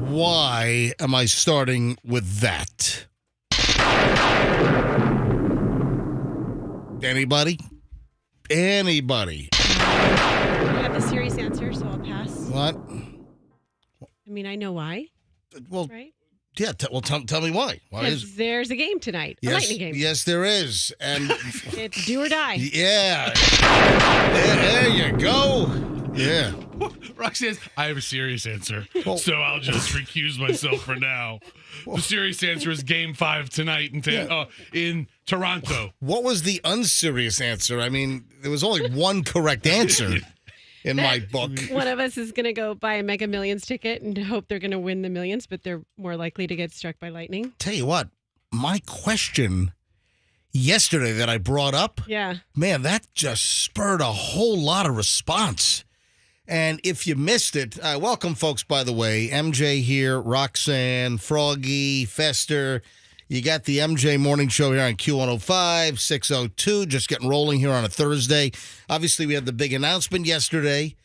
Why am I starting with that? Anybody? Anybody? I have the serious answer, so I'll pass. What? I mean, I know why. Well, right? Yeah. Tell me why. Why is there's a game tonight, a lightning game. Yes, there is, and it's do or die. Yeah. There you go. Yeah. Roxanne, I have a serious answer, so I'll just recuse myself for now. The serious answer is Game 5 tonight in Toronto. What was the unserious answer? I mean, there was only one correct answer in my book. One of us is going to go buy a Mega Millions ticket and hope they're going to win the millions, but they're more likely to get struck by lightning. Tell you what, my question yesterday that I brought up, man, that just spurred a whole lot of response. And if you missed it, welcome, folks, by the way. MJ here, Roxanne, Froggy, Fester. You got the MJ Morning Show here on Q105, 602, just getting rolling here on a Thursday. Obviously, we had the big announcement yesterday.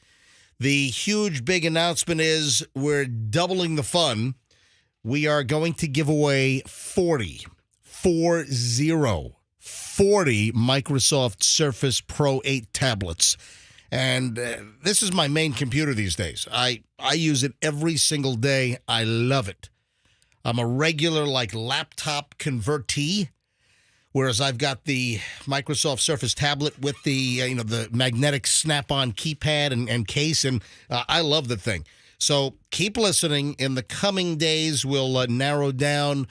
The huge big announcement is we're doubling the fun. We are going to give away 40 Microsoft Surface Pro 8 tablets. And this is my main computer these days. I use it every single day. I love it. I'm a regular laptop convertee, whereas I've got the Microsoft Surface tablet with the the magnetic snap-on keypad and case, and I love the thing. So keep listening. In the coming days, we'll narrow down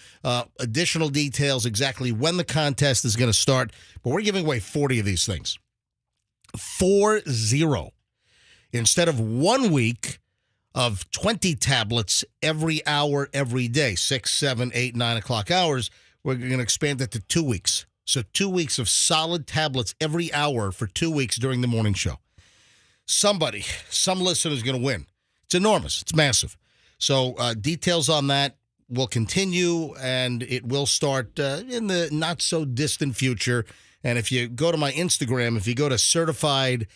additional details, exactly when the contest is going to start. But we're giving away 40 of these things. 40. Instead of 1 week of 20 tablets every hour, every day, 6, 7, 8, 9 o'clock hours, we're going to expand it to 2 weeks. So 2 weeks of solid tablets every hour for 2 weeks during the morning show. Some listener is going to win. It's enormous. It's massive. So details on that will continue, and it will start in the not-so-distant future. And if you go to my Instagram, if you go to Certified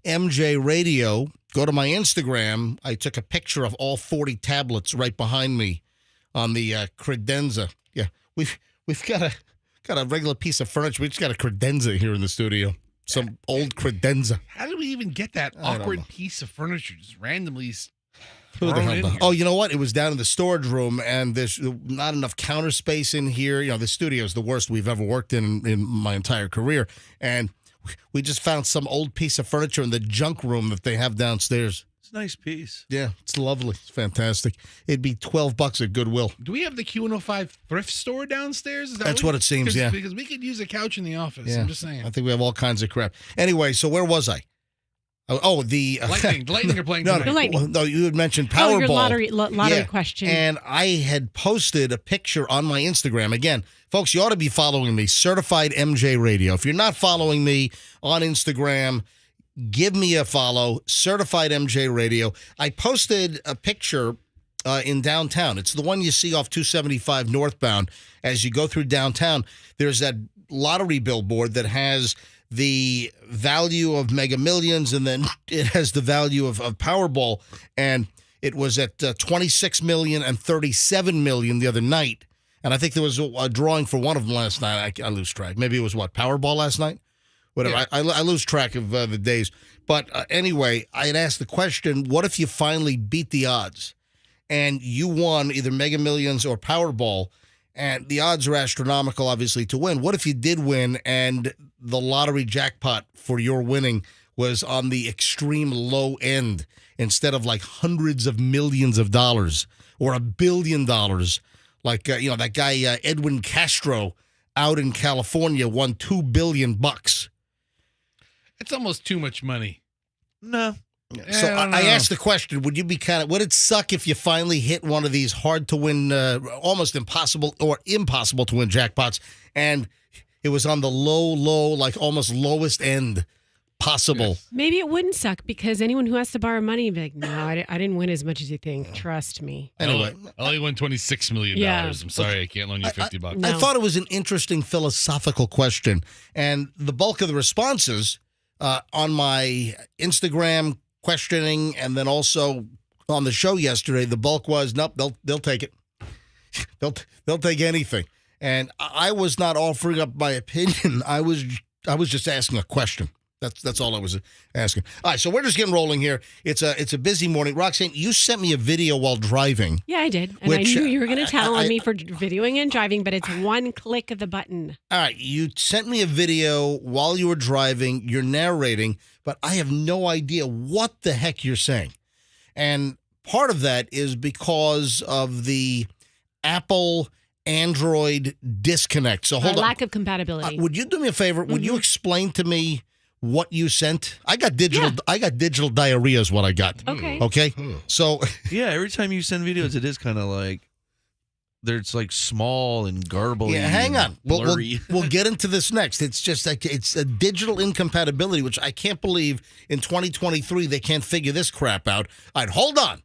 MJ Radio, go to my Instagram. I took a picture of all 40 tablets right behind me on the credenza. Yeah, we've got a regular piece of furniture. We just got a credenza here in the studio. Some old credenza. How did we even get that awkward piece of furniture just randomly Who the hell knows? Oh, you know what? It was down in the storage room, and there's not enough counter space in here. The studio is the worst we've ever worked in my entire career. And we just found some old piece of furniture in the junk room that they have downstairs. It's a nice piece. Yeah, it's lovely. It's fantastic. It'd be $12 at Goodwill. Do we have the Q105 thrift store downstairs? That's what it seems, yeah. Because we could use a couch in the office. Yeah. I'm just saying. I think we have all kinds of crap. Anyway, so where was I? Oh, the lightning are playing tonight. No, you had mentioned Powerball. Your lottery question. And I had posted a picture on my Instagram. Again, folks, you ought to be following me, Certified MJ Radio. If you're not following me on Instagram, give me a follow, Certified MJ Radio. I posted a picture in downtown. It's the one you see off 275 northbound. As you go through downtown, there's that lottery billboard that has the value of Mega Millions, and then it has the value of Powerball, and it was at 26 million and 37 million the other night, and I think there was a drawing for one of them last night. I lose track. Maybe it was Powerball last night? Whatever. Yeah. I lose track of the days. But anyway, I had asked the question, what if you finally beat the odds and you won either Mega Millions or Powerball? And the odds are astronomical, obviously, to win. What if you did win and the lottery jackpot for your winning was on the extreme low end instead of like hundreds of millions of dollars or $1 billion? Like, that guy Edwin Castro out in California won $2 billion. It's almost too much money. No. So I asked the question, would it suck if you finally hit one of these hard to win, almost impossible or impossible to win jackpots, and It was on the low, like almost lowest end possible. Maybe it wouldn't suck because anyone who has to borrow money would be like, no, I didn't win as much as you think. Trust me. Anyway, I only won $26 million. Yeah. I'm sorry, I can't loan you $50. No. I thought it was an interesting philosophical question, and the bulk of the responses on my Instagram questioning, and then also on the show yesterday, the bulk was, nope, they'll take it. they'll take anything. And I was not offering up my opinion. I was just asking a question. That's all I was asking. All right, so we're just getting rolling here. It's a busy morning. Roxanne, you sent me a video while driving. Yeah, I did. And I knew you were going to tell on me for videoing and driving, but it's one click of the button. All right, you sent me a video while you were driving. You're narrating, but I have no idea what the heck you're saying. And part of that is because of the Apple Android disconnect. So hold on. Lack of compatibility. Would you do me a favor? Would you explain to me what you sent? I got digital diarrhea is what I got. Okay. So yeah, every time you send videos, it is kind of like it's like small and garbly. yeah, hang on. Blurry. We'll get into this next. It's just like it's a digital incompatibility, which I can't believe in 2023 they can't figure this crap out. All right, hold on.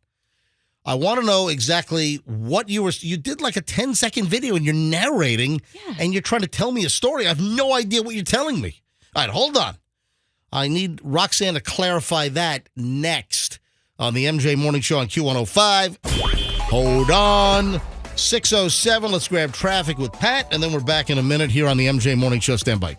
I want to know exactly what you did like a 10-second video and you're narrating and you're trying to tell me a story. I have no idea what you're telling me. All right, hold on. I need Roxanne to clarify that next on the MJ Morning Show on Q105. Hold on. 6:07. Let's grab traffic with Pat, and then we're back in a minute here on the MJ Morning Show. Stand by.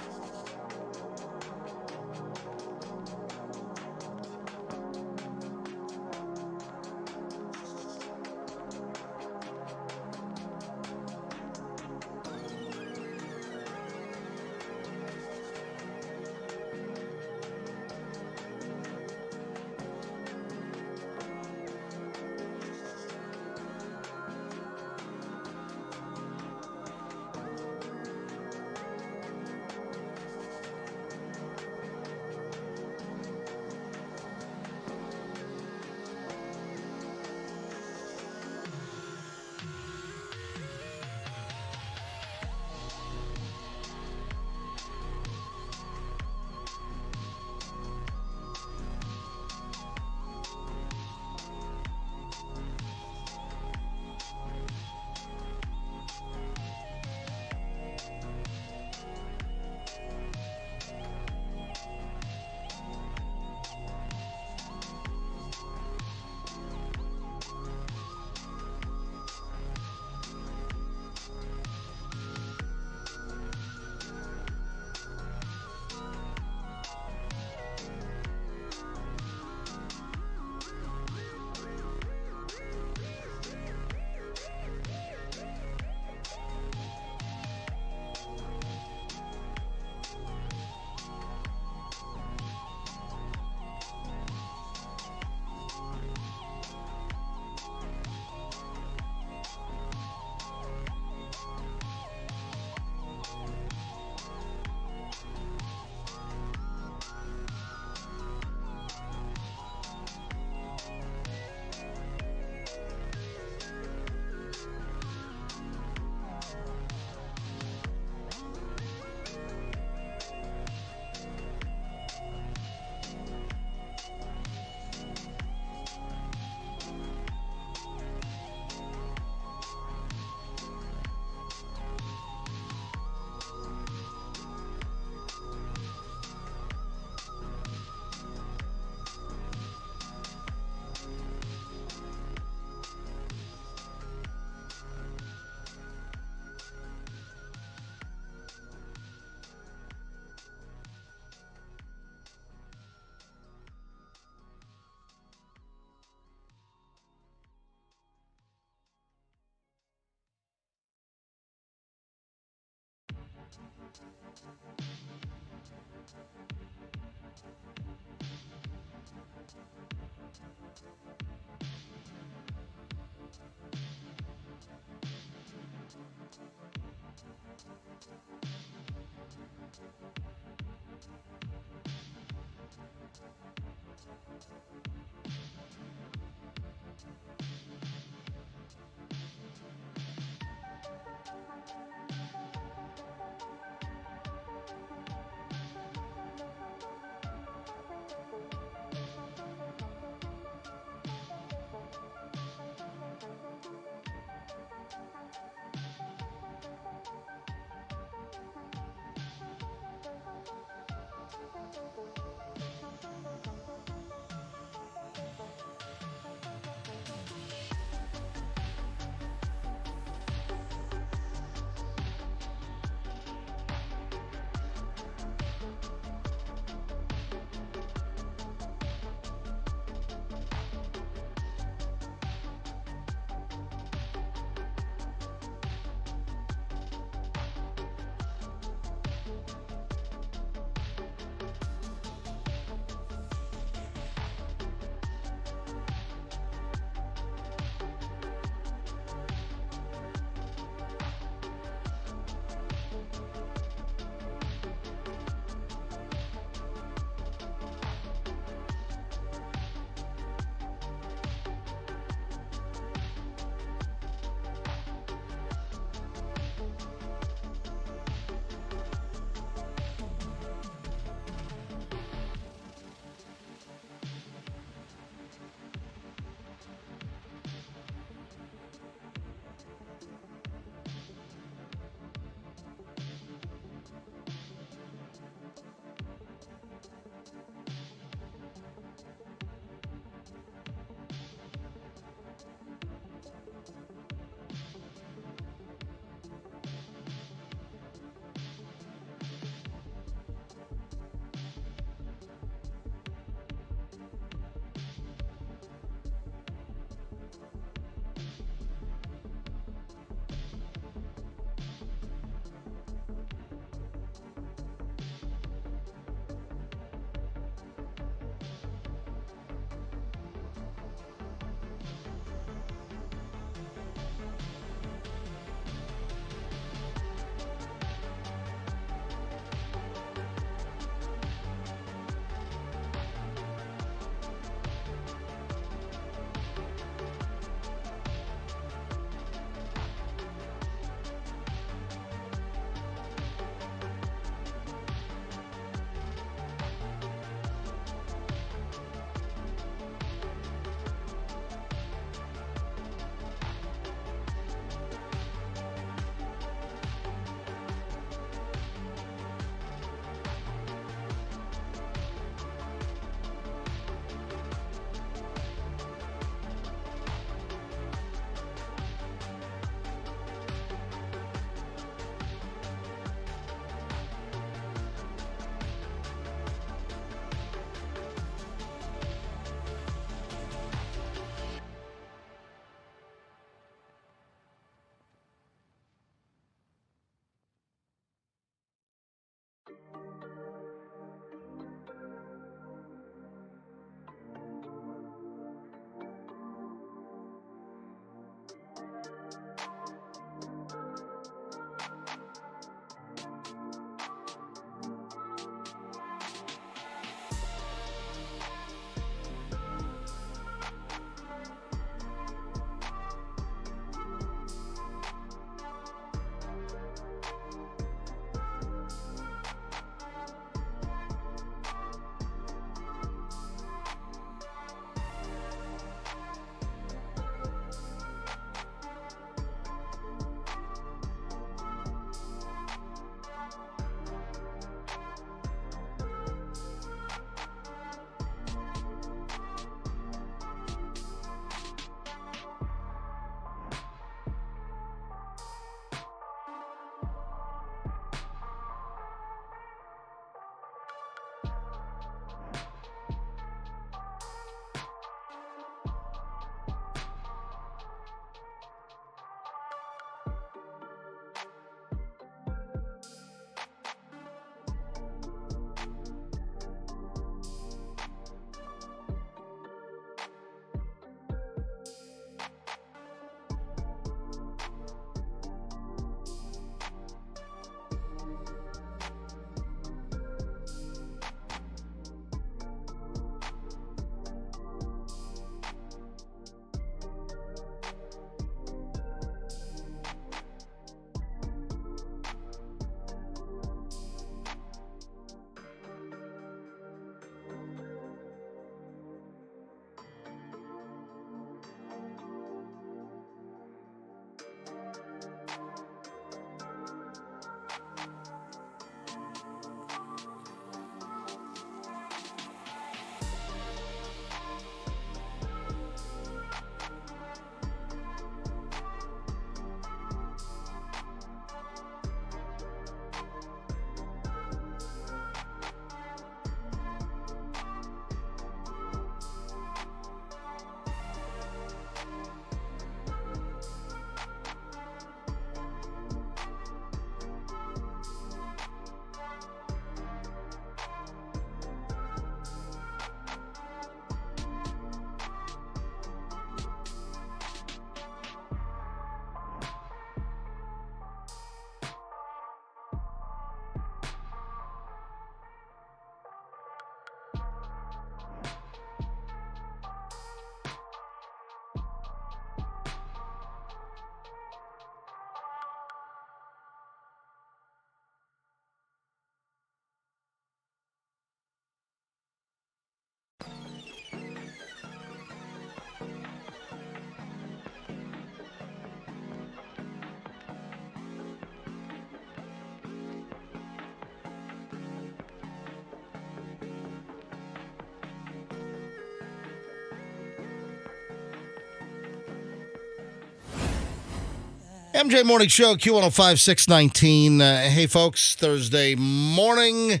MJ Morning Show, Q105 619. Hey, folks, Thursday morning.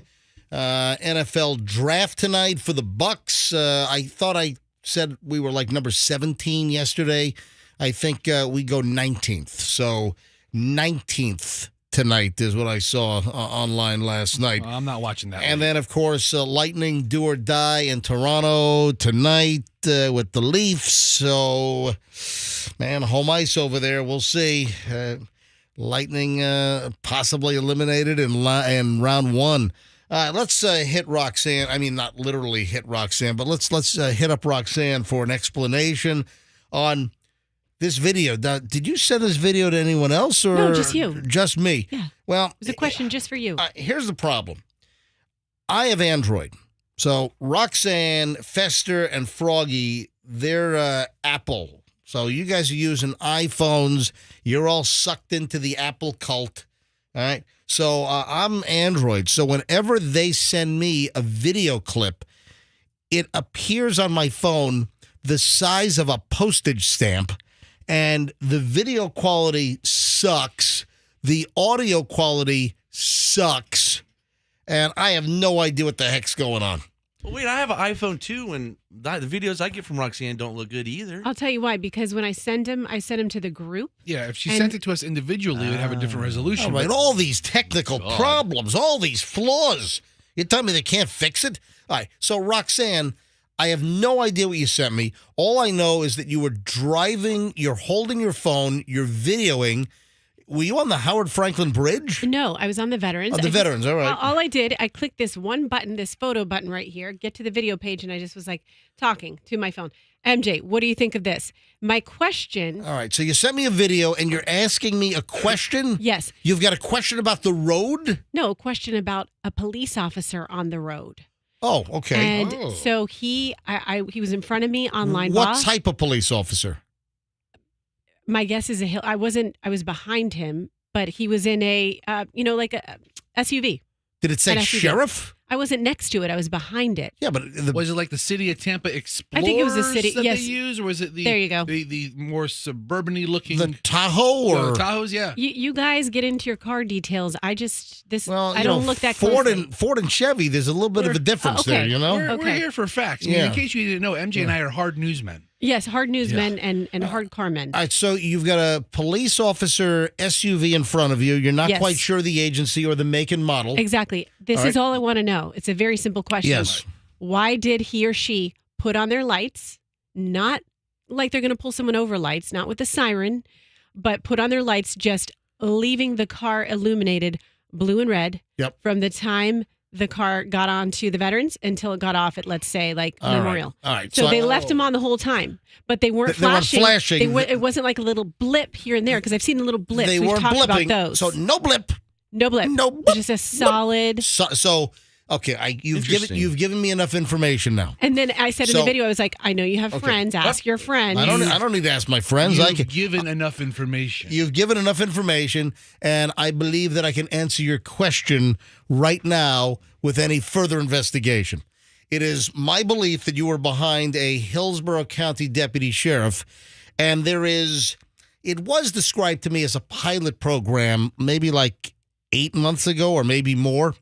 NFL draft tonight for the Bucks. I thought I said we were like number 17 yesterday. I think we go 19th. So 19th tonight is what I saw online last night. I'm not watching that. And then, of course, Lightning do or die in Toronto tonight with the Leafs. So, man, home ice over there. We'll see. Lightning possibly eliminated in round one. Let's hit Roxanne. I mean, not literally hit Roxanne, but let's hit up Roxanne for an explanation on this video. Now, did you send this video to anyone else or No, just you. Just me? Yeah. Well, It was a question just for you. Here's the problem. I have Android. So Roxanne, Fester, and Froggy, they're Apple. So you guys are using iPhones. You're all sucked into the Apple cult. All right. So I'm Android. So whenever they send me a video clip, it appears on my phone the size of a postage stamp, and the video quality sucks. The audio quality sucks. And I have no idea what the heck's going on. Well, wait, I have an iPhone too, and the videos I get from Roxanne don't look good either. I'll tell you why. Because when I send them to the group. Yeah, if she And- sent it to us individually, it would have a different resolution. All right, but- all these technical problems, all these flaws. You tell me they can't fix it? All right, so Roxanne, I have no idea what you sent me. All I know is that you were driving, you're holding your phone, you're videoing. Were you on the Howard Franklin Bridge? No, I was on the veterans. Oh, the veterans, all right. All I did, I clicked this one button, this photo button right here, get to the video page, and I just was like talking to my phone. MJ, what do you think of this? My question. All right, so you sent me a video and you're asking me a question? Yes. You've got a question about the road? No, a question about a police officer on the road. Oh, okay. And so he was in front of me on line. What type of police officer? My guess is I was behind him, but he was in a, like a SUV. Did it say An SUV. sheriff? I wasn't next to it. I was behind it. Yeah, but Was it like the City of Tampa Explorers I think it was the city- that yes. they use, or was it the There you go. the more suburban-y looking the Tahoe or Tahoes? Yeah. You guys get into your car details. I you don't know, look that Ford closely. Ford and Chevy. There's a little bit of a difference okay. there, you know. We're Okay. here for facts. I mean, Yeah. in case you didn't know, MJ and I are hard newsmen. Yes, hard newsmen and hard car men. All right, so you've got a police officer SUV in front of you. You're not Yes. quite sure the agency or the make and model. Exactly. This All right. is all I want to know. It's a very simple question. Yes. Why did he or she put on their lights? Not like they're going to pull someone over lights, not with a siren, but put on their lights, just leaving the car illuminated blue and red Yep. from the time the car got onto the veterans until it got off at, let's say, like All right. Memorial. All right. So they left them on the whole time, but they weren't They weren't flashing. flashing. It wasn't like a little blip here and there, because I've seen the little blips. They We've weren't talked blipping. about those. So no blip. No blip. No blip. Just a solid. So okay, Interesting. you've given me enough information now. And then I said in So- the video, I was like, I know you have Okay. friends. Ask your friends. I don't need to ask my friends. I You've can. given enough information. You've given enough information, and I believe that I can answer your question right now with any further investigation. It is my belief that you were behind a Hillsborough County deputy sheriff, and it was described to me as a pilot program maybe like 8 months ago or maybe more,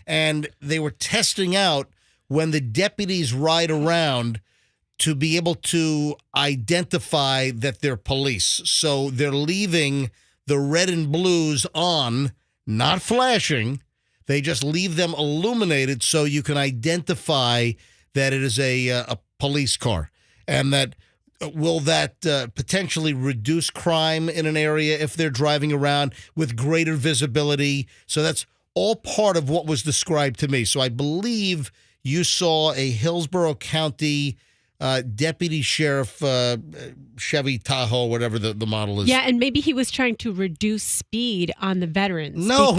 and they were testing out when the deputies ride around to be able to identify that they're police. So they're leaving the red and blues on, not flashing. They just leave them illuminated so you can identify that it is a police car. And that will that potentially reduce crime in an area if they're driving around with greater visibility? So that's all part of what was described to me. So I believe you saw a Hillsborough County deputy sheriff Chevy Tahoe, whatever the model is. Yeah, and maybe he was trying to reduce speed on the veterans. No,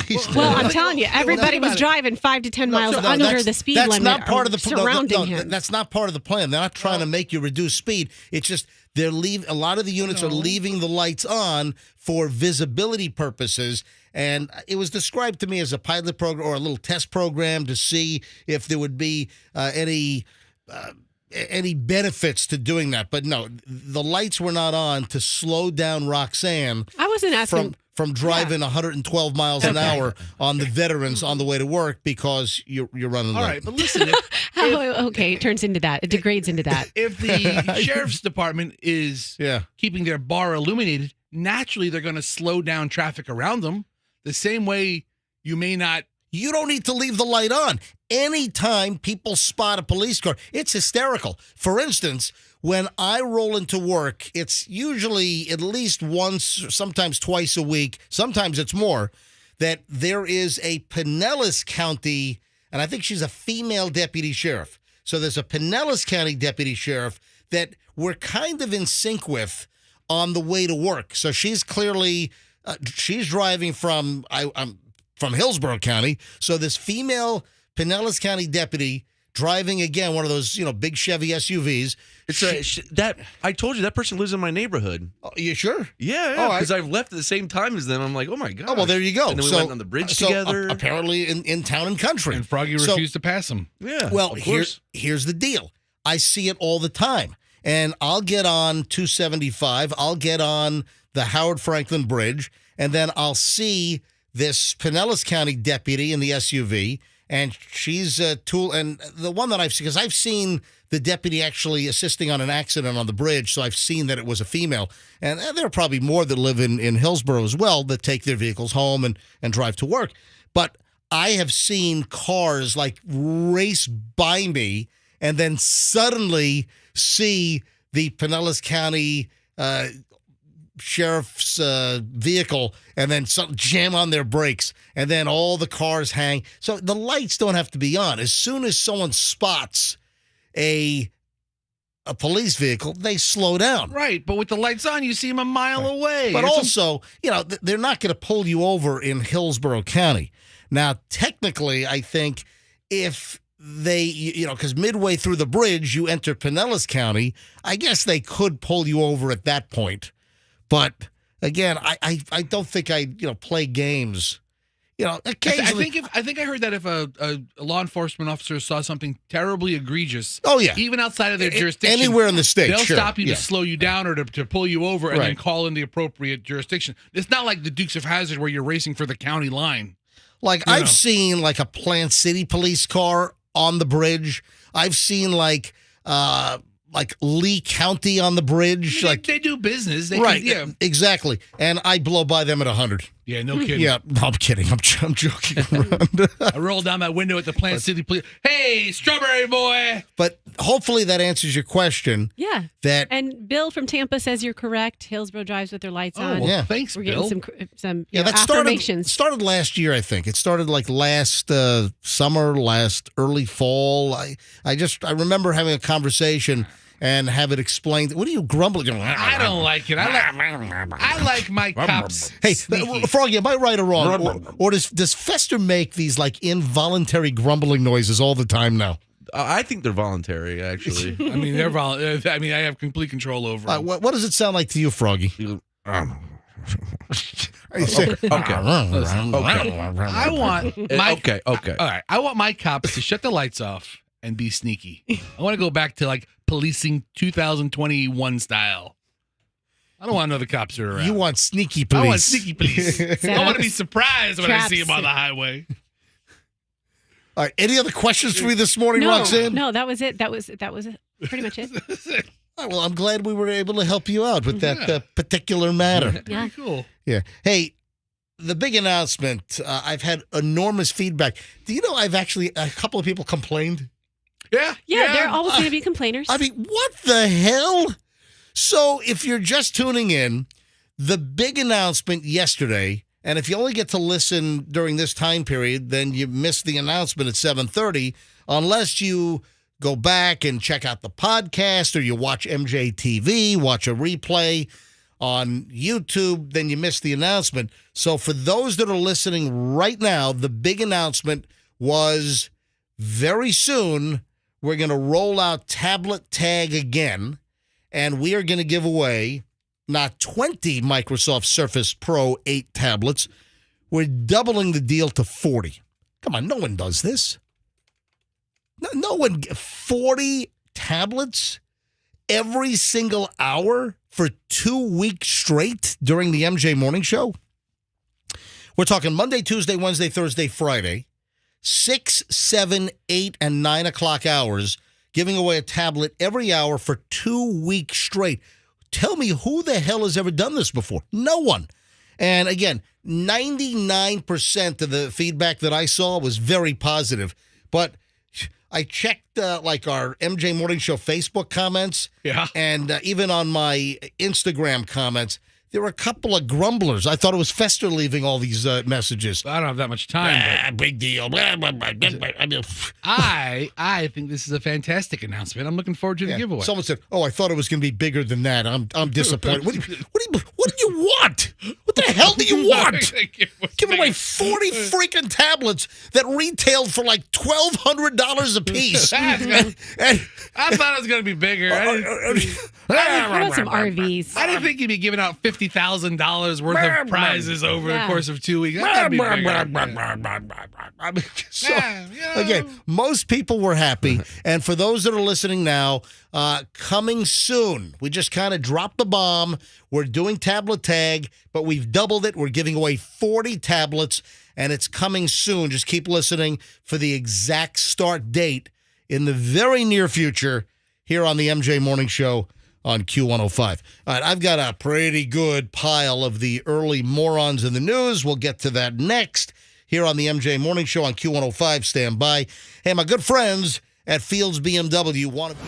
he's Well, not. I'm telling you, everybody was driving 5 to 10 miles under that's- the speed that's limit. not part of the surrounding him. That's not part of the plan. They're not trying to make you reduce speed. It's just a lot of the units are leaving the lights on for visibility purposes. And it was described to me as a pilot program or a little test program to see if there would be any any benefits to doing that. But no, the lights were not on to slow down Roxanne I wasn't asking. from driving 112 miles an hour on the veterans on the way to work because you're running All late. right, but listen, Okay, it turns into that. It degrades into that. if the sheriff's department is Yeah. keeping their bar illuminated, naturally they're going to slow down traffic around them. The same way you may not. You don't need to leave the light on. Anytime people spot a police car, it's hysterical. For instance, when I roll into work, it's usually at least once, sometimes twice a week, sometimes it's more, that there is a Pinellas County, and I think she's a female deputy sheriff. So there's a Pinellas County deputy sheriff that we're kind of in sync with on the way to work. So she's clearly, she's driving I'm from Hillsborough County. So this female Pinellas County deputy driving, again, one of those, big Chevy SUVs. It's that I told you that person lives in my neighborhood. Oh, you sure? Yeah, because I've left at the same time as them. I'm like, oh my god. Oh, well, there you go. And then we went on the bridge together. Apparently in town and country. And Froggy refused to pass him. Yeah. Well, of course. here's the deal. I see it all the time. And I'll get on 275. I'll get on the Howard Franklin Bridge. And then I'll see this Pinellas County deputy in the SUV. And she's a tool. And the one that I've seen, because I've seen the deputy actually assisting on an accident on the bridge, so I've seen that it was a female. And there are probably more that live in Hillsborough as well that take their vehicles home and drive to work. But I have seen cars like race by me and then suddenly see the Pinellas County sheriff's vehicle and then jam on their brakes, and then all the cars hang. So the lights don't have to be on. As soon as someone spots a police vehicle, they slow down. Right, but with the lights on, you see them a mile away. But also, they're not going to pull you over in Hillsborough County. Now, technically, I think if they, because midway through the bridge, you enter Pinellas County, I guess they could pull you over at that point. But again, I don't think I play games. Occasionally. I think I heard that if a law enforcement officer saw something terribly egregious, Oh yeah, even outside of their jurisdiction, anywhere in the state, they'll sure. stop you to slow you down or to pull you over and then Right. call in the appropriate jurisdiction. It's not like the Dukes of Hazzard where you're racing for the county line. Like I've seen like a Plant City police car on the bridge. I've seen like Lee County on the bridge. They do business. They right. Can, yeah. Exactly. And I blow by them at 100. Yeah, no kidding. Yeah, no, I'm kidding. I'm joking around. I roll down my window at the Plant City police. Hey, strawberry boy. But hopefully that answers your question. Yeah. That And Bill from Tampa says you're correct. Hillsborough drives with their lights Oh, on. well, Yeah. thanks, We're Bill. getting some that affirmations. started last year, I think. It started like last summer, last early fall. I remember having a conversation and have it explained. What are you grumbling? I don't like it. I like my cops. Hey, sneaky. Froggy, am I right or wrong? Or does Fester make these like involuntary grumbling noises all the time now? I think they're voluntary, actually. I mean, I have complete control over them. What does it sound like to you, Froggy? Okay. I want my Okay. All right, I want my cops to shut the lights off and be sneaky. I want to go back to like policing 2021 style. I don't want to know the cops are around. You want sneaky police. I want sneaky police. I want to be surprised when I see them Traps. on the highway. All right. Any other questions for me this morning, No, Roxanne? no, that was it. That was pretty much it. All right, well, I'm glad we were able to help you out with that particular matter. Yeah. Pretty cool. Yeah. Hey, the big announcement. I've had enormous feedback. Do you know I've actually, a couple of people complained? Yeah, they're always going to be complainers. I mean, what the hell? So if you're just tuning in, the big announcement yesterday, and if you only get to listen during this time period, then you missed the announcement at 7:30, unless you go back and check out the podcast or you watch MJTV, watch a replay on YouTube, then you missed the announcement. So for those that are listening right now, the big announcement was very soon we're going to roll out Tablet Tag again, and we are going to give away not 20 Microsoft Surface Pro 8 tablets. We're doubling the deal to 40. Come on, no one does this. No one. 40 tablets every single hour for 2 weeks straight during the MJ Morning Show. We're talking Monday, Tuesday, Wednesday, Thursday, Friday, 6, 7, 8, and 9 o'clock hours, giving away a tablet every hour for 2 weeks straight. Tell me, who the hell has ever done this before? No one. And again, 99% of the feedback that I saw was very positive. But I checked like our MJ Morning Show Facebook comments, and even on my Instagram comments, there were a couple of grumblers. I thought it was Fester leaving all these messages. I don't have that much time. Big deal. I think this is a fantastic announcement. I'm looking forward to the giveaway. Someone said, "Oh, I thought it was going to be bigger than that. I'm disappointed." What do you want? What the hell do you want? Giving away 40 freaking tablets that retailed for like $1,200 a piece. I thought it was going to be bigger. How about some RVs? I didn't think you'd be giving out $50,000 worth of prizes over the course of 2 weeks. That gotta be bigger. So, again, most people were happy. And for those that are listening now, coming soon, we just kind of dropped the bomb. We're doing tablet tag, but we've doubled it. We're giving away 40 tablets, and it's coming soon. Just keep listening for the exact start date in the very near future here on the MJ Morning Show on Q105. All right, I've got a pretty good pile of the early morons in the news. We'll get to that next here on the MJ Morning Show on Q105. Stand by. Hey, my good friends at Fields BMW want to...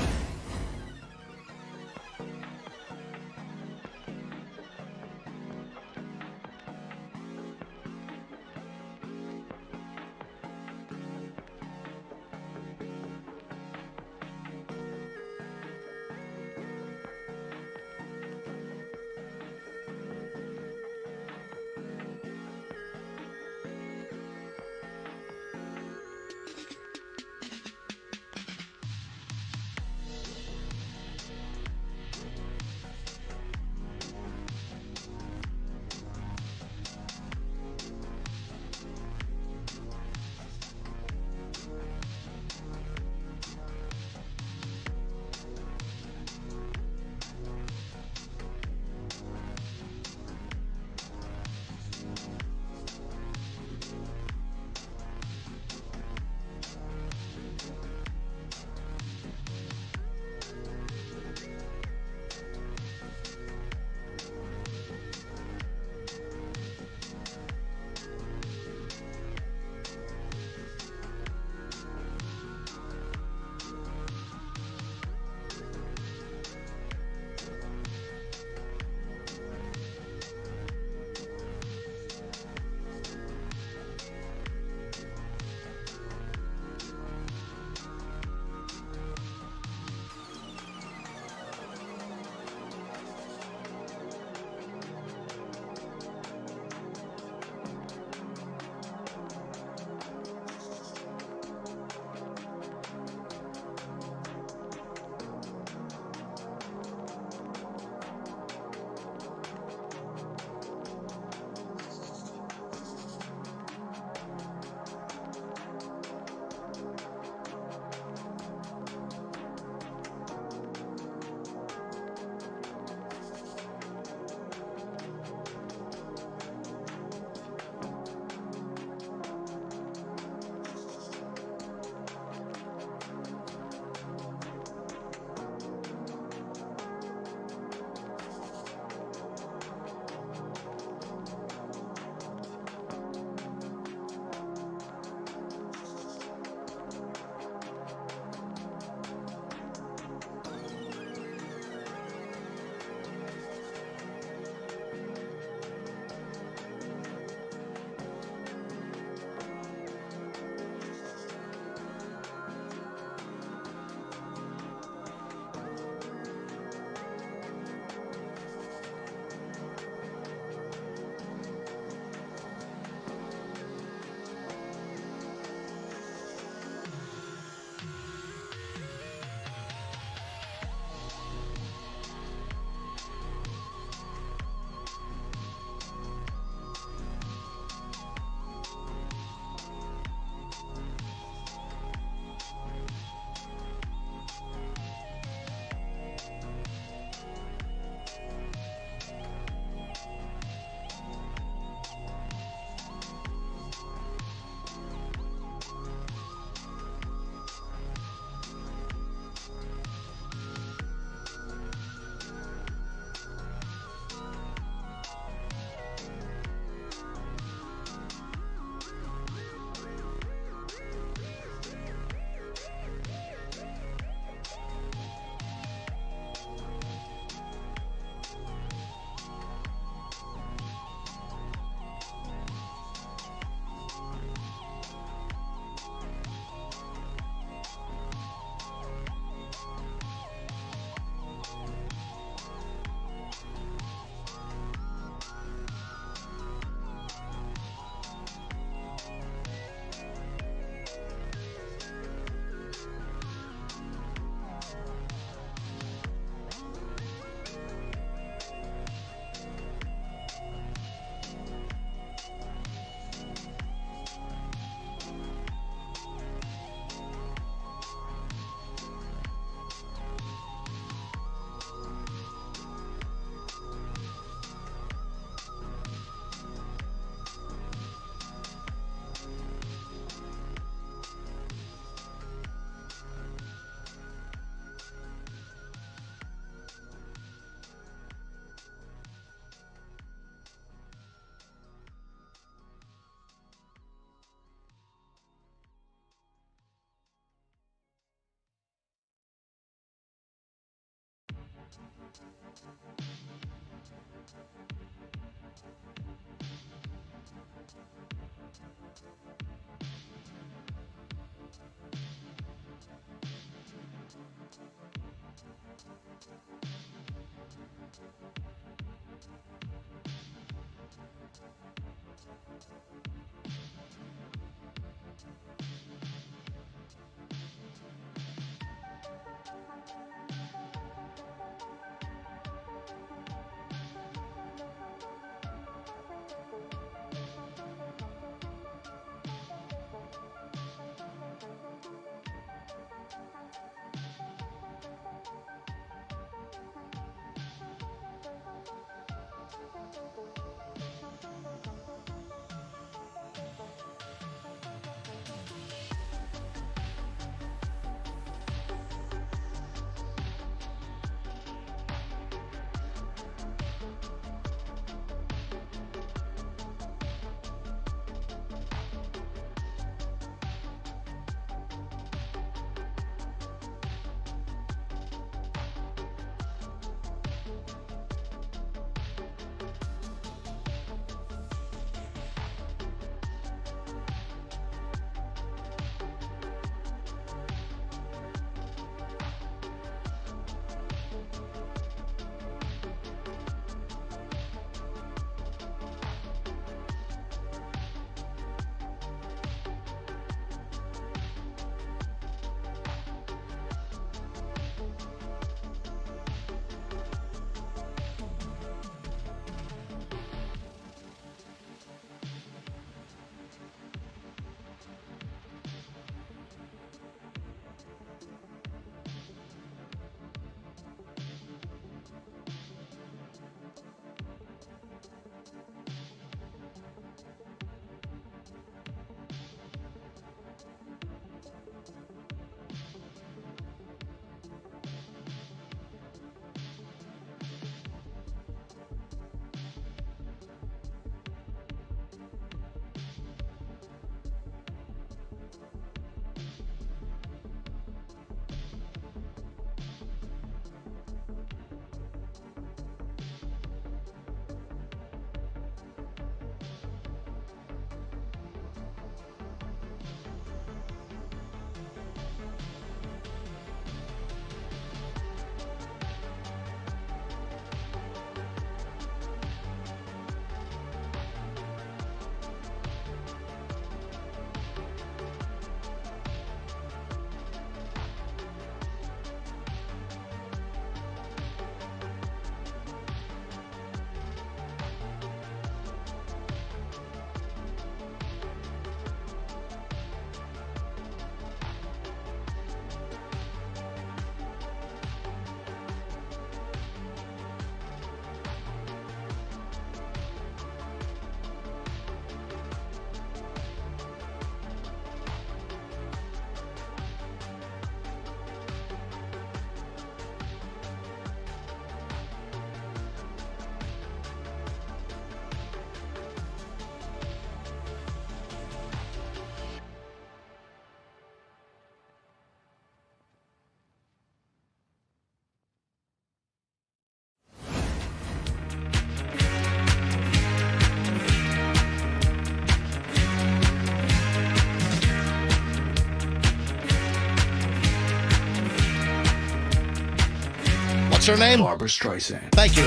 What's her name? Barbara Streisand. Thank you.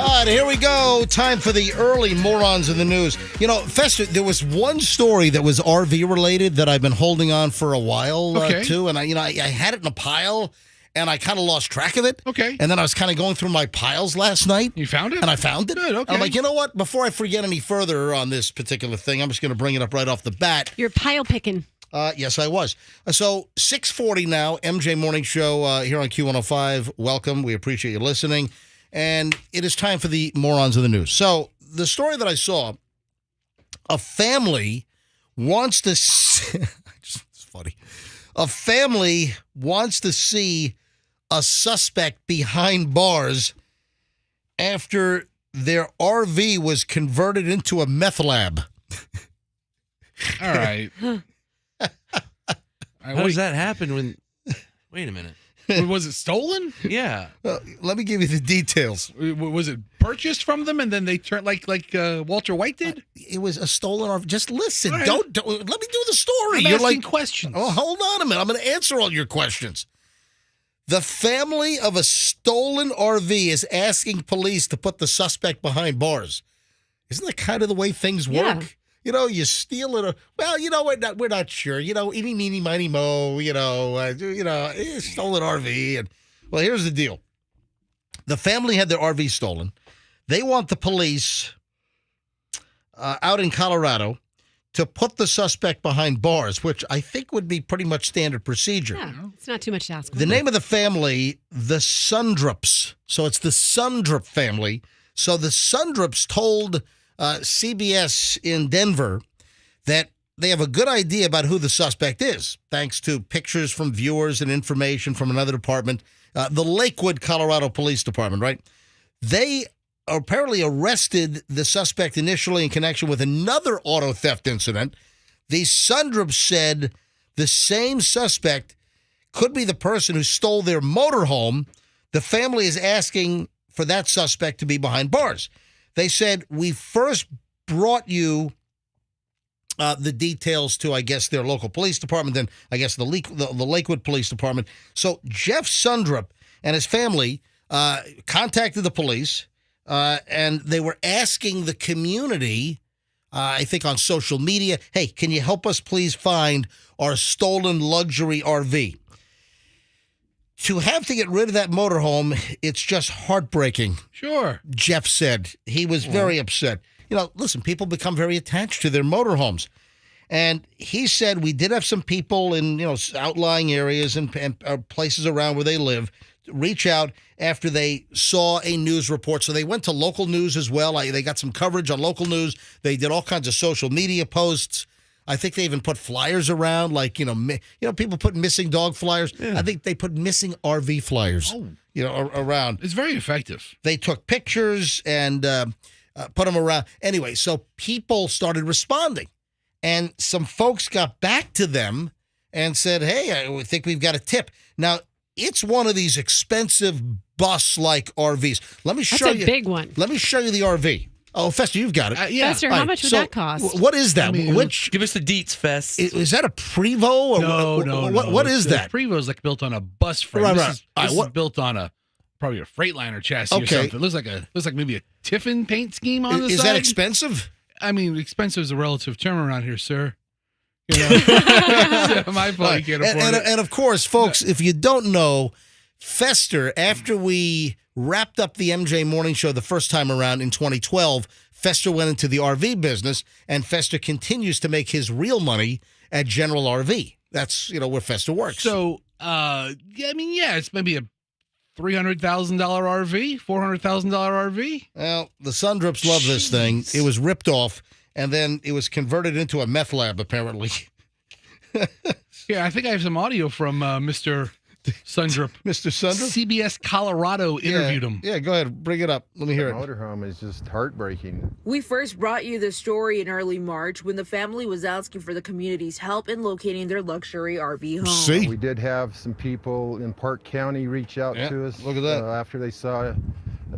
All right, here we go. Time for the early morons in the news. You know, Fester, there was one story that was RV related that I've been holding on for a while too, and I had it in a pile, and I kind of lost track of it. Okay. And then I was kind of going through my piles last night. You found it? And I found it. Good, okay. I'm like, you know what? Before I forget any further on this particular thing, I'm just going to bring it up right off the bat. You're pile picking. Yes, I was. So 6:40 now, MJ Morning Show here on Q105. Welcome. We appreciate you listening. And it is time for the morons of the news. So the story that I saw, a family wants to see, it's funny. A family wants to see a suspect behind bars after their RV was converted into a meth lab. All right. How does that happen when... Wait a minute. Was it stolen? Yeah. Let me give you the details. Was it purchased from them and then they turned like Walter White did? It was a stolen RV. Just listen. Right. Don't let me do the story. I'm You're asking like questions. Oh, hold on a minute. I'm going to answer all your questions. The family of a stolen RV is asking police to put the suspect behind bars. Isn't that kind of the way things work? Yeah. You know, you steal it. Well, you know, we're not sure. You know, eeny, meeny, miny, mo. Stolen RV. And well, here's the deal. The family had their RV stolen. They want the police out in Colorado to put the suspect behind bars, which I think would be pretty much standard procedure. Yeah, it's not too much to ask. The name of the family, the Sundrups. So it's the Sundrup family. So the Sundrups told CBS in Denver that they have a good idea about who the suspect is, thanks to pictures from viewers and information from another department, the Lakewood, Colorado Police Department, right? They apparently arrested the suspect initially in connection with another auto theft incident. The Sundrups said the same suspect could be the person who stole their motorhome. The family is asking for that suspect to be behind bars. They said, we first brought you the details to, I guess, their local police department, then I guess the Lakewood Police Department. So Jeff Sundrup and his family contacted the police, and they were asking the community, I think on social media, hey, can you help us please find our stolen luxury RV? To have to get rid of that motorhome, it's just heartbreaking. Sure. Jeff said he was very upset. You know, listen, people become very attached to their motorhomes. And he said we did have some people in, outlying areas and places around where they live reach out after they saw a news report. So they went to local news as well. They got some coverage on local news. They did all kinds of social media posts. I think they even put flyers around, like, people put missing dog flyers. Yeah. I think they put missing RV flyers, around. It's very effective. They took pictures and put them around. Anyway, so people started responding. And some folks got back to them and said, hey, I think we've got a tip. Now, it's one of these expensive bus-like RVs. Let me show you. That's a big one. Let me show you the RV. Oh, Fester, you've got it. Yeah. Fester, how much would that cost? What is that? Give us the deets, Fest. Is that a Prevo? Or No. What is that? Prevo is like built on a bus frame. Right. This is built on probably a Freightliner chassis or something. It looks like maybe a Tiffin paint scheme on the side. Is that expensive? I mean, expensive is a relative term around here, sir. So my fault you can't afford it. And of course, folks, if you don't know, Fester, after we wrapped up the MJ Morning Show the first time around in 2012, Fester went into the RV business, and Fester continues to make his real money at General RV. That's, where Fester works. So, it's maybe a $300,000 RV, $400,000 RV. Well, the Sundrups love this thing. It was ripped off, and then it was converted into a meth lab, apparently. Yeah, I think I have some audio from Mr. Sundrup. Mr. Sundrup? CBS Colorado interviewed him. Yeah, go ahead. Bring it up. Let me hear it. Motorhome is just heartbreaking. We first brought you this story in early March when the family was asking for the community's help in locating their luxury RV home. See? We did have some people in Park County reach out to us. Look at that. After they saw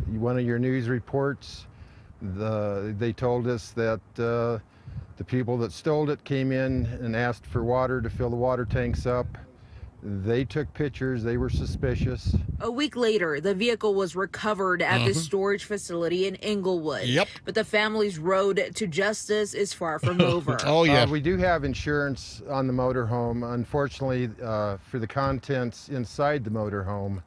one of your news reports. They told us that the people that stole it came in and asked for water to fill the water tanks up. They took pictures. They were suspicious. A week later, the vehicle was recovered at the storage facility in Inglewood. Yep. But the family's road to justice is far from over. Oh, yeah. We do have insurance on the motorhome. Unfortunately, for the contents inside the motorhome,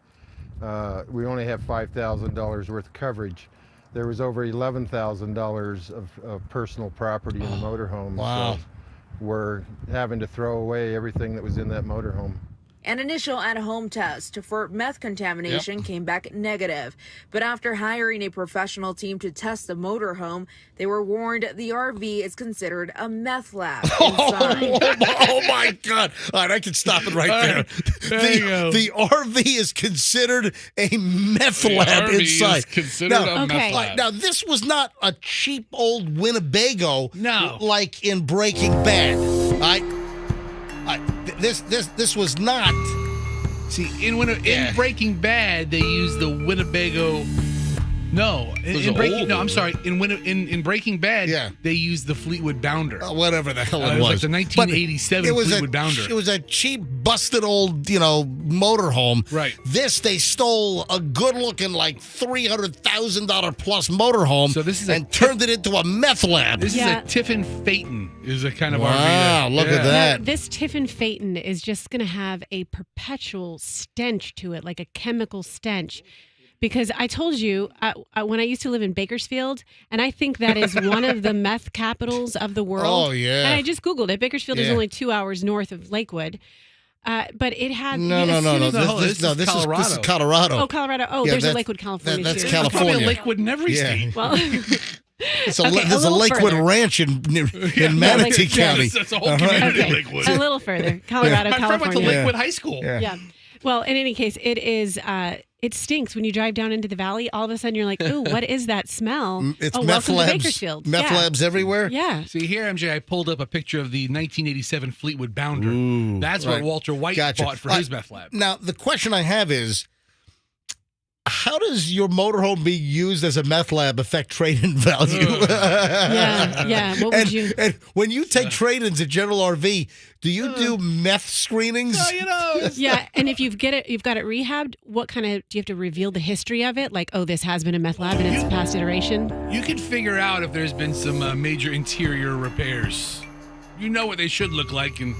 we only have $5,000 worth of coverage. There was over $11,000 of personal property in the motorhome. Wow. So we're having to throw away everything that was in that motorhome. An initial at-home test for meth contamination came back negative. But after hiring a professional team to test the motorhome, they were warned the RV is considered a meth lab inside. Oh, my God. All right, I can stop it right there. The RV is considered a meth lab RV inside. Is considered a meth lab. Now, this was not a cheap old Winnebago like in Breaking Bad. This was not. See, in Breaking Bad, they used the Winnebago No, Those in are Breaking. old, No, I'm though, sorry. In Breaking Bad, Yeah. they used the Fleetwood Bounder. Whatever the hell It it was like was. the But 1987 it was Fleetwood Bounder. It was a cheap, busted old, motorhome. Right. This, they stole a good-looking, like $300,000 plus motorhome So this is and turned it into a meth lab. This Yeah. is a Tiffin Phaeton. Is a kind of Wow, RV. look at that. Now, this Tiffin Phaeton is just going to have a perpetual stench to it, like a chemical stench. Because I told you, when I used to live in Bakersfield, and I think that is one of the meth capitals of the world. Oh, yeah. And I just Googled it. Bakersfield is Yeah. only 2 hours north of Lakewood. But it had... No. as soon as- this is Colorado. This is Colorado. Oh, Colorado. Oh, Yeah, there's a that's- Lakewood, California, that's too. California. Probably a Lakewood in every Yeah. state. Well, There's Okay, there's a little Lakewood further. ranch in Manatee Lakewood. County. That's a whole All right. community okay, in Lakewood. a little further. Colorado, My friend went to California. Lakewood High School. Yeah. Yeah. Well, in any case, it is. It stinks when you drive down into the valley. All of a sudden, you're like, "Ooh, what is that smell?" It's oh, meth welcome labs. to Bakersfield. Meth yeah. labs everywhere. Yeah. See here, MJ, I pulled up a picture of the 1987 Fleetwood Bounder. Ooh, That's right. what Walter White Gotcha. bought for All his right. meth lab. Now, the question I have is, how does your motorhome being used as a meth lab affect trade-in value? Yeah. What would and, you? and when you take trade-ins at General RV, do you do meth screenings? Yeah, and if you've got it rehabbed, what kind of do you have to reveal the history of it? Like, oh, this has been a meth lab in its past iteration. You can figure out if there's been some major interior repairs. You know what they should look like, and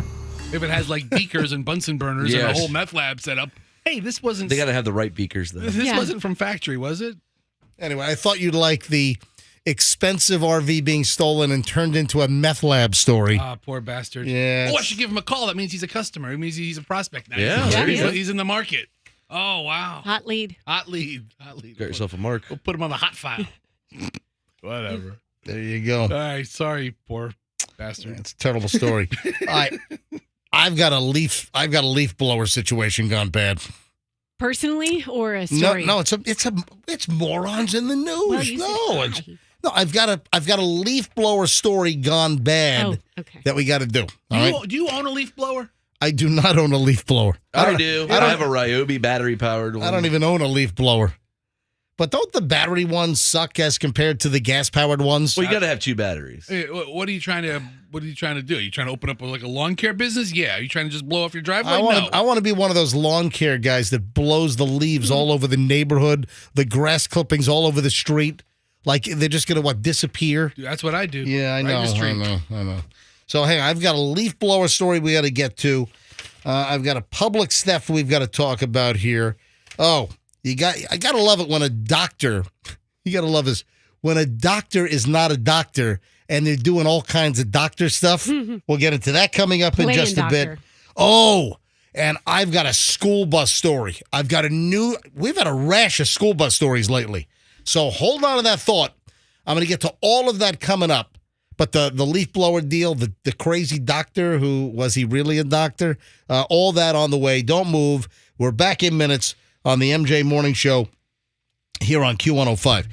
if it has like beakers and Bunsen burners and a Yes. whole meth lab set up. Hey, this wasn't. They got to have the right beakers, though. This Yeah. wasn't from factory, was it? Anyway, I thought you'd like the expensive RV being stolen and turned into a meth lab story. Ah, poor bastard. Yeah. Oh, I should give him a call. That means he's a customer. It means he's a prospect now. Yeah, there you go. He's in the market. Oh, wow. Hot lead. Hot lead. Got yourself a mark. We'll put him on the hot file. Whatever. There you go. All right. Sorry, poor bastard. It's a terrible story. I've got a leaf blower situation gone bad. Personally, or a story? No, it's morons in the news. Well, you said- No, I've got a leaf blower story gone bad Oh, okay. that we got to do. All right? Do you own a leaf blower? I do not own a leaf blower. I do. I I don't- have a Ryobi battery-powered one. I don't even own a leaf blower. But don't the battery ones suck as compared to the gas-powered ones? Well, you got to have two batteries. Hey, what are you trying to do? Are you trying to open up like a lawn care business? Yeah. Are you trying to just blow off your driveway? I want to be one of those lawn care guys that blows the leaves all over the neighborhood, the grass clippings all over the street. Like they're just going to disappear? Dude, that's what I do. Yeah, I Right know. in the street. I know. So, hey, I've got a leaf blower story we got to get to. I've got a public theft we've got to talk about here. Oh, I got to love it when a doctor, you got to love this, when a doctor is not a doctor and they're doing all kinds of doctor stuff. We'll get into that coming up in Playing just a bit. doctor. Oh, and I've got a school bus story. We've had a rash of school bus stories lately. So hold on to that thought. I'm going to get to all of that coming up. But the leaf blower deal, the crazy doctor was he really a doctor? All that on the way. Don't move. We're back in minutes on the MJ Morning Show here on Q105.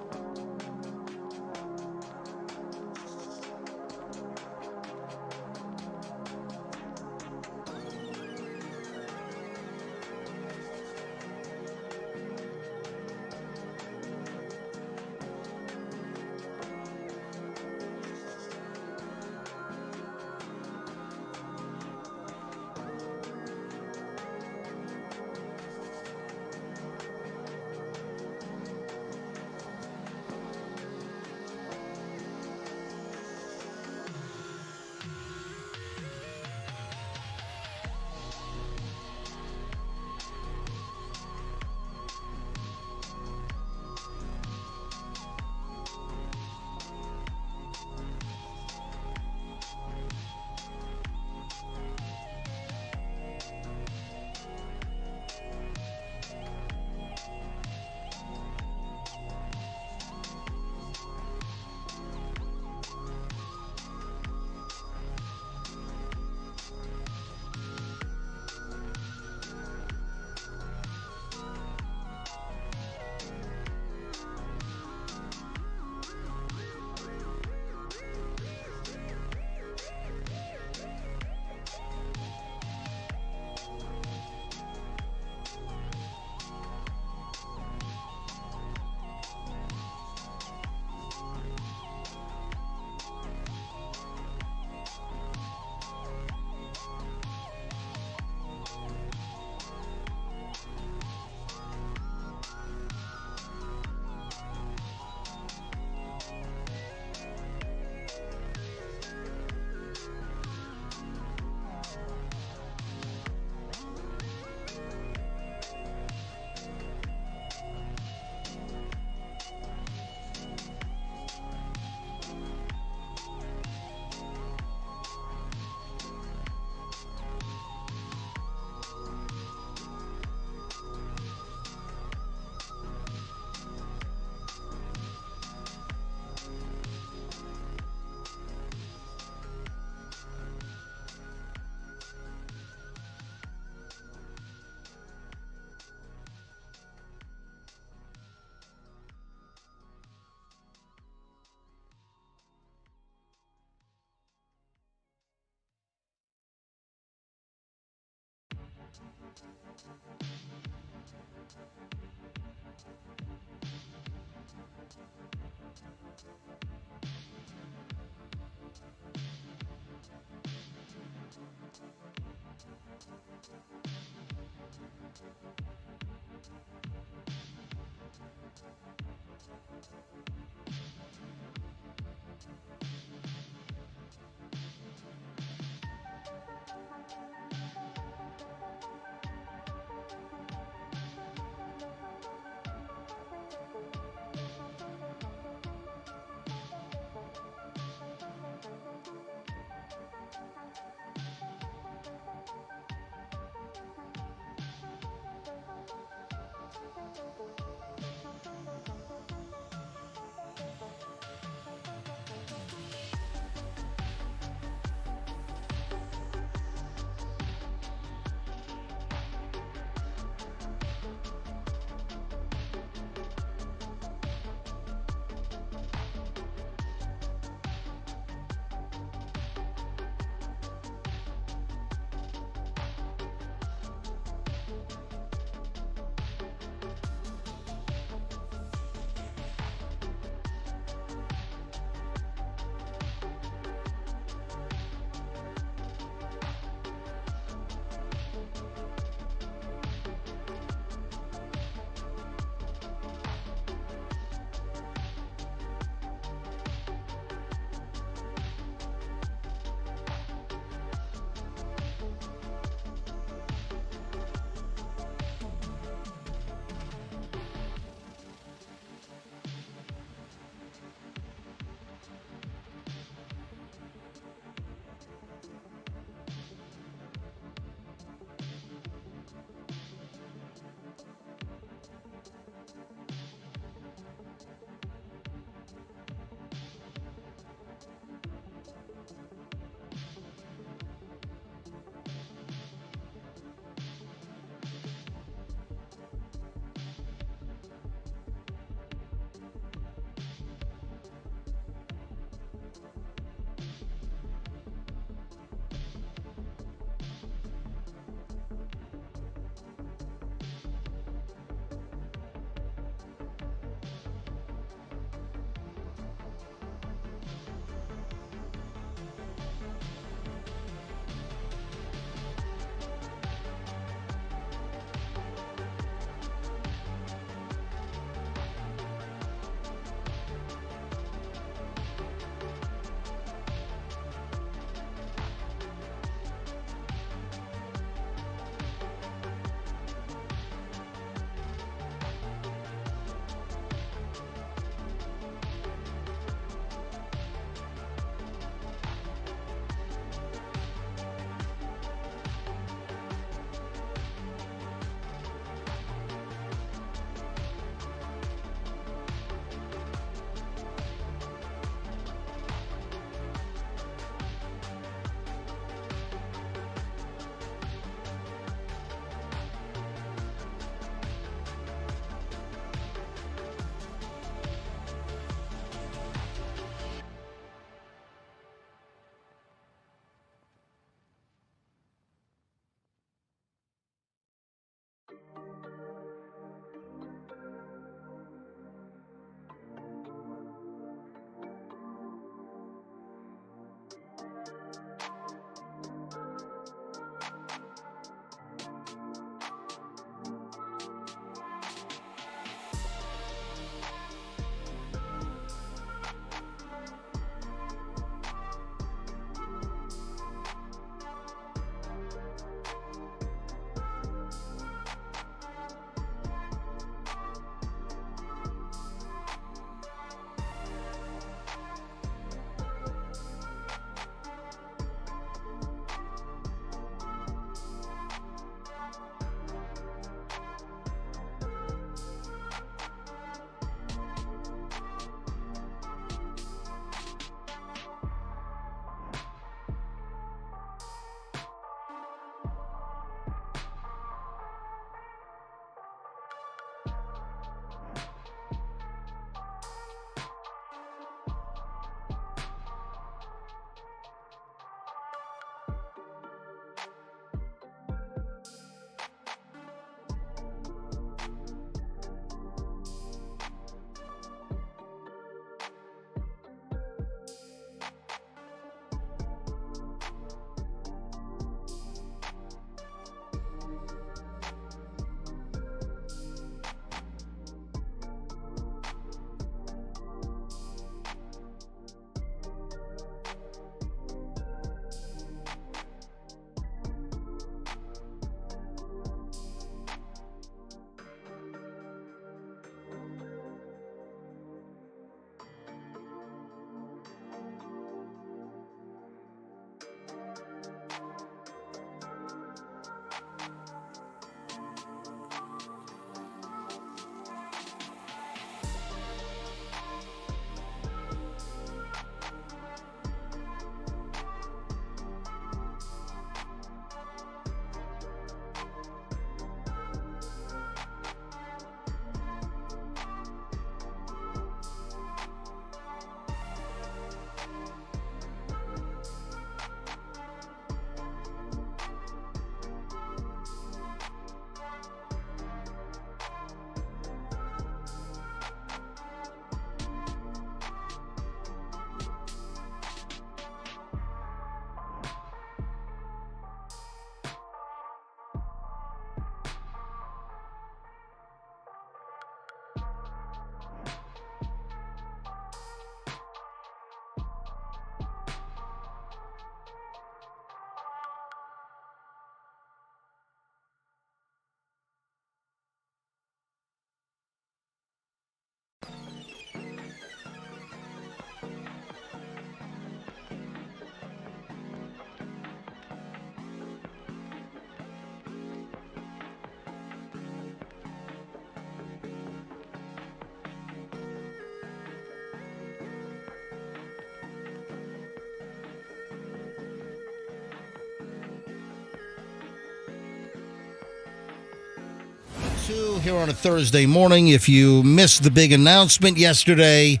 2 here on a Thursday morning. If you missed the big announcement yesterday,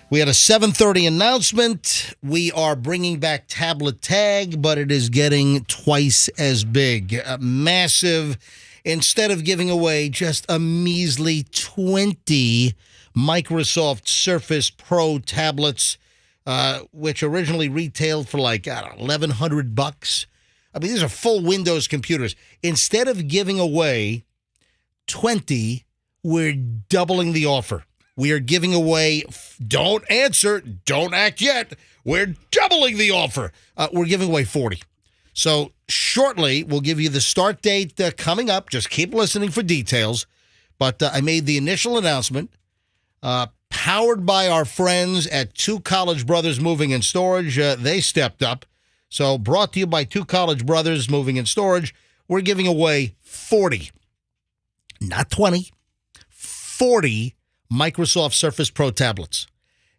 we had a 7:30 announcement. We are bringing back tablet tag, but it is getting twice as big. Massive. Instead of giving away just a measly 20 Microsoft Surface Pro tablets, which originally retailed for like $1,100. I mean, these are full Windows computers. Instead of giving away 20, we're doubling the offer. We are giving away, don't answer, don't act yet. We're doubling the offer. We're giving away 40. So shortly, we'll give you the start date coming up. Just keep listening for details. But I made the initial announcement, powered by our friends at Two College Brothers Moving and Storage. They stepped up. So brought to you by Two College Brothers Moving and Storage. We're giving away 40, not 20, 40 Microsoft Surface Pro tablets.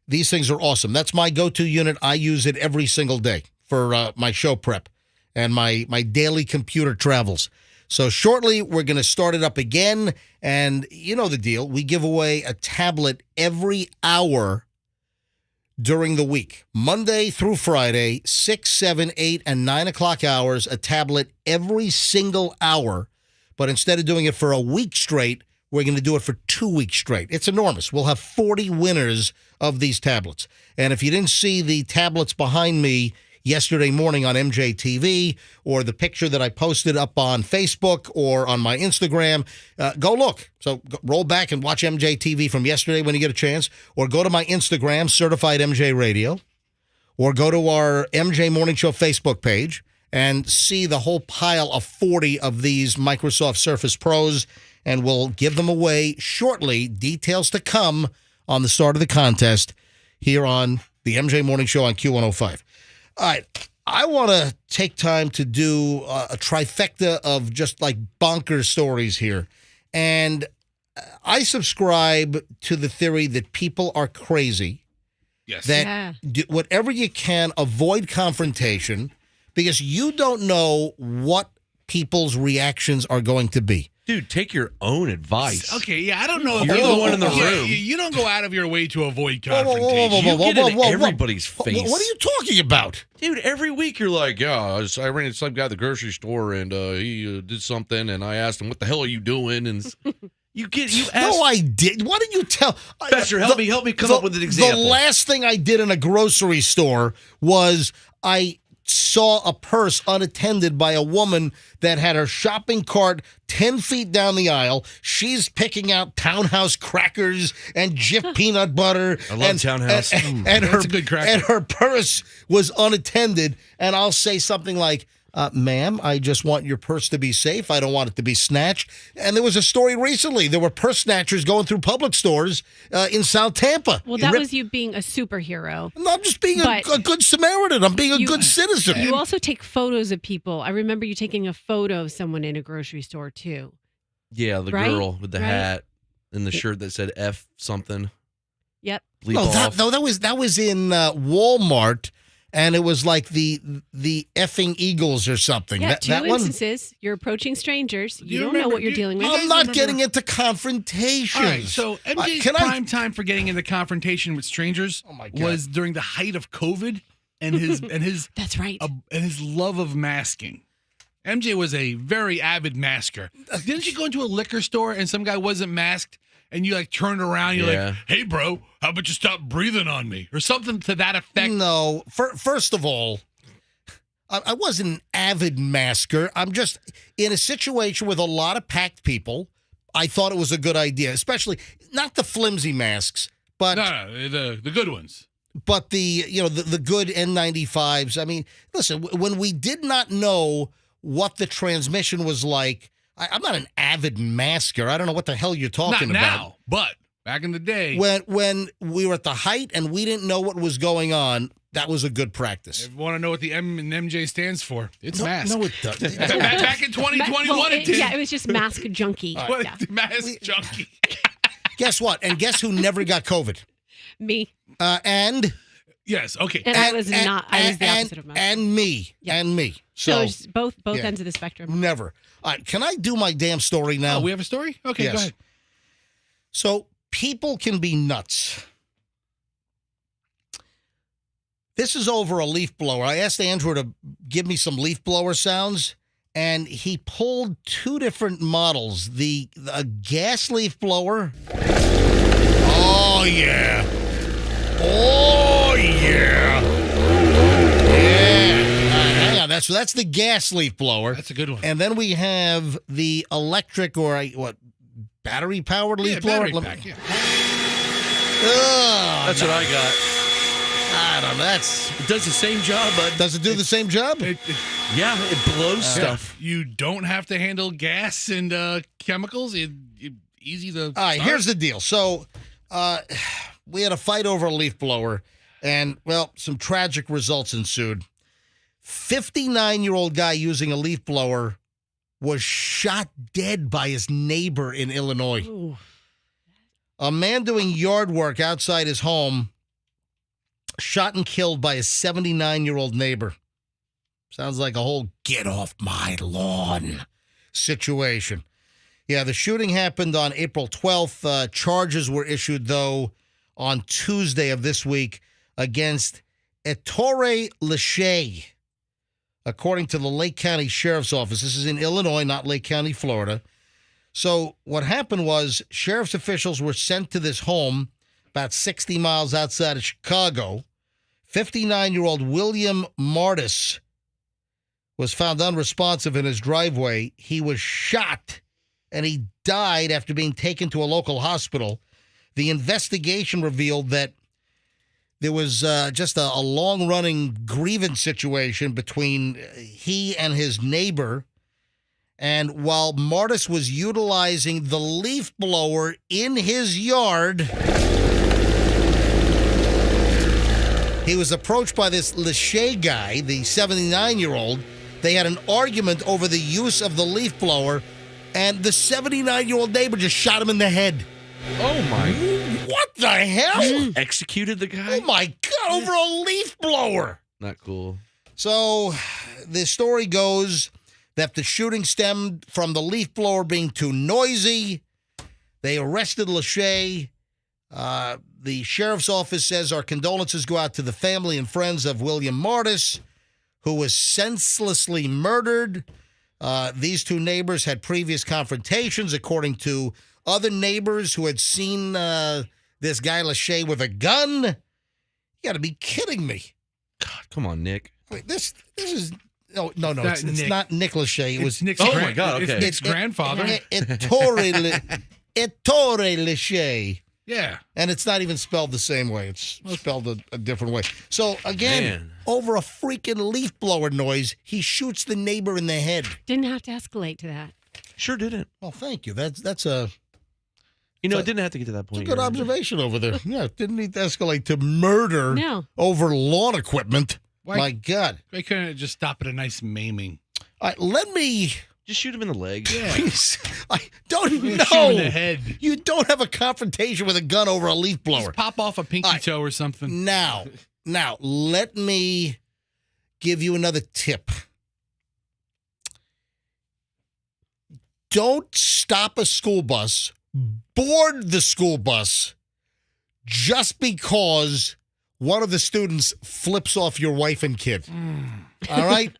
These things are awesome. That's my go-to unit. I use it every single day for my show prep and my daily computer travels. So shortly, we're going to start it up again. And you know the deal. We give away a tablet every hour during the week. Monday through Friday, 6, 7, 8, and 9 o'clock hours, a tablet every single hour. But instead of doing it for a week straight, we're going to do it for 2 weeks straight. It's enormous. We'll have 40 winners of these tablets. And if you didn't see the tablets behind me yesterday morning on MJTV or the picture that I posted up on Facebook or on my Instagram, go look. So roll back and watch MJTV from yesterday when you get a chance, or go to my Instagram, Certified MJ Radio, or go to our MJ Morning Show Facebook page and see the whole pile of 40 of these Microsoft Surface Pros, and we'll give them away shortly. Details to come on the start of the contest here on the MJ Morning Show on Q105. All right, I want to take time to do a trifecta of just like bonkers stories here. And I subscribe to the theory that people are crazy. Yes. That do whatever you can, avoid confrontation, because you don't know what people's reactions are going to be. Dude, take your own advice. Okay, yeah, I don't know if You're the one in the room. You don't go out of your way to avoid Whoa, whoa, confrontation. whoa, whoa, You get in everybody's face. What are you talking about? Dude, every week you're like, yeah, I ran into some guy at the grocery store and he did something, and I asked him, what the hell are you doing? And you ask. No, I did. Why didn't you tell? Fester, help me come up with an example. The last thing I did in a grocery store was I saw a purse unattended by a woman that had her shopping cart 10 feet down the aisle. She's picking out Townhouse crackers and Jif peanut butter. I love Townhouse. And That's a good cracker. And her purse was unattended. And I'll say something like, ma'am, I just want your purse to be safe. I don't want it to be snatched. And there was a story recently. There were purse snatchers going through public stores in South Tampa. Well, that was you being a superhero. No, I'm just being a good Samaritan. I'm being a good citizen. You also take photos of people. I remember you taking a photo of someone in a grocery store, too. Yeah, the Right? girl with the hat and the shirt that said F something. Yep. Bleep off. That was in Walmart. And it was like the effing Eagles or something. Yeah, that two one. instances. You're approaching strangers. You don't know remember- what you're dealing with. I'm not getting into confrontations. All right, so MJ's Can I- prime time for getting into confrontation with strangers was during the height of COVID and his That's right. and his love of masking. MJ was a very avid masker. Didn't you go into a liquor store and some guy wasn't masked and you like turned around and you're Yeah. like, "Hey bro, how about you stop breathing on me?" or something to that effect? No. First of all, I wasn't an avid masker. I'm just in a situation with a lot of packed people. I thought it was a good idea, especially not the flimsy masks, but No, the good ones. but the good N95s. I mean, listen, when we did not know what the transmission was like, I'm not an avid masker. I don't know what the hell you're talking Not about. now, but back in the day. When we were at the height and we didn't know what was going on, that was a good practice. If you want to know what the M and MJ stands for, it's mask. No, it doesn't. Back in 2021, it did. Yeah, it was just mask junkie. What? Yeah. Mask junkie. Guess what? And guess who never got COVID? Me. And Yes. Okay. And I was not. I was the opposite of meth. And me. Yeah. And me. So So it's both yeah. ends of the spectrum. never. All right, can I do my damn story now? Oh, we have a story? Okay, Yes. go ahead. So people can be nuts. This is over a leaf blower. I asked Andrew to give me some leaf blower sounds, and he pulled two different models. A gas leaf blower. Oh, yeah. Oh, yeah. Yeah. Hang on. That's the gas leaf blower. That's a good one. And then we have the electric or battery-powered leaf blower? Battery pack, yeah. Ugh, That's what I got. I don't know. It does the same job, but Does it do the same job? yeah, it blows stuff. You don't have to handle gas and chemicals. Easy to. All right, start. here's the deal. So we had a fight over a leaf blower, and, well, some tragic results ensued. 59-year-old guy using a leaf blower was shot dead by his neighbor in Illinois. Ooh. A man doing yard work outside his home shot and killed by his 79-year-old neighbor. Sounds like a whole get off my lawn situation. Yeah, the shooting happened on April 12th. Charges were issued, though, on Tuesday of this week against Ettore Lachey, according to the Lake County Sheriff's Office. This is in Illinois, not Lake County, Florida. So what happened was sheriff's officials were sent to this home about 60 miles outside of Chicago. 59-year-old William Martis was found unresponsive in his driveway. He was shot, and he died after being taken to a local hospital. The investigation revealed that there was just a long-running grievance situation between he and his neighbor. And while Martis was utilizing the leaf blower in his yard, he was approached by this Lachey guy, the 79-year-old. They had an argument over the use of the leaf blower, and the 79-year-old neighbor just shot him in the head. Oh my! What the hell? Executed the guy. Oh, my God, over a leaf blower. Not cool. So the story goes that the shooting stemmed from the leaf blower being too noisy. They arrested Lachey. The sheriff's office says our condolences go out to the family and friends of William Martis, who was senselessly murdered. These two neighbors had previous confrontations, according to other neighbors who had seen this guy Lachey with a gun. You got to be kidding me. God, come on, Nick. Wait, this is no, It's it's Nick. not Nick Lachey. It was Nick's Oh, my God, It's okay. Nick's grandfather. Ettore Lachey. Yeah. And it's not even spelled the same way. It's spelled a different way. So, again, Man. over a freaking leaf blower noise, he shoots the neighbor in the head. Didn't have to escalate to that. Sure didn't. Well, thank you. That's a You know, So- it didn't have to get to that point. good Aaron. observation over there. Yeah, it didn't need to escalate to murder No. over lawn equipment. Why- My God. They couldn't just stop at a nice maiming. All right, let me... Just shoot him in the leg. Yeah. Please, I don't Shoot him in know. the head. You don't have a confrontation with a gun over a leaf blower. Just pop off a pinky All right. toe or something. Now, let me give you another tip. Don't stop a school bus, board the school bus, just because one of the students flips off your wife and kid. All right?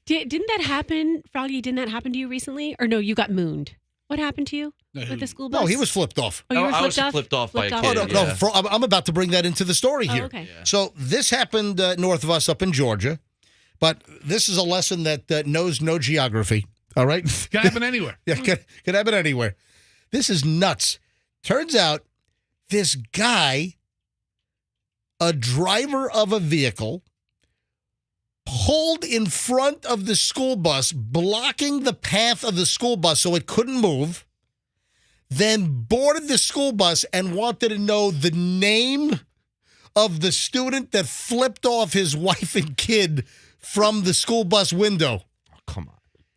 Didn't that happen, Froggy? Didn't that happen to you recently? Or no, you got mooned. What happened to you with the school bus? No, he was flipped off. Oh, you were I was flipped off? flipped off by a Flipped kid, off? No, yeah. I'm about to bring that into the story here. Oh, okay. So this happened north of us up in Georgia, but this is a lesson that knows no geography. All right? Can happen anywhere. Yeah, could happen anywhere. This is nuts. Turns out this guy, a driver of a vehicle, pulled in front of the school bus, blocking the path of the school bus so it couldn't move, then boarded the school bus and wanted to know the name of the student that flipped off his wife and kid from the school bus window. Oh, come on.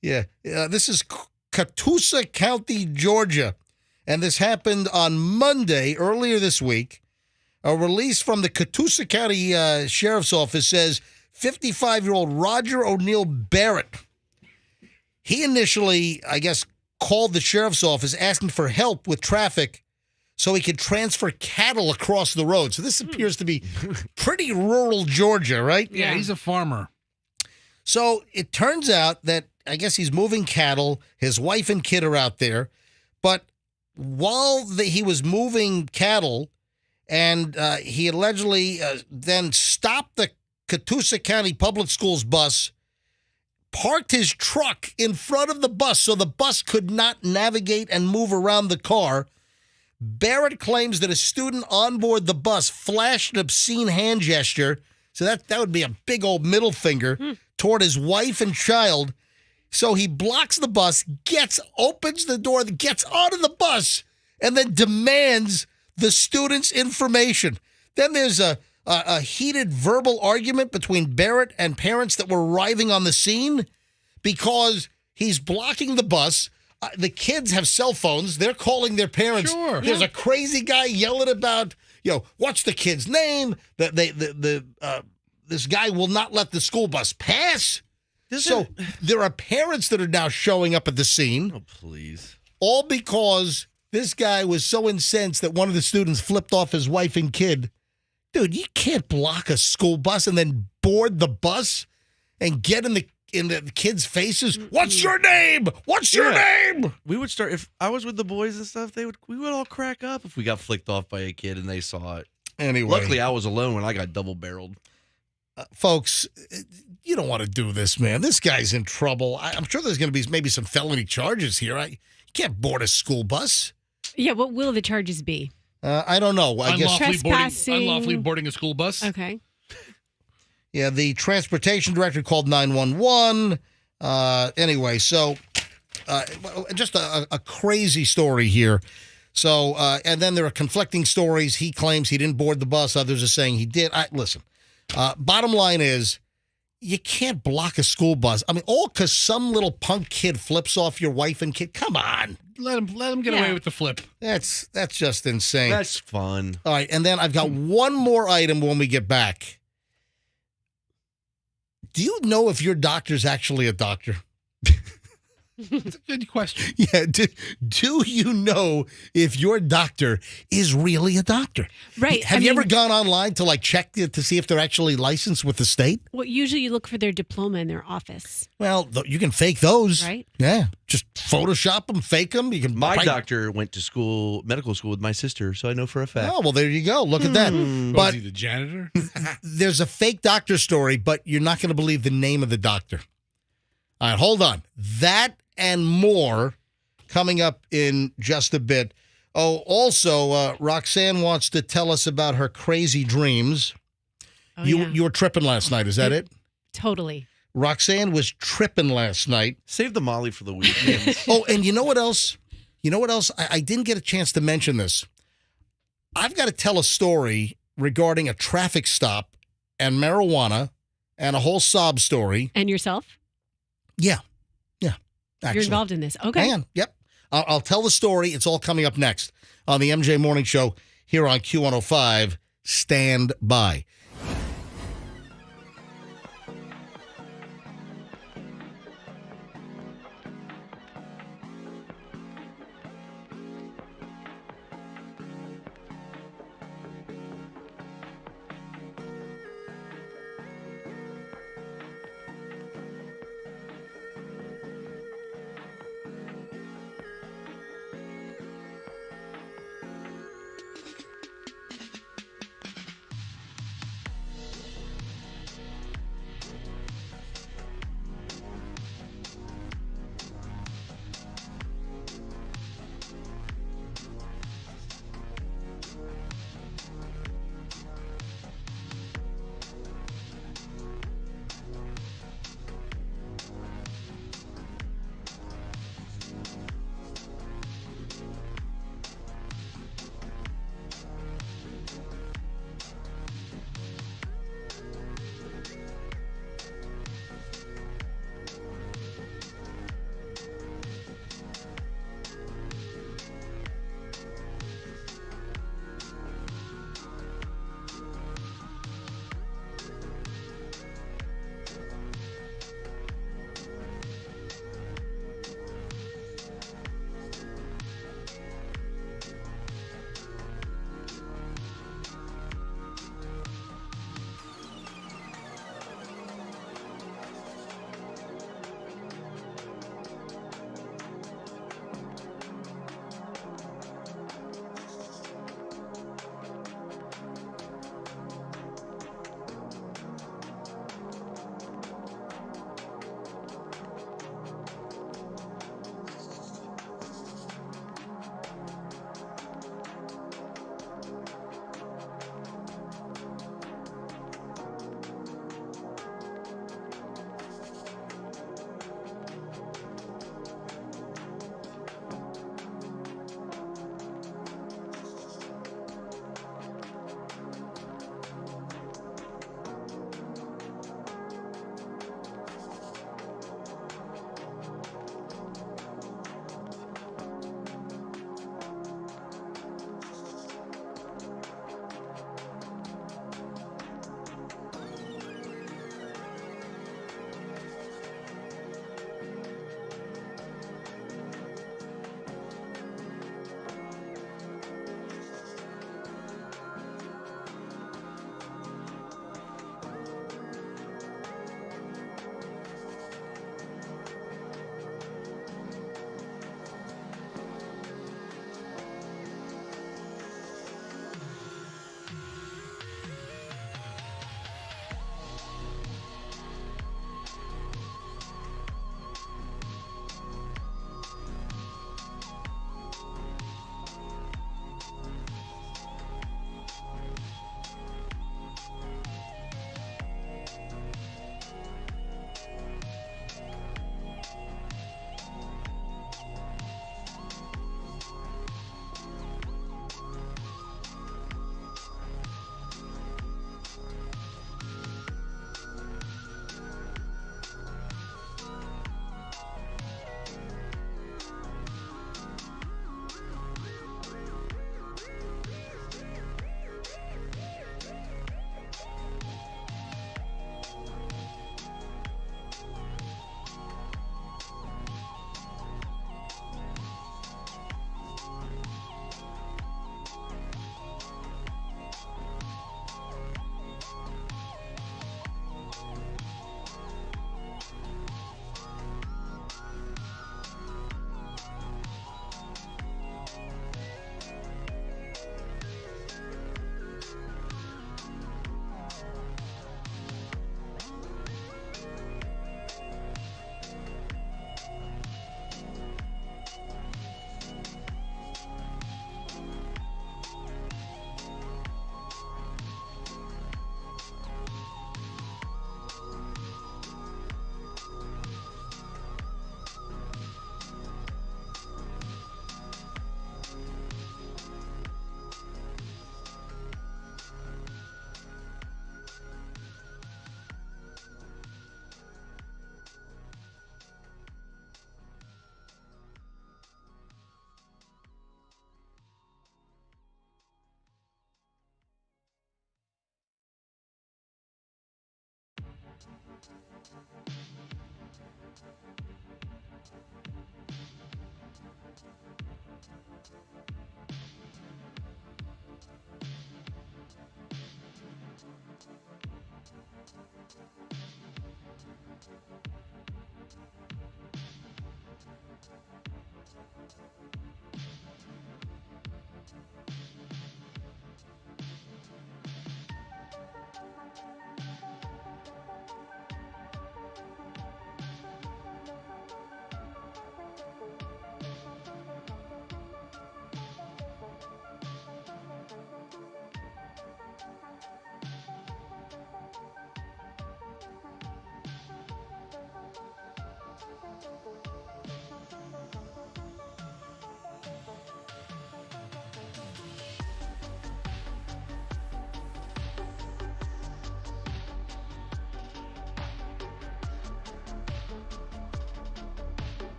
Yeah, this is Catoosa County, Georgia, and this happened on Monday earlier this week. A release from the Catoosa County Sheriff's Office says 55-year-old Roger O'Neill Barrett. He initially, I guess, called the sheriff's office asking for help with traffic so he could transfer cattle across the road. So this appears to be pretty rural Georgia, right? Yeah, he's a farmer. So it turns out that I guess he's moving cattle. His wife and kid are out there. But while he was moving cattle, and he allegedly then stopped the Catoosa County Public Schools bus, parked his truck in front of the bus so the bus could not navigate and move around the car. Barrett claims that a student on board the bus flashed an obscene hand gesture, so that would be a big old middle finger, toward his wife and child. So he blocks the bus, opens the door, gets onto the bus, and then demands the student's information. Then there's a heated verbal argument between Barrett and parents that were arriving on the scene because he's blocking the bus. The kids have cell phones. They're calling their parents. Sure. There's a crazy guy yelling about, what's the kid's name? This guy will not let the school bus pass. So there are parents that are now showing up at the scene. Oh, please. All because this guy was so incensed that one of the students flipped off his wife and kid. Dude, you can't block a school bus and then board the bus and get in the kids' faces. What's your name? What's your name? We would start, if I was with the boys and stuff, we would all crack up if we got flicked off by a kid and they saw it. Anyway. Luckily, I was alone when I got double-barreled. Folks, you don't want to do this, man. This guy's in trouble. I'm sure there's going to be maybe some felony charges here. You can't board a school bus. Yeah, what will the charges be? I don't know. I guess Unlawfully boarding a school bus. Okay. Yeah, the transportation director called 911. Anyway, so just a crazy story here. So, and then there are conflicting stories. He claims he didn't board the bus. Others are saying he did. Listen, bottom line is you can't block a school bus. I mean, all because some little punk kid flips off your wife and kid. Come on. Let him get away with the flip. That's just insane. That's fun. All right, and then I've got one more item when we get back. Do you know if your doctor's actually a doctor? That's a good question. Yeah. Do you know if your doctor is really a doctor? Right. Have you ever gone online to check to see if they're actually licensed with the state? Well, usually you look for their diploma in their office. Well, you can fake those. Right. Yeah. Just Photoshop them, fake them. You can. My doctor went to medical school with my sister, so I know for a fact. Oh, well, there you go. Look at that. Was But he the janitor? there's a fake doctor story, but you're not going to believe the name of the doctor. All right, hold on. That and more coming up in just a bit. Oh, also, Roxanne wants to tell us about her crazy dreams. Oh, You were tripping last night, is that it? Totally. Roxanne was tripping last night. Save the Molly for the weekends. Oh, and you know what else? I didn't get a chance to mention this. I've got to tell a story regarding a traffic stop and marijuana and a whole sob story. And yourself? Yeah. Actually. You're involved in this. Okay. Hang on. Yep. I'll tell the story. It's all coming up next on the MJ Morning Show here on Q105. Stand by.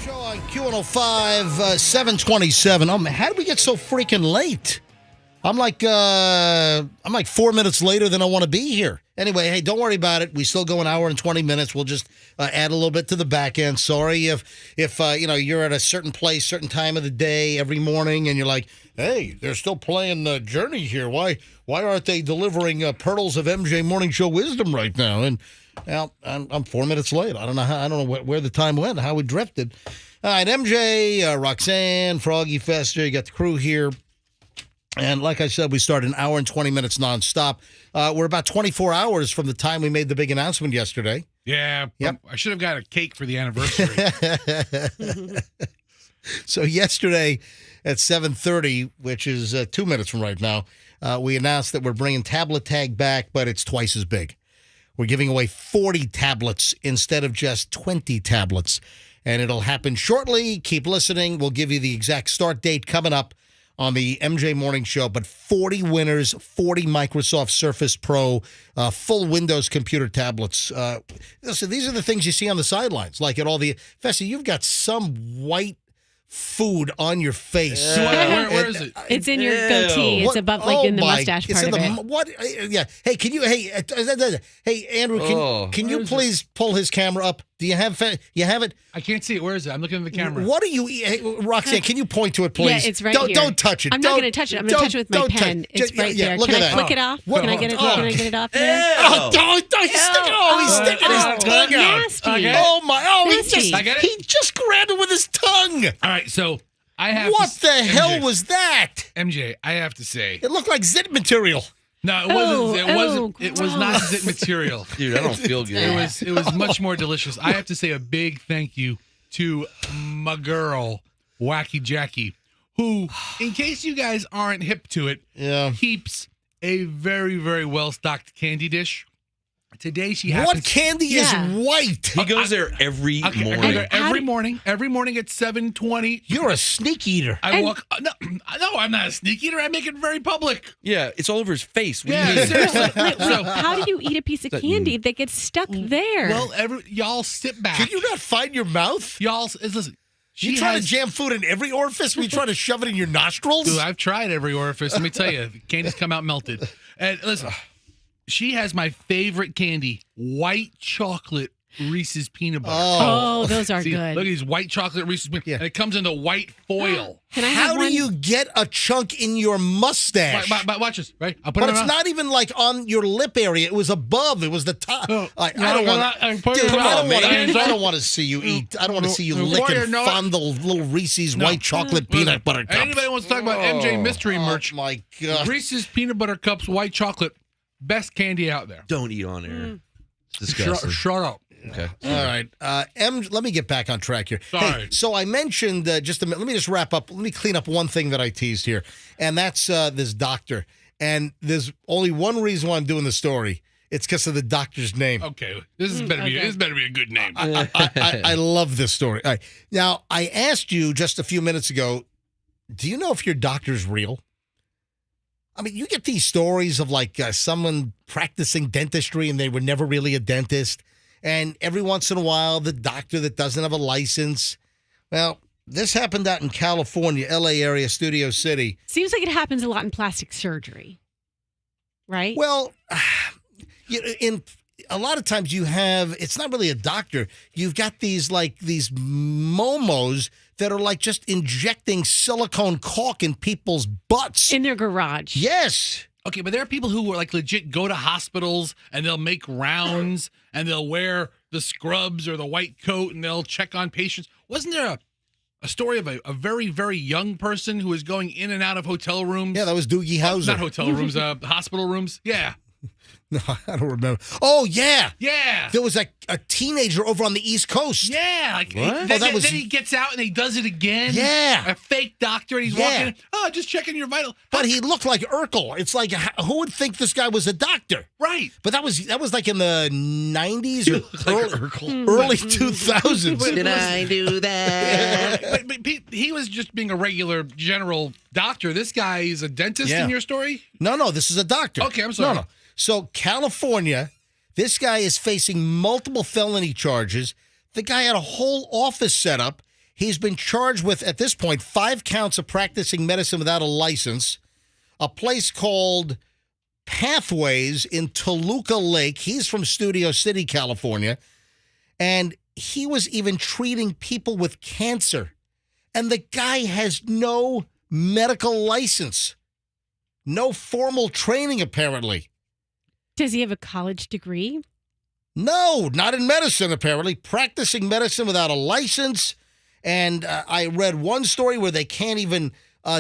Show on Q105, 727. Oh, man, how did we get so freaking late? I'm like 4 minutes later than I want to be here. Anyway, hey, don't worry about it. We still go an hour and 20 minutes. We'll just add a little bit to the back end. Sorry if you're at a certain place, certain time of the day every morning, and you're like, hey, they're still playing Journey here. Why aren't they delivering pearls of MJ Morning Show wisdom right now? And well, I'm 4 minutes late. I don't know where the time went, how we drifted. All right, MJ, Roxanne, Froggy, Fester, you got the crew here. And like I said, we start an hour and 20 minutes nonstop. We're about 24 hours from the time we made the big announcement yesterday. Yeah. Yep. I should have got a cake for the anniversary. So yesterday at 7:30, which is 2 minutes from right now, we announced that we're bringing Tablet Tag back, but it's twice as big. We're giving away 40 tablets instead of just 20 tablets. And it'll happen shortly. Keep listening. We'll give you the exact start date coming up on the MJ Morning Show, but 40 winners, 40 Microsoft Surface Pro, full Windows computer tablets. Listen, these are the things you see on the sidelines, like at all the... Fessy, you've got some white food on your face. Where is it? It's in your goatee. It's above, in the mustache part of it. What? Yeah. Hey, can you... Hey, Andrew, can you please pull his camera up? Do you have it? I can't see it. Where is it? I'm looking at the camera. What are you eating? Roxanne, can you point to it, please? Yeah, it's right here. Don't touch it. I'm not going to touch it. I'm going to touch it with my pen. It's right there. Look Can at I that. flick it off? Can I get it? Can I get it off there? He's sticking his tongue out. Nasty. Oh my! Oh, Nasty. I get it? he just grabbed it with his tongue. All right, so I have What to, the hell MJ, was that? MJ, I have to say. It looked like zit material. No, it wasn't. Oh, It was not zit material. Dude, I don't feel good. It was much more delicious. I have to say a big thank you to my girl, Wacky Jackie, who, in case you guys aren't hip to it, keeps a very, very well-stocked candy dish. Today she happens... What candy is white? He goes there every morning. Every morning at 7:20. You're a sneak eater. I walk... No, I'm not a sneak eater. I make it very public. Yeah, it's all over his face. What do you Yeah, mean? seriously. Wait, how do you eat a piece of candy that gets stuck there? Well, y'all sit back. Can you not find your mouth? Y'all, listen. You try to jam food in every orifice? We try to shove it in your nostrils? Dude, I've tried every orifice. Let me tell you, the candies come out melted. And listen, she has my favorite candy, white chocolate Reese's peanut butter. Oh, those are See, good. Look at these white chocolate Reese's peanut butter. And it comes in the white foil. Can I have How one? do you get a chunk in your mustache? But watch this, right? I'll put But it it's on. not even like on your lip area. It was above. It was the top. I don't want to see you eat. I don't want to see you lick and fondle little Reese's white chocolate peanut butter cups. Anybody wants to talk about MJ mystery merch? Oh, my God. Reese's peanut butter cups, white chocolate, best candy out there. Don't eat on air. It's disgusting. Shut up. Okay. All right. Let me get back on track here. Sorry. Hey, so I mentioned just a minute. Let me just wrap up. Let me clean up one thing that I teased here, and that's this doctor. And there's only one reason why I'm doing the story. It's because of the doctor's name. Okay. This better be a good name. I love this story. All right. Now, I asked you just a few minutes ago, do you know if your doctor's real? I mean, you get these stories of like someone practicing dentistry and they were never really a dentist. And every once in a while, the doctor that doesn't have a license. Well, this happened out in California, LA area, Studio City. Seems like it happens a lot in plastic surgery, right? Well, in a lot of times you have, it's not really a doctor. You've got these momos that are like just injecting silicone caulk in people's butts. In their garage. Yes. Okay, but there are people who are like legit go to hospitals and they'll make rounds and they'll wear the scrubs or the white coat and they'll check on patients. Wasn't there a story of a very, very young person who was going in and out of hotel rooms? Yeah, that was Doogie Howser. Not hotel rooms, hospital rooms. Yeah. No, I don't remember. Oh, yeah. Yeah. There was a teenager over on the East Coast. Yeah. Like, What? Then he gets out and he does it again. Yeah. A fake doctor and he's walking in. Oh, just checking your vital. But he looked like Urkel. It's like, who would think this guy was a doctor? Right. But that was like in the 90s or early 2000s. Did I do that? But he was just being a regular general doctor. This guy is a dentist in your story? No, this is a doctor. Okay, I'm sorry. No. So California, this guy is facing multiple felony charges. The guy had a whole office set up, He's been charged with, at this point, 5 counts of practicing medicine without a license. A place called Pathways in Toluca Lake. He's from Studio City, California. And he was even treating people with cancer. And the guy has no medical license. No formal training, apparently. Does he have a college degree? No, not in medicine, apparently. Practicing medicine without a license. And I read one story where they can't even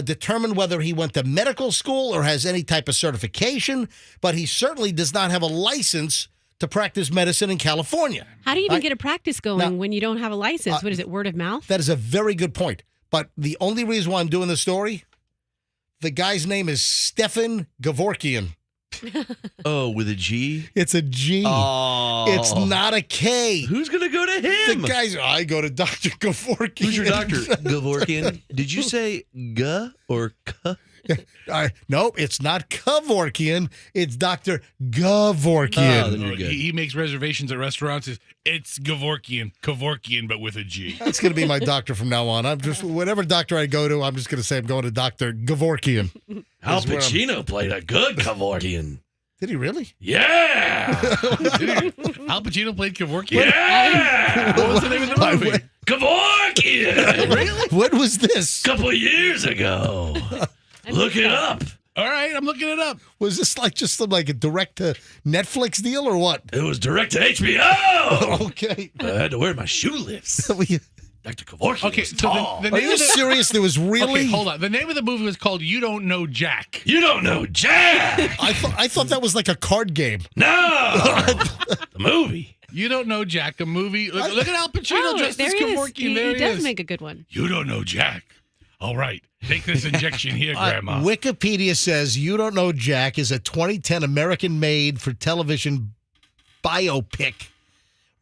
determine whether he went to medical school or has any type of certification, but he certainly does not have a license to practice medicine in California. How do you even get a practice going when you don't have a license? What is it, word of mouth? That is a very good point. But the only reason why I'm doing this story, the guy's name is Stefan Gevorkian. Oh, with a G? It's a G. Oh. It's not a K. Who's going to go to him? The guy's, I go to Dr. Gevorkian. Who's your doctor? Gevorkian? Did you say G or K? Nope, it's not Kevorkian. It's Dr. Gevorkian. Oh, then you're good. He makes reservations at restaurants. It's Kevorkian, but with a G. That's going to be my doctor from now on. I'm just, whatever doctor I go to, I'm just going to say I'm going to Dr. Gevorkian. Al Pacino played a good Kevorkian. Did he really? Yeah. Al Pacino played Kevorkian? Yeah. What was the name of the movie? Kevorkian. Really? What was this? Couple of years ago. Look it up. All right, I'm looking it up. Was this like just like a direct to Netflix deal or what? It was direct to HBO. Okay. I had to wear my shoe lifts. Dr. Kevorkian Okay, was so tall. the Are name you of the serious? There was really. Okay, hold on. The name of the movie was called You Don't Know Jack. You don't know Jack. I thought that was like a card game. No. The movie. You Don't Know Jack, a movie. Look at Al Pacino dressed there as he is. Kevorkian. There He he does is. make a good one. You don't know Jack. All right, take this injection here, Grandma. Wikipedia says You Don't Know Jack is a 2010 American-made for television biopic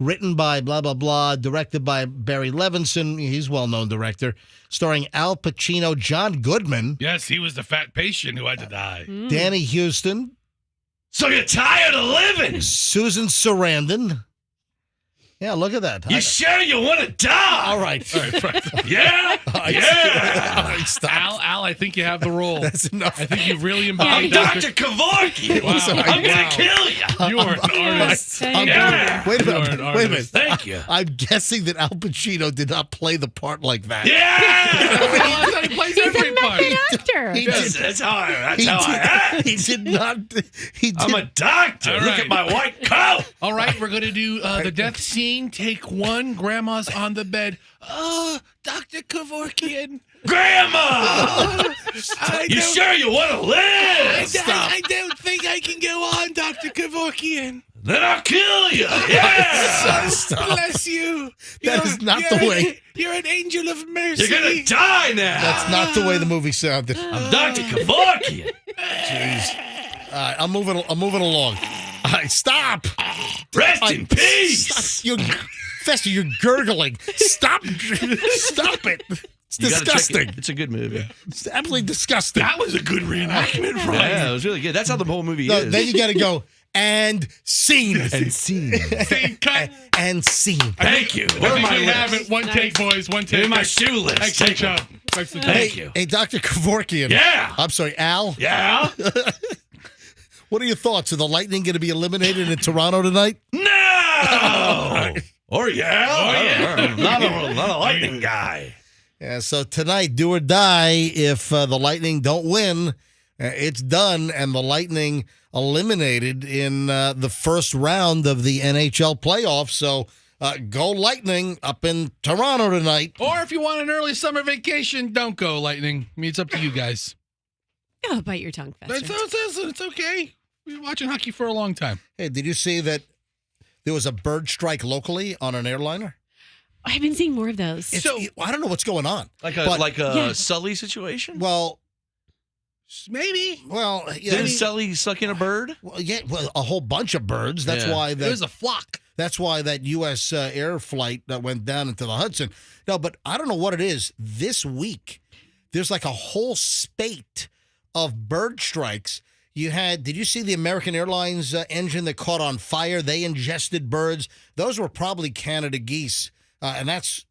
written by blah, blah, blah, directed by Barry Levinson. He's a well-known director. Starring Al Pacino, John Goodman, Yes, he was the fat patient who had to die. Danny Houston, So you're tired of living? Susan Sarandon. Yeah, look at that. You sure you want to die? All right. All right, Yeah? Yeah. All right, stop. Al, I think you have the role. That's enough. I think you've really I'm embodied Dr. Kevorkian. Wow. I'm going Wow. to kill you. You are an artist. Yeah. Wait a You are minute. an Wait a minute. artist. Thank you. I'm guessing that Al Pacino did not play the part like that. Yeah. He plays He's every a part. method actor. He That's, did- that's how I he act. He did not. He did. I'm a doctor. All Look right. at my white coat. All right, we're going to do the death scene. Take one. Grandma's on the bed. Oh, Dr. Kevorkian. Grandma. You sure you want to live? I don't think I can go on, Dr. Kevorkian. Then I'll kill you. Yeah. Bless you. That is not the way. You're an angel of mercy. You're going to die now. That's not the way the movie sounded. I'm Dr. Kevorkian. All right, I'm moving along. All right, stop. Rest in peace. You're, Fester, you're gurgling. Stop. Stop it. It's You gotta check disgusting. it. It's a good movie. It's absolutely disgusting. That was a good reenactment, Froggy. Yeah, it was really good. That's how the whole movie No, is. then you got to go and scene. and scene. Scene cut. And scene. Thank you. I Where are think my we have lips? it. One take, boys. One take. Give me my shoe lips. Thanks, Take good them. job. Thanks, good Thank job. you. Hey, Dr. Kevorkian. Yeah. I'm sorry, Al. Yeah. What are your thoughts? Are the Lightning going to be eliminated in Toronto tonight? No. Or yeah. I'm not a lightning guy. Yeah, so tonight, do or die. If the Lightning don't win, it's done, and the Lightning eliminated in the first round of the NHL playoffs. So go Lightning up in Toronto tonight. Or if you want an early summer vacation, don't go, Lightning. I mean, it's up to you guys. Oh, bite your tongue, Fester. It's okay. We've been watching hockey for a long time. Hey, did you see that there was a bird strike locally on an airliner? I've been seeing more of those. I don't know what's going on. Like But- a Yeah. Sully situation? Well, Maybe. yeah, Didn't Sully suck in a bird? well, a whole bunch of birds. That's Yeah. why It that. was a flock. That's why that U.S. Air flight that went down into the Hudson. No, but I don't know what it is. This week, there's like a whole spate of bird strikes. Did you see the American Airlines engine that caught on fire? They ingested birds. Those were probably Canada geese. And that's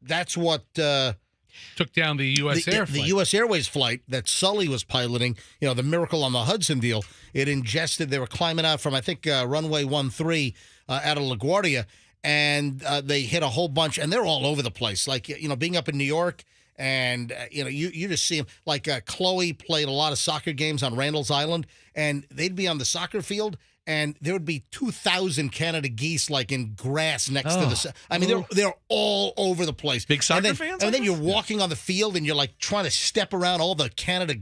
that's what Took down the U.S. Air the flight. U.S. Airways flight that Sully was piloting. You know, the Miracle on the Hudson deal. It ingested. They were climbing out from I think runway 13 out of LaGuardia, and they hit a whole bunch. And they're all over the place. Like being up in New York. And, you just see them. Like Chloe played a lot of soccer games on Randall's Island, and they'd be on the soccer field, and there would be 2,000 Canada geese like in grass next to the. I mean, they're all over the place. Big soccer and fans. And then you're walking on the field, and you're like trying to step around all the Canada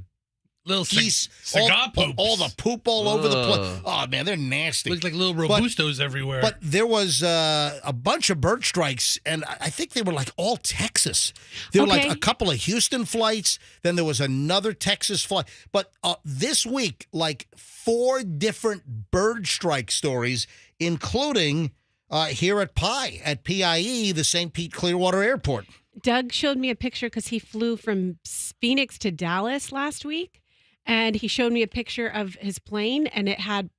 little geese, cigar poops. all the poop all over the place. Oh man, they're nasty. Looks like little robustos everywhere. But there was a bunch of bird strikes, and I think they were like all Texas. There were like a couple of Houston flights. Then there was another Texas flight. But this week, like 4 different bird strike stories, including here at PIE, the St. Pete Clearwater Airport. Doug showed me a picture because he flew from Phoenix to Dallas last week. And he showed me a picture of his plane, and it had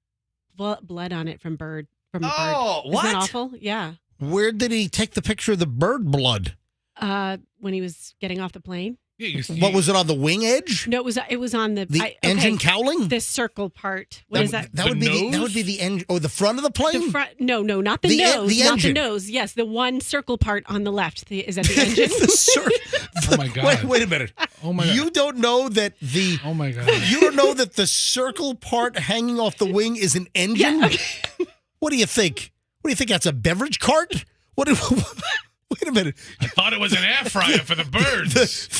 blood on it from a bird. Oh, Isn't what? that awful? Yeah. Where did he take the picture of the bird blood? When he was getting off the plane. Yeah, What was it on the wing edge? No, it was on the engine cowling. The circle part. What is that? That would be the engine. Oh, the front of the plane. The front? No, not the nose. The not engine. the nose. Yes, the one circle part on the left. Is that the engine? Oh my God! Wait a minute. Oh my God! You don't know that the. Oh my God! You don't know that the circle part hanging off the wing is an engine. Yeah, okay. What do you think? What do you think? That's a beverage cart? Wait a minute. I thought it was an air fryer for the birds.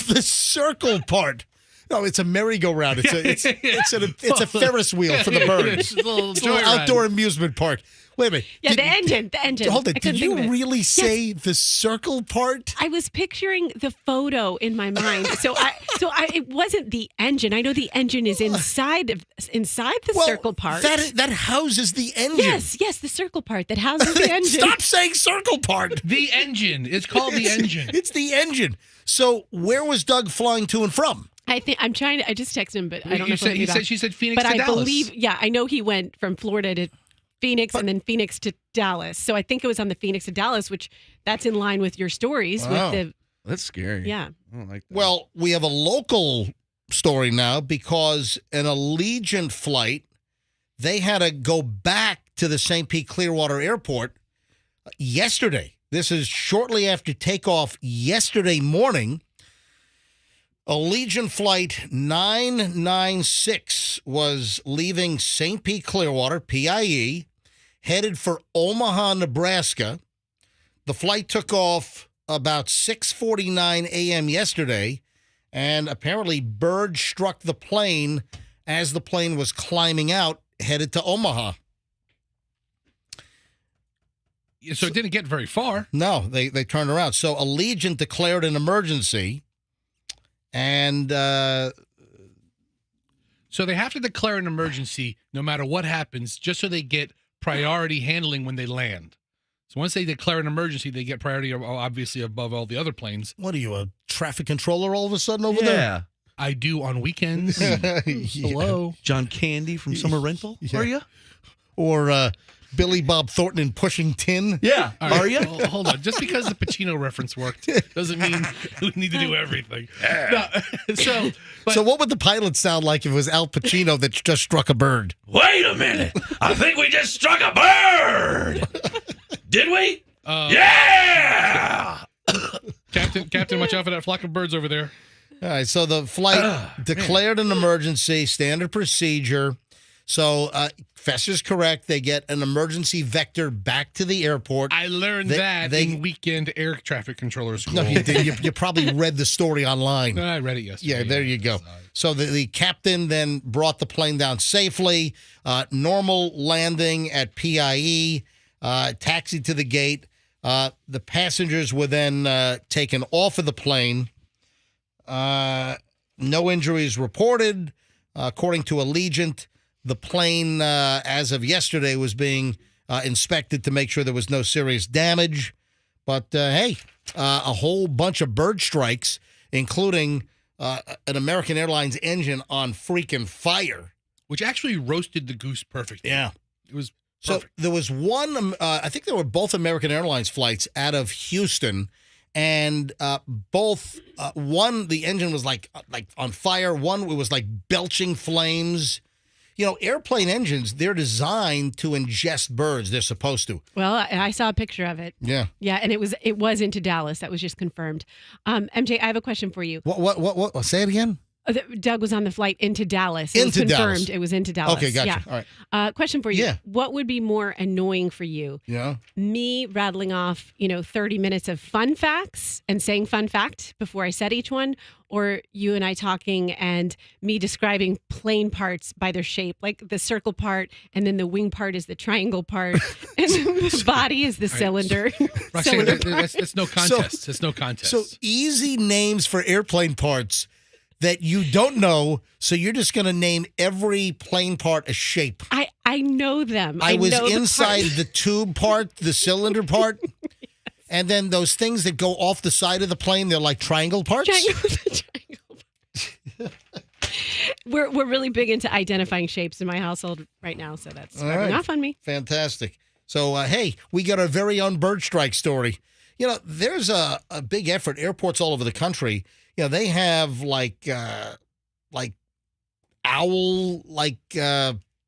The circle part. No, it's a merry-go-round. It's a Ferris wheel for the birds. It's a little It's a little outdoor amusement park. Wait a minute. Yeah, the engine. Hold it. I Did couldn't think you of it. really say the circle part? I was picturing the photo in my mind, it wasn't the engine. I know the engine is inside the circle part. That houses the engine. Yes, the circle part that houses the engine. Stop saying circle part. The engine. It's called the engine. It's the engine. So where was Doug flying to and from? I think I'm trying to. I just texted him, but I don't know. She said Phoenix but to Dallas. I believe, I know he went from Florida to Phoenix and then Phoenix to Dallas. So I think it was on the Phoenix to Dallas, which that's in line with your stories. Wow. With That's scary. Yeah. I don't like that. Well, we have a local story now because an Allegiant flight, they had to go back to the St. Pete Clearwater Airport yesterday. This is shortly after takeoff yesterday morning. Allegiant Flight 996 was leaving St. Pete Clearwater, PIE, headed for Omaha, Nebraska. The flight took off about 6:49 a.m. yesterday, and apparently birds struck the plane as the plane was climbing out, headed to Omaha. So it didn't get very far. No, they turned around. So Allegiant declared an emergency. And so they have to declare an emergency no matter what happens, just so they get priority handling when they land. So once they declare an emergency, they get priority, obviously, above all the other planes. What are you, a traffic controller all of a sudden over there? I do on weekends. Hello. John Candy from Summer Rental. Yeah. Are you? Or Billy Bob Thornton in Pushing Tin. Yeah. All right, Are you? well, hold on. Just because the Pacino reference worked doesn't mean we need to do everything. No, so what would the pilot sound like if it was Al Pacino that just struck a bird? Wait a minute. I think we just struck a bird. Did we? Yeah. Captain, watch out for that flock of birds over there. All right, so the flight declared an emergency, standard procedure. So Fesser's correct. They get an emergency vector back to the airport. I learned that in weekend air traffic controller school. No, you did. You probably read the story online. I read it yesterday. Yeah, there you go. So the captain then brought the plane down safely. Normal landing at PIE. Taxied to the gate. The passengers were then taken off of the plane. No injuries reported. According to Allegiant, the plane, as of yesterday, was being inspected to make sure there was no serious damage. But, hey, a whole bunch of bird strikes, including an American Airlines engine on freaking fire. Which actually roasted the goose perfectly. Yeah. It was perfect. So there was one, I think there were both American Airlines flights out of Houston, and both one, the engine was like on fire. One, it was like belching flames. You know, airplane engines, they're designed to ingest birds. They're supposed to. Well, I saw a picture of it. Yeah. Yeah, and it was into Dallas. That was just confirmed. MJ, I have a question for you. What? Say it again. Doug was on the flight into Dallas. It was confirmed. Dallas. It was into Dallas. Okay, gotcha. Yeah. All right. Question for you. Yeah. What would be more annoying for you? Yeah. Me rattling off, 30 minutes of fun facts and saying fun fact before I said each one, or you and I talking and me describing plane parts by their shape, like the circle part, and then the wing part is the triangle part, and the body is the cylinder. Roxanne, it's no contest. It's no contest. So easy names for airplane parts that you don't know, so you're just going to name every plane part a shape. I know them. I was know inside the tube part, the cylinder part, and then those things that go off the side of the plane, they're like triangle parts. We're really big into identifying shapes in my household right now, so that's rubbing off on me. Fantastic. So, hey, we got a very own bird strike story. There's a big effort. Airports all over the country, they have like owl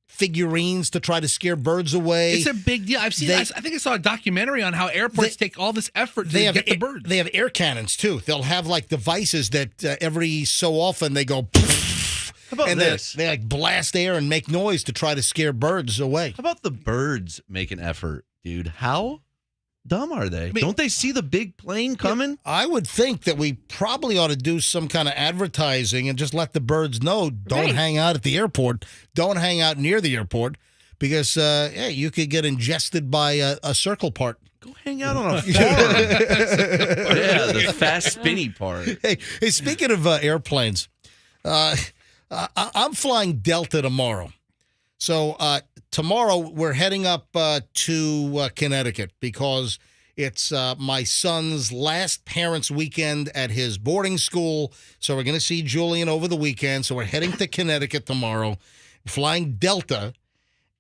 figurines to try to scare birds away. It's a big deal. I've seen. I think I saw a documentary on how airports take all this effort to get the birds. They have air cannons too. They'll have like devices that every so often they go. How about and this? They like blast air and make noise to try to scare birds away. How about the birds make an effort, dude? How dumb are they? Don't they see the big plane coming? I would think that we probably ought to do some kind of advertising and just let the birds know, don't hang out at the airport. Don't hang out near the airport because, you could get ingested by a circle part. Go hang out on a farm. Yeah, the fast spinny part. Hey, speaking of airplanes, I'm flying Delta tomorrow. So tomorrow we're heading up to Connecticut because it's my son's last parents' weekend at his boarding school. So we're going to see Julian over the weekend. So we're heading to Connecticut tomorrow, flying Delta.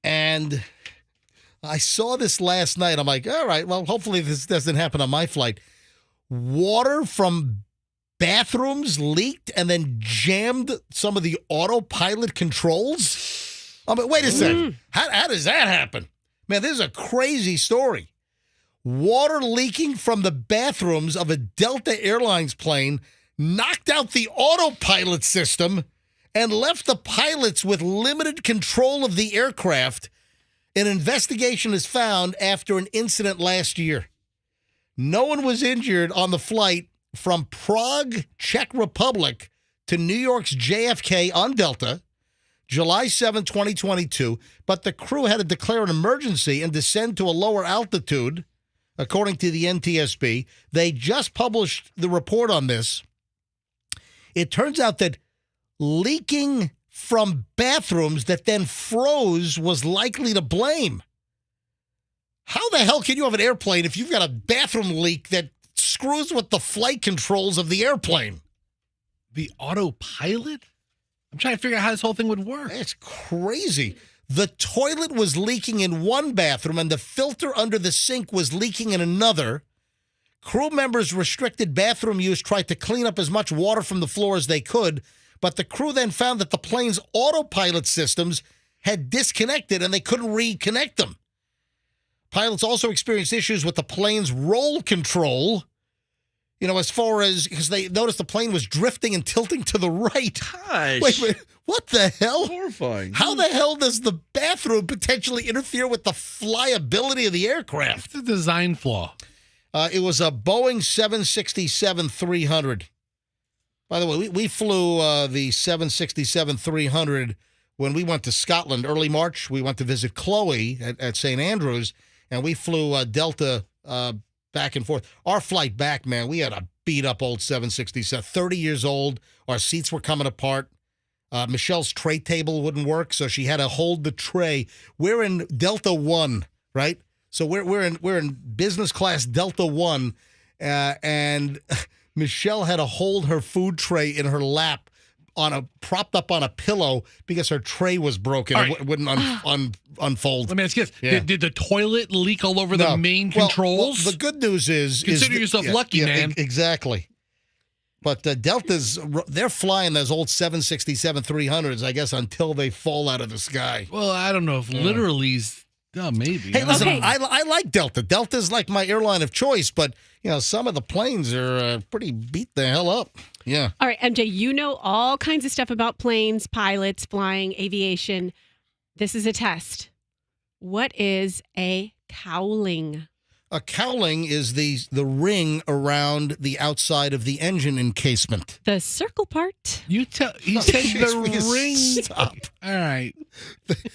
And I saw this last night. I'm like, all right, well, hopefully this doesn't happen on my flight. Water from bathrooms leaked and then jammed some of the autopilot controls. I mean, wait a second. How does that happen? Man, this is a crazy story. Water leaking from the bathrooms of a Delta Airlines plane knocked out the autopilot system and left the pilots with limited control of the aircraft. An investigation is found after an incident last year. No one was injured on the flight from Prague, Czech Republic to New York's JFK on Delta, July 7, 2022, but the crew had to declare an emergency and descend to a lower altitude, according to the NTSB. They just published the report on this. It turns out that leaking from bathrooms that then froze was likely to blame. How the hell can you have an airplane if you've got a bathroom leak that screws with the flight controls of the airplane? The autopilot? I'm trying to figure out how this whole thing would work. It's crazy. The toilet was leaking in one bathroom and the filter under the sink was leaking in another. Crew members restricted bathroom use, tried to clean up as much water from the floor as they could, but the crew then found that the plane's autopilot systems had disconnected and they couldn't reconnect them. Pilots also experienced issues with the plane's roll control, as far as, because they noticed the plane was drifting and tilting to the right. Gosh. Wait, what the hell? Horrifying. How the hell does the bathroom potentially interfere with the flyability of the aircraft? It's a design flaw. It was a Boeing 767-300. By the way, we flew the 767-300 when we went to Scotland early March. We went to visit Chloe at St. Andrews, and we flew Delta back and forth. Our flight back, man, we had a beat-up old 767, 30 years old. Our seats were coming apart. Michelle's tray table wouldn't work, so she had to hold the tray. We're in Delta One, right? So we're in business class Delta One, and Michelle had to hold her food tray in her lap propped up on a pillow because her tray was broken. Right. It wouldn't unfold. Let me ask you this. Yeah. Did the toilet leak all over the main controls? Well, the good news is Consider yourself lucky, man. Exactly. But Delta's, they're flying those old 767-300s, I guess, until they fall out of the sky. Well, I don't know if literally's. Oh, maybe. Hey, listen, Okay. I like Delta. Delta's like my airline of choice, but some of the planes are pretty beat the hell up. Yeah. All right, MJ, you know all kinds of stuff about planes, pilots, flying, aviation. This is a test. What is a cowling? A cowling is the ring around the outside of the engine encasement. The circle part. He said the ring. Stop. All right.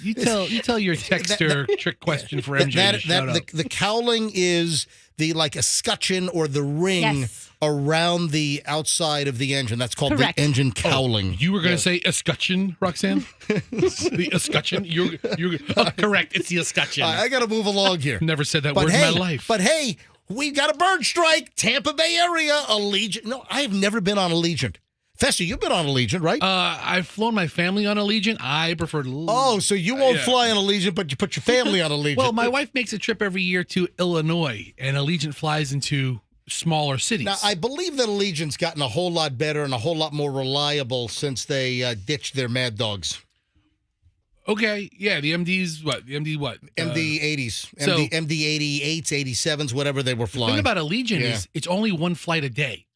You tell your texter trick question for MJ to shut up. The cowling is the like a scutcheon or the ring Yes. around the outside of the engine. That's called Correct. the engine cowling. You were going to say escutcheon, Roxanne? The escutcheon? You're correct. It's the escutcheon. I got to move along here. Never said that word in my life. But hey, we got a bird strike. Tampa Bay area, Allegiant. No, I have never been on Allegiant. Fester, you've been on Allegiant, right? I've flown my family on Allegiant. I prefer to. Oh, so you won't fly on Allegiant, but you put your family on Allegiant. Well, my wife makes a trip every year to Illinois, and Allegiant flies into smaller cities. Now, I believe that Allegiant's gotten a whole lot better and a whole lot more reliable since they ditched their Mad Dogs. Okay, yeah, the MDs, what? The MD what? MD-80s. so- MD-88s, 87s, whatever they were The flying. thing about Allegiant is it's only one flight a day.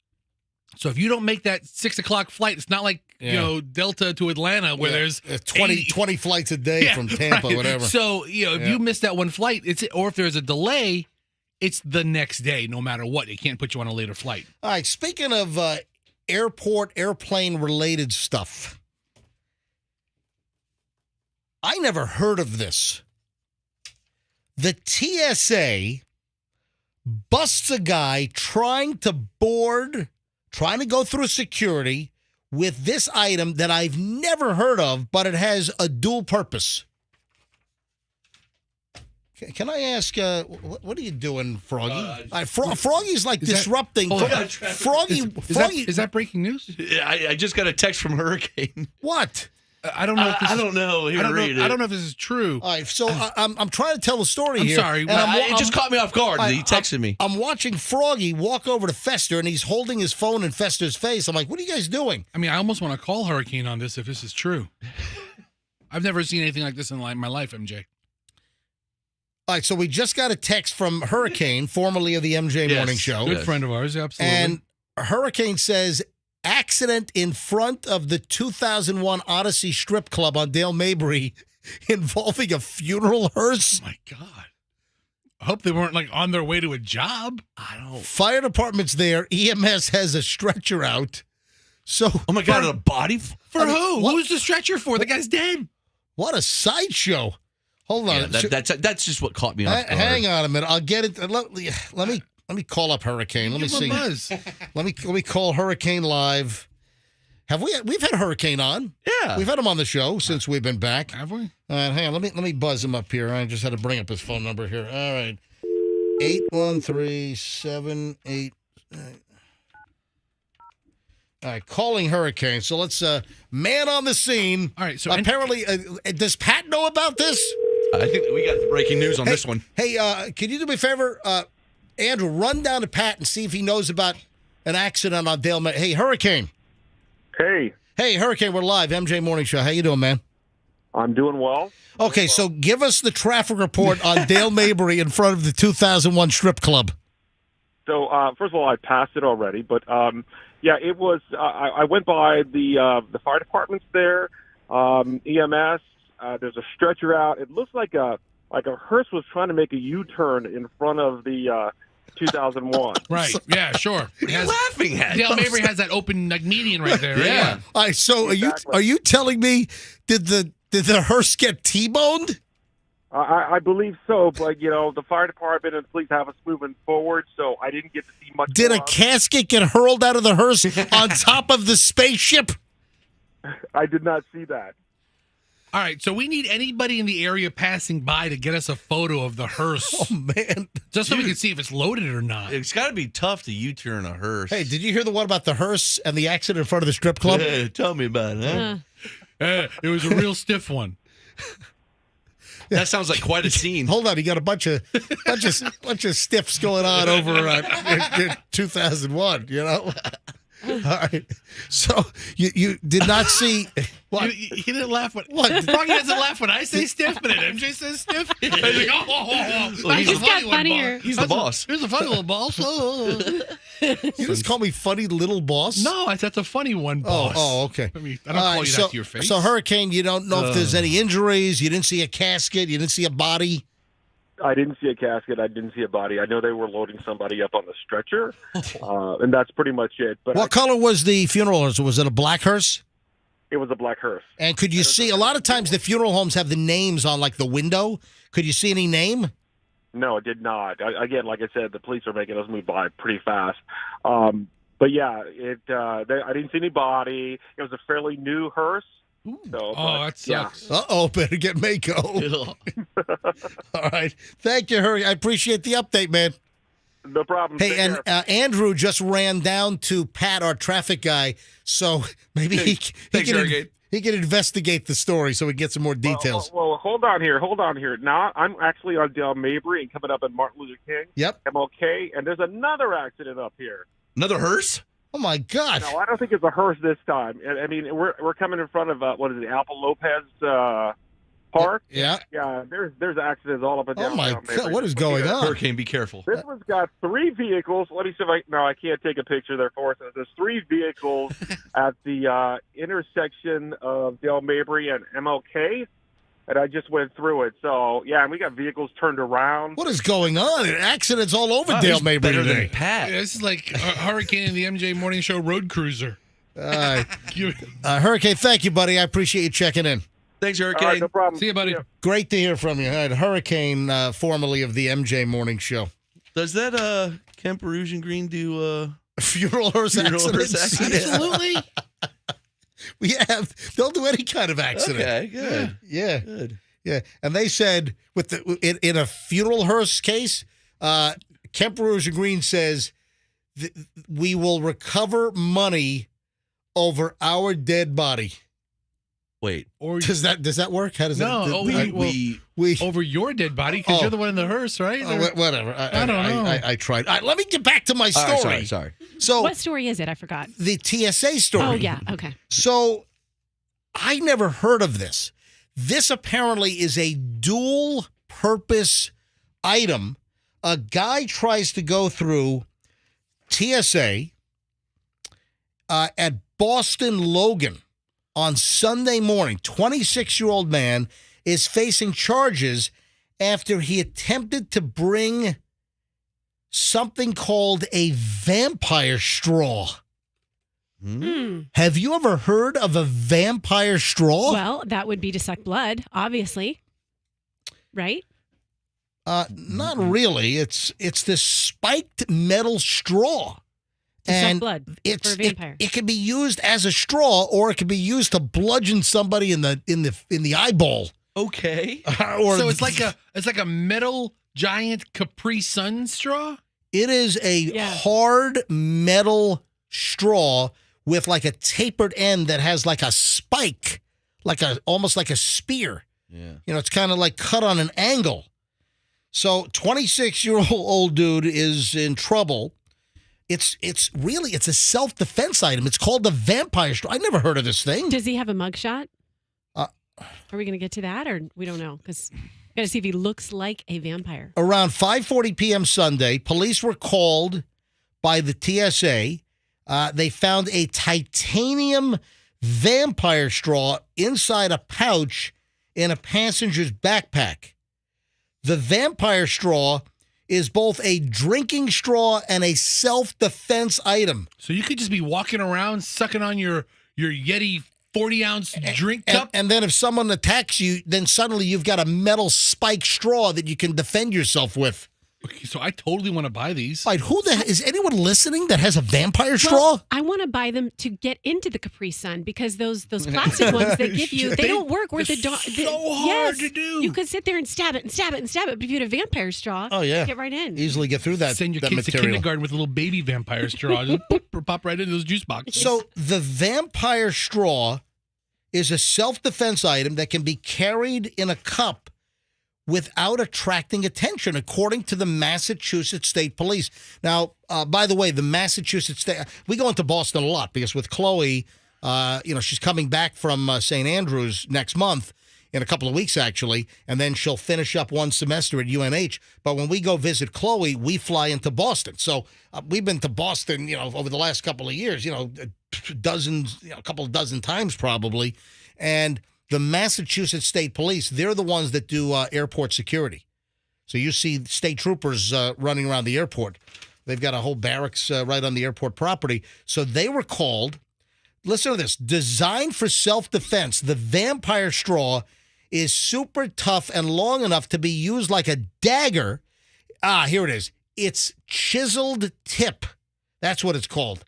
So if you don't make that 6 o'clock flight, it's not like Delta to Atlanta where there's 20 flights a day from Tampa, right. whatever. So if you miss that one flight, or if there's a delay, it's the next day, no matter what. It can't put you on a later flight. All right, speaking of airplane-related stuff, I never heard of this. The TSA busts a guy trying to go through security with this item that I've never heard of, but it has a dual purpose. Can I ask, what are you doing, Froggy? Froggy's like disrupting. Froggy, Is that breaking news? I just got a text from Hurricane. What? I don't know. If this I don't know. Here, read it. I don't know if this is true. All right, so I'm trying to tell the story I'm here. sorry. and It just caught me off guard. He texted me. I'm watching Froggy walk over to Fester, and he's holding his phone in Fester's face. I'm like, what are you guys doing? I mean, I almost want to call Hurricane on this if this is true. I've never seen anything like this in my life, MJ. All right, so we just got a text from Hurricane, formerly of the MJ Morning Show. Good friend of ours, absolutely. And Hurricane says, accident in front of the 2001 Odyssey Strip Club on Dale Mabry involving a funeral hearse. Oh, my God. I hope they weren't, on their way to a job. Fire department's there. EMS has a stretcher out. So, Oh my God, a body? For who? Who's the stretcher for? The guy's dead. What a sideshow. Hold on. Yeah, that's just what caught me off guard. Hang on a minute. I'll get it. Let me call up Hurricane. Let me Give him see. a buzz. Let me call Hurricane live. We've had Hurricane on? Yeah. We've had him on the show since we've been back. Have we? All right, hang on. Let me buzz him up here. I just had to bring up his phone number here. All right. 813-78. All right, calling Hurricane. So let's man on the scene. All right, so apparently, does Pat know about this? I think we got the breaking news on this one. Hey, can you do me a favor, Andrew? Run down to Pat and see if he knows about an accident on Dale. Hey, Hurricane. Hey, Hurricane. We're live. MJ Morning Show. How you doing, man? I'm doing well. Okay, so give us the traffic report on Dale Mabry in front of the 2001 Strip Club. So, first of all, I passed it already, but yeah, it was. I went by the fire departments there, EMS. There's a stretcher out. It looks like a hearse was trying to make a U-turn in front of the 2001. Right. Yeah, sure. What are you laughing at? Dale Mabry has that open median right there. Right? Yeah. All right, so Exactly. are you telling me did the hearse get T-boned? I believe so, but the fire department and police have us moving forward, so I didn't get to see much. Did a more. casket get hurled out of the hearse on top of the spaceship? I did not see that. All right, so we need anybody in the area passing by to get us a photo of the hearse. Oh, man. Just so we can see if it's loaded or not. It's got to be tough to U-turn a hearse. Hey, did you hear the one about the hearse and the accident in front of the strip club? Tell me about it, huh? It was a real stiff one. That sounds like quite a scene. Hold on, you got a bunch of stiffs going on over in 2001. You know. All right. So you did not see what? He didn't laugh when What? Froggy doesn't laugh when I say stiff, but then MJ says stiff. He's like, I just got funnier. He's the boss. Here's a funny little boss. You just call me funny little boss? No, that's a funny one, boss. Oh, okay. I mean, I don't call you that to your face. So, Hurricane, you don't know if there's any injuries. You didn't see a casket. You didn't see a body. I didn't see a casket. I didn't see a body. I know they were loading somebody up on the stretcher, and that's pretty much it. But What color was the funeral hearse? Was it a black hearse? It was a black hearse. And could you see, a lot of times the funeral homes have the names on like the window. Could you see any name? No, it did not. Again, like I said, the police are making us move by pretty fast. But yeah, I didn't see any body. It was a fairly new hearse. So, that sucks. Yeah. Uh-oh, better get Mako. All right. Thank you, Hurry. I appreciate the update, man. No problem. Hey, Take and care. Andrew just ran down to Pat, our traffic guy, so maybe Thanks, he Hurricane. can investigate the story so we get some more details. Well, hold on here. Now, I'm actually on Del Mabry and coming up in Martin Luther King. Yep. MLK, and there's another accident up here. Another hearse? Oh, my God. No, I don't think it's a hearse this time. I mean, we're coming in front of, what is it, Alpha Lopez Park? Yeah. Yeah, there's accidents all up and down. Oh, my Del Mabry. God. What is going on? Hurricane, be careful. This one's got 3 vehicles. Let me see if I can't take a picture there for us. There's 3 vehicles at the intersection of Del Mabry and MLK, and I just went through it. So, yeah, and we got vehicles turned around. What is going on? Accidents all over Wow, Dale he's Mabry better today. than Pat. Yeah, this is like Hurricane and the MJ Morning Show Road Cruiser. Hurricane, thank you, buddy. I appreciate you checking in. Thanks, All Hurricane. right, no problem. See you, buddy. Great to hear from you. All right, Hurricane, formerly of the MJ Morning Show. Does that Kemp Rouge and Green do Funeral hearse Funeral hearse accidents? accidents? Absolutely. They'll do any kind of accident. Okay, good. Yeah. Good. Yeah, and they said in a funeral hearse case, Kemp Rouge and Green says we will recover money over our dead body. Wait. Or Does that work? How does no, that? we over your dead body because you're the one in the hearse, right? Whatever. I don't know. I tried. All right, let me get back to my story. Sorry. So What story is it? I forgot. the TSA story. Oh, yeah. Okay. So I never heard of this. This apparently is a dual purpose item. A guy tries to go through TSA at Boston Logan on Sunday morning. 26-year-old man is facing charges after he attempted to bring something called a vampire straw. Have you ever heard of a vampire straw? Well, that would be to suck blood, obviously. Right? Not really. It's this spiked metal straw. To suck And blood for a vampire. it can be used as a straw, or it can be used to bludgeon somebody in the eyeball. Okay. Or So it's like a metal giant Capri Sun straw? it is a hard metal straw with like a tapered end that has like a spike, almost like a spear. Yeah. You know, it's kind of like cut on an angle. So 26-year-old dude is in trouble. It's a self-defense item. It's called the vampire straw. I never heard of this thing. Does he have a mugshot? Are we going to get to that, or we don't know? Because got to see if he looks like a vampire. Around 5:40 p.m. Sunday, police were called by the TSA. They found a titanium vampire straw inside a pouch in a passenger's backpack. The vampire straw is both a drinking straw and a self-defense item. So you could just be walking around sucking on your Yeti 40-ounce drink cup? And then if someone attacks you, then suddenly you've got a metal spike straw that you can defend yourself with. Okay, so I totally want to buy these. All right, is anyone listening that has a vampire straw? Well, I want to buy them to get into the Capri Sun because those plastic ones they give you, they don't work worth a so hard to do. You could sit there and stab it and stab it and stab it, but if you had a vampire straw, get right in. Easily get through that. Send your that kids material. to kindergarten with a little baby vampire straw. Just pop right into those juice boxes. So the vampire straw is a self-defense item that can be carried in a cup without attracting attention, according to the Massachusetts State Police. Now, by the way, the Massachusetts State, we go into Boston a lot because with Chloe, she's coming back from St. Andrews next month, in a couple of weeks, actually, and then she'll finish up one semester at UNH. But when we go visit Chloe, we fly into Boston. So we've been to Boston, over the last couple of years, a couple of dozen times probably. And the Massachusetts State Police, they're the ones that do airport security. So you see state troopers running around the airport. They've got a whole barracks right on the airport property. So they were called, listen to this, designed for self-defense, the vampire straw is super tough and long enough to be used like a dagger. Here it is. It's chiseled tip. That's what it's called.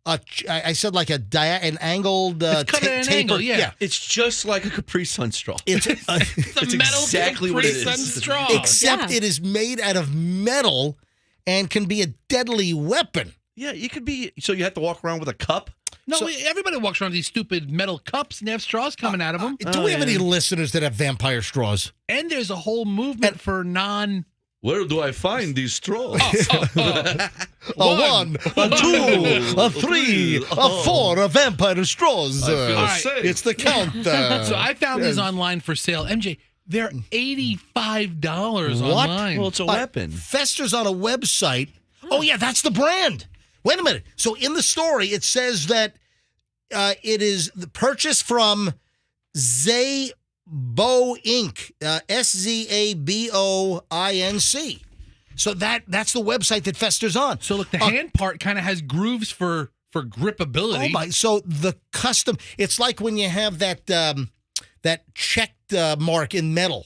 I said like an angled it's cut at an angle, yeah. It's just like a Capri Sun straw. It's metal exactly what it is. Capri Sun straw. Except it is made out of metal and can be a deadly weapon. Yeah, you could be. So you have to walk around with a cup? No, everybody walks around with these stupid metal cups and they have straws coming out of them. Do we have any listeners that have vampire straws? And there's a whole movement for non... Where do I find these straws? A 1, a 2, a 3, a 4, a vampire straws. Safe. It's the count. So I found these online for sale. MJ, they're $85 online. Well, it's a weapon. Festers on a website. Oh, yeah, that's the brand. Wait a minute. So in the story, it says that it is the purchase from Zabo Inc. SZABOINC. So that's the website that Festers on. So look, the hand part kind of has grooves for gripability. Oh my! So the custom, it's like when you have that checked mark in metal.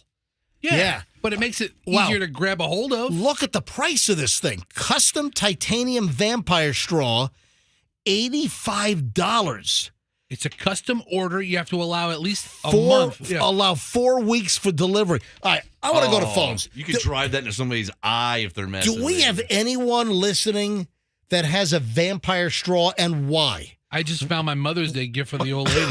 Yeah. But it makes it easier to grab a hold of. Look at the price of this thing. Custom titanium vampire straw, $85. It's a custom order. You have to allow at least a month. Yeah. Allow 4 weeks for delivery. All right, I want to go to phones. You can drive that into somebody's eye if they're messing. Do we have anyone listening that has a vampire straw, and why? I just found my Mother's Day gift for the old lady.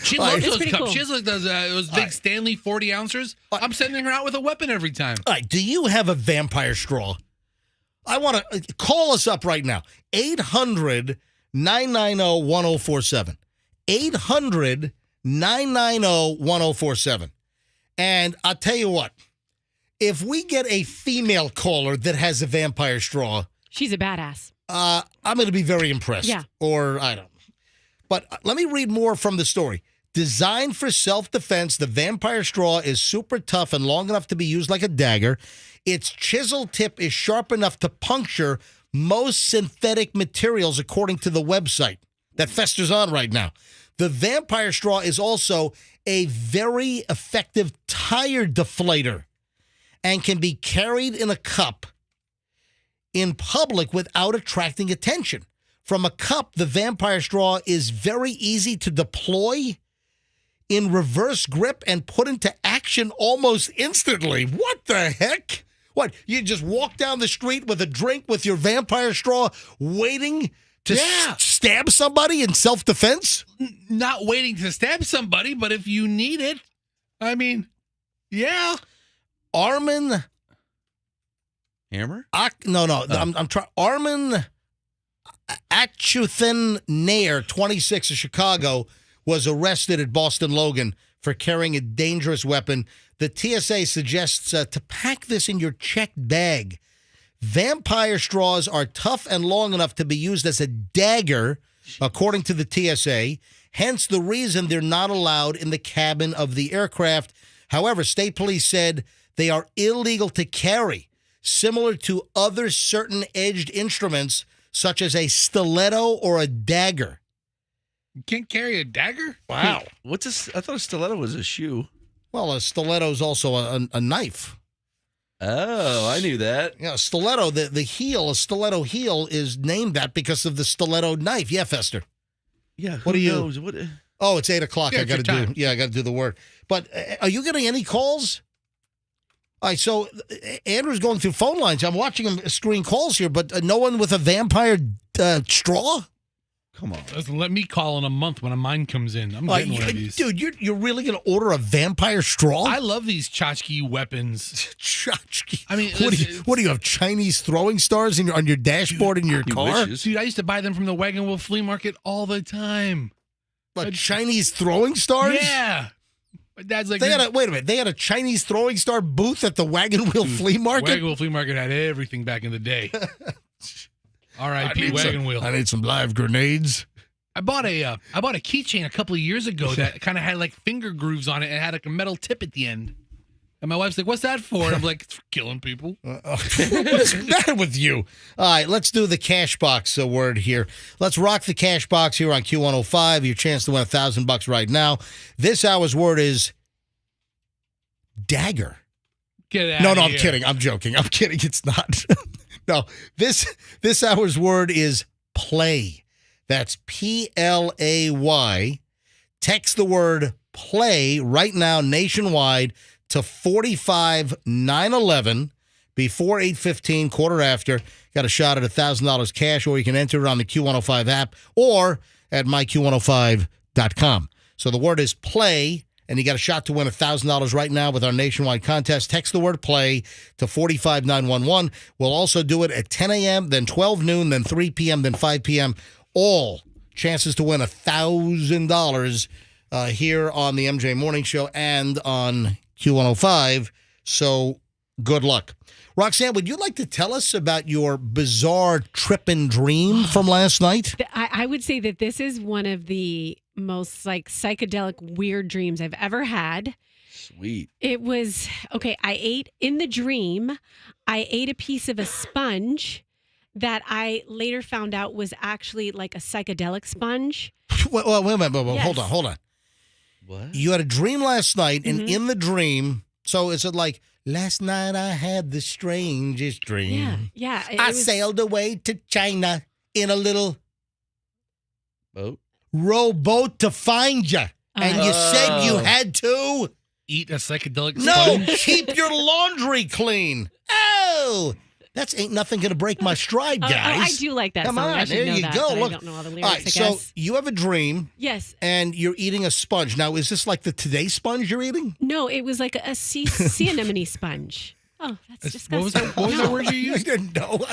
She loves those cups. Cool. She has like those big Stanley 40 oouncers. I'm sending her out with a weapon every time. All right, do you have a vampire straw? I want to call us up right now. 800-990-1047. 800-990-1047. And I'll tell you what, if we get a female caller that has a vampire straw, she's a badass. I'm going to be very impressed. Yeah. Or I don't know. But let me read more from the story. Designed for self-defense, the vampire straw is super tough and long enough to be used like a dagger. Its chisel tip is sharp enough to puncture most synthetic materials, according to the website that Festers on right now. The vampire straw is also a very effective tire deflator and can be carried in a cup in public without attracting attention. From a cup, the vampire straw is very easy to deploy in reverse grip and put into action almost instantly. What the heck? What, you just walk down the street with a drink with your vampire straw waiting to stab somebody in self-defense? Not waiting to stab somebody, but if you need it, I mean, yeah. Armin... Hammer? I'm trying. Armin Achuthan Nair, 26 of Chicago, was arrested at Boston Logan for carrying a dangerous weapon. The TSA suggests to pack this in your checked bag. Vampire straws are tough and long enough to be used as a dagger, according to the TSA. Hence the reason they're not allowed in the cabin of the aircraft. However, state police said they are illegal to carry, similar to other certain edged instruments, such as a stiletto or a dagger. You can't carry a dagger? Wow. What's a? I thought a stiletto was a shoe. Well, a stiletto is also a knife. Oh, I knew that. Yeah, stiletto, the heel, a stiletto heel is named that because of the stiletto knife. Yeah, Fester. Yeah, What do you? knows? What? Oh, it's 8 o'clock. Yeah, I it's got to your do. time. Yeah, I got to do the word. But are you getting any calls? All right, so Andrew's going through phone lines. I'm watching him screen calls here, but no one with a vampire straw. Come on. Doesn't let me call in a month when a mine comes in. I'm getting one of these. Dude, you're really going to order a vampire straw? I love these tchotchke weapons. Tchotchke. I mean, what do you have? Chinese throwing stars on your dashboard in your car? Dude, I used to buy them from the Wagon Wheel Flea Market all the time. What, Chinese throwing stars? Yeah. My dad's like, Wait a minute. They had a Chinese throwing star booth at the Wagon Wheel Flea Market? Wagon Wheel Flea Market had everything back in the day. R.I.P. Wagon Wheel. I need some live grenades. I bought a keychain a couple of years ago that kind of had like finger grooves on it and had like a metal tip at the end. And my wife's like, "What's that for?" And I'm like, "It's for killing people." What's the matter with you? All right, let's do the cash box word here. Let's rock the cash box here on Q105. Your chance to win $1,000 right now. This hour's word is dagger. Get out No, of I'm here. kidding. I'm joking. I'm kidding. It's not. No, this hour's word is play. That's PLAY. Text the word play right now nationwide to 45911 before 8:15, quarter after. Got a shot at $1,000 cash, or you can enter it on the Q105 app or at myQ105.com. So the word is play, and you got a shot to win $1,000 right now with our nationwide contest. Text the word play to 45911. We'll also do it at 10 a.m., then 12 noon, then 3 p.m., then 5 p.m. All chances to win $1,000 here on the MJ Morning Show and on Q105. So good luck. Roxanne, would you like to tell us about your bizarre trip and dream from last night? I would say that this is one of the most like psychedelic weird dreams I've ever had. Sweet. It was okay. I ate in the dream. I ate a piece of a sponge that I later found out was actually like a psychedelic sponge. Wait a minute. Yes. Hold on. What? You had a dream last night, and in the dream, so is it like, last night I had the strangest dream. Yeah. I sailed away to China in a little Boat? rowboat to find you. And you said you had to? Eat a psychedelic No, sponge. keep your laundry clean. Oh, that's ain't nothing going to break my stride, guys. I do like that Come song. I on, should there know you that, go. but Look. I don't know all the All lyrics, right, I so guess. you have a dream. Yes. And you're eating a sponge. Now, is this like the Today sponge you're eating? No, it was like a sea anemone sponge. Oh, that's disgusting. What was that word you used? I didn't know.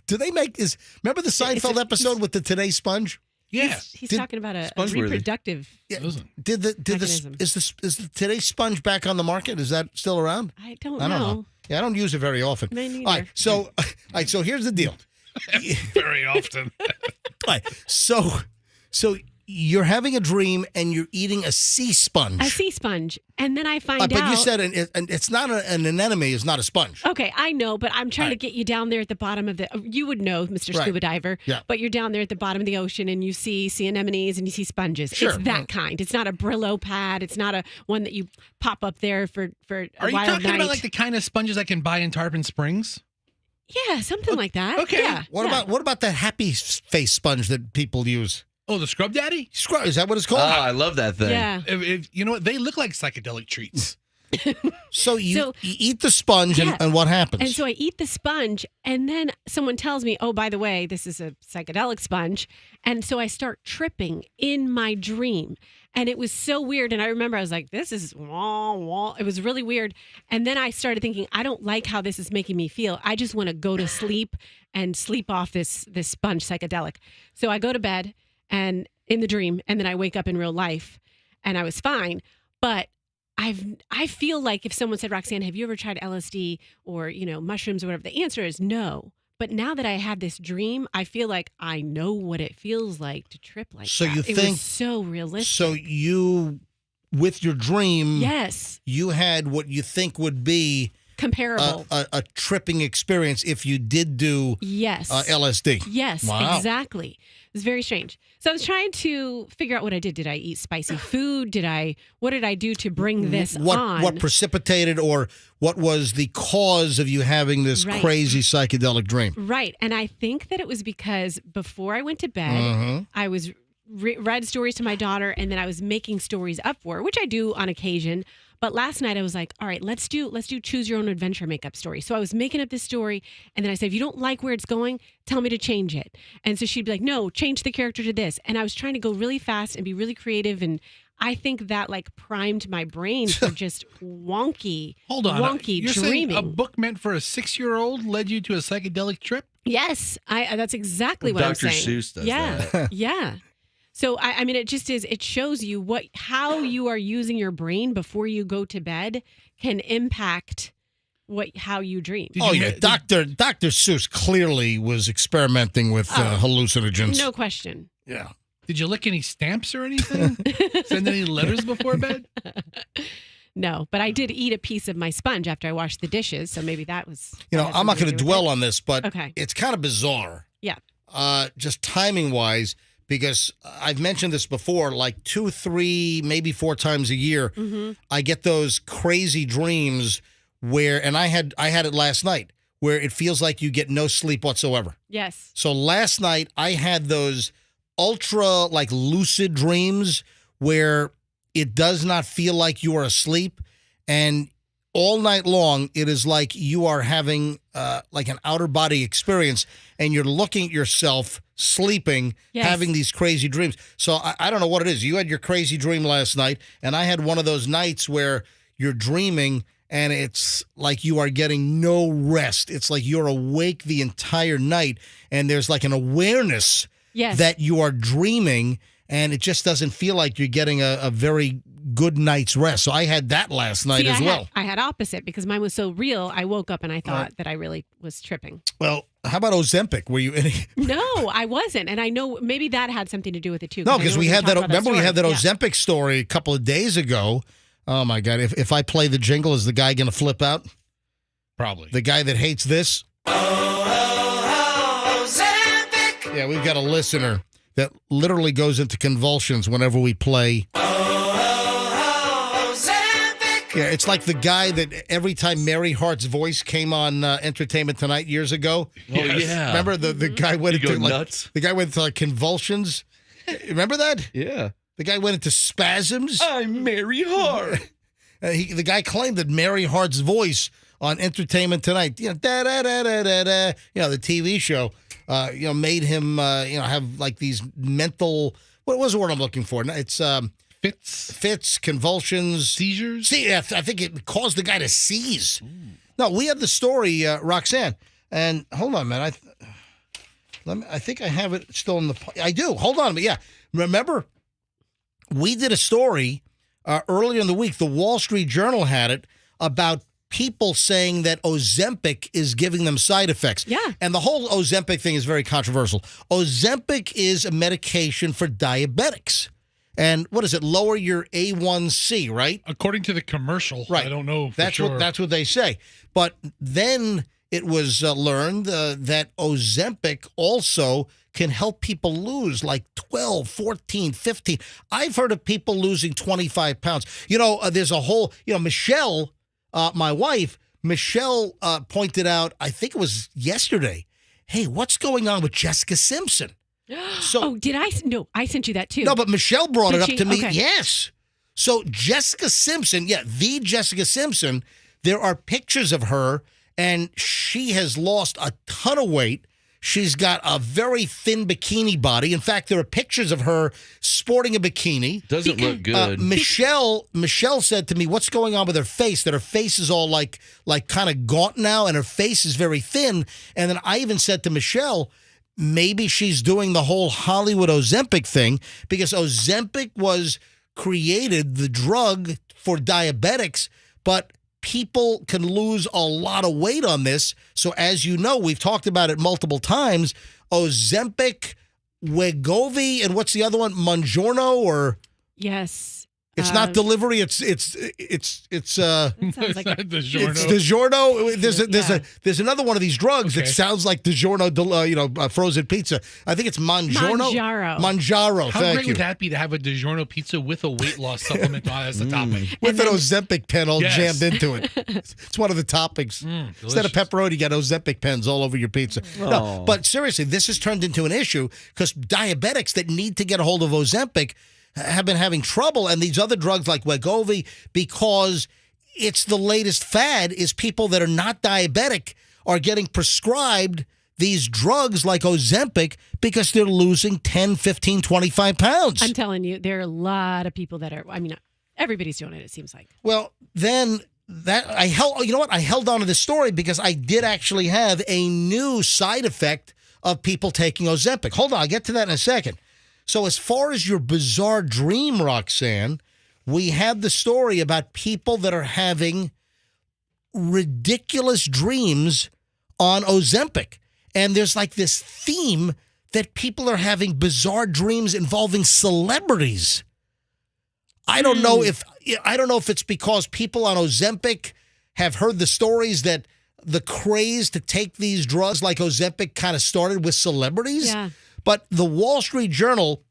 Do they make is? Remember the Seinfeld episode with the Today sponge? Yeah. He's Did- talking about a Sponge-worthy. reproductive. Yeah. Listen. Did the Mechanism. is the Today sponge back on the market? Is that still around? I don't I don't know. know. Yeah, I don't use it very often. Me neither. All right, so here's the deal. Very often. All right, so you're having a dream and you're eating a sea sponge. A sea sponge. And then I find out. But you said it's not an anemone. It's not a sponge. Okay, I know, but I'm trying to get you down there at the bottom of the. You would know, Mr. Right. Scuba Diver. Yeah. But you're down there at the bottom of the ocean and you see sea anemones and you see sponges. Sure. It's that kind. It's not a Brillo pad. It's not a one that you pop up there for a Are you wild talking night. about like the kind of sponges I can buy in Tarpon Springs? Yeah, something like that. okay. Yeah. What about that happy face sponge that people use? Oh, the Scrub Daddy? Scrub, is that what it's Oh, called? I love that thing. Yeah. You know what? They look like psychedelic treats. So you So- eat the sponge Yeah. and what happens? And so I eat the sponge, and then someone tells me, oh, by the way, this is a psychedelic sponge. And so I start tripping in my dream. And it was so weird. And I remember I was like, this is wah, wah. It was really weird. And then I started thinking, I don't like how this is making me feel. I just want to go to sleep and sleep off this sponge psychedelic. So I go to bed and in the dream, and then I wake up in real life and I was fine. But I feel like if someone said, Roxanne, have you ever tried LSD or, mushrooms or whatever? The answer is no. But now that I had this dream, I feel like I know what it feels like to trip like So that. you It think- was so realistic. So you, with your dream, Yes. you had what you think would be comparable. a tripping experience if you did do Yes. LSD. Yes, Wow. exactly. It was very strange. So I was trying to figure out what I did. Did I eat spicy food? What did I do to bring this on? What precipitated or what was the cause of you having this Right. crazy psychedelic dream? Right. And I think that it was because before I went to bed, Mhm. I was read stories to my daughter, and then I was making stories up for her, which I do on occasion. But last night I was like, all right, let's do choose your own adventure makeup story. So I was making up this story, and then I said, if you don't like where it's going, tell me to change it. And so she'd be like, no, change the character to this. And I was trying to go really fast and be really creative, and I think that like primed my brain for just wonky, wonky You're dreaming. saying a book meant for a 6-year-old led you to a psychedelic trip? Yes, that's exactly what I'm Dr. saying. Seuss does yeah, that. yeah. So I mean, it just is. It shows you how you are using your brain before you go to bed can impact how you dream. Dr. Seuss clearly was experimenting with hallucinogens. No question. Yeah. Did you lick any stamps or anything? Send any letters before bed? No, but I did eat a piece of my sponge after I washed the dishes, so maybe that was. I'm not going to dwell on this, but Okay. it's kind of bizarre. Yeah. Just timing wise, because I've mentioned this before, like 2, 3, maybe 4 times a year, I get those crazy dreams where, and I had it last night, where it feels like you get no sleep whatsoever. Yes. So last night I had those ultra like lucid dreams where it does not feel like you are asleep, and all night long it is like you are having like an outer body experience, and you're looking at yourself sleeping, Yes. having these crazy dreams. So I don't know what it is. You had your crazy dream last night, and I had one of those nights where you're dreaming and it's like you are getting no rest. It's like you're awake the entire night, and there's like an awareness Yes. that you are dreaming, and it just doesn't feel like you're getting a very good night's rest. So I had that last night See, as well. I had opposite because mine was so real. I woke up and I thought that I really was tripping. Well, how about Ozempic? Were you any? No, I wasn't, and I know maybe that had something to do with it too. No, I because know we we're had gonna that. talk about Remember, we had that story. Ozempic story a couple of days ago. Oh my God! If I play the jingle, is the guy going to flip out? Probably. The guy that hates this. Yeah, we've got a listener that literally goes into convulsions whenever we play. Yeah, it's like the guy that every time Mary Hart's voice came on Entertainment Tonight years ago. Oh, yeah. Remember the guy went He'd go into like nuts. the guy went into like convulsions. Remember that? Yeah. The guy went into spasms. I'm Mary Hart. The guy claimed that Mary Hart's voice on Entertainment Tonight, da da da da da da, the TV show, made him, have like these mental. What was the word I'm looking for? It's fits, convulsions, seizures. See, I think it caused the guy to seize. No, we have the story, Roxanne, and hold on, man. I think I have it still in the. I do. Hold on, but yeah, remember. We did a story earlier in the week. The Wall Street Journal had it about people saying that Ozempic is giving them side effects. Yeah. And the whole Ozempic thing is very controversial. Ozempic is a medication for diabetics. And what is it? Lower your A1C, right? According to the commercial. Right. I don't know for That's sure. that's what they say. But then it was learned that Ozempic also can help people lose like 12, 14, 15. I've heard of people losing 25 pounds. There's a whole, Michelle, my wife, Michelle pointed out, I think it was yesterday, hey, what's going on with Jessica Simpson? So, did I? No, I sent you that too. No, but Michelle brought Did it up she? to me. Okay. Yes. So Jessica Simpson, the Jessica Simpson, there are pictures of her, and she has lost a ton of weight. She's got a very thin bikini body. In fact, there are pictures of her sporting a bikini. Doesn't look good. Michelle said to me, what's going on with her face? That her face is all like kind of gaunt now, and her face is very thin. And then I even said to Michelle, maybe she's doing the whole Hollywood Ozempic thing, because Ozempic was created, the drug for diabetics, but people can lose a lot of weight on this. So as you know, we've talked about it multiple times, Ozempic, Wegovy, and what's the other one? Mounjaro or? Yes. It's not delivery. It's It sounds like DiGiorno. It's DiGiorno. There's another one of these drugs that sounds like DiGiorno, frozen pizza. I think it's Mangiano. Mangiaro. How Thank great you. would that be to have a DiGiorno pizza with a weight loss supplement as the topping? With an Ozempic pen all Yes. jammed into it. It's one of the toppings. Instead of pepperoni, you got Ozempic pens all over your pizza. No, but seriously, this has turned into an issue because diabetics that need to get a hold of Ozempic have been having trouble, and these other drugs like Wegovy, because it's the latest fad, is people that are not diabetic are getting prescribed these drugs like Ozempic because they're losing 10, 15, 25 pounds. I'm telling you, there are a lot of people that are, everybody's doing it seems like. Well, then I held on to this story because I did actually have a new side effect of people taking Ozempic. Hold on, I'll get to that in a second. So as far as your bizarre dream, Roxanne, we had the story about people that are having ridiculous dreams on Ozempic. And there's like this theme that people are having bizarre dreams involving celebrities. I don't know if it's because people on Ozempic have heard the stories that the craze to take these drugs like Ozempic kind of started with celebrities. Yeah. But the Wall Street Journal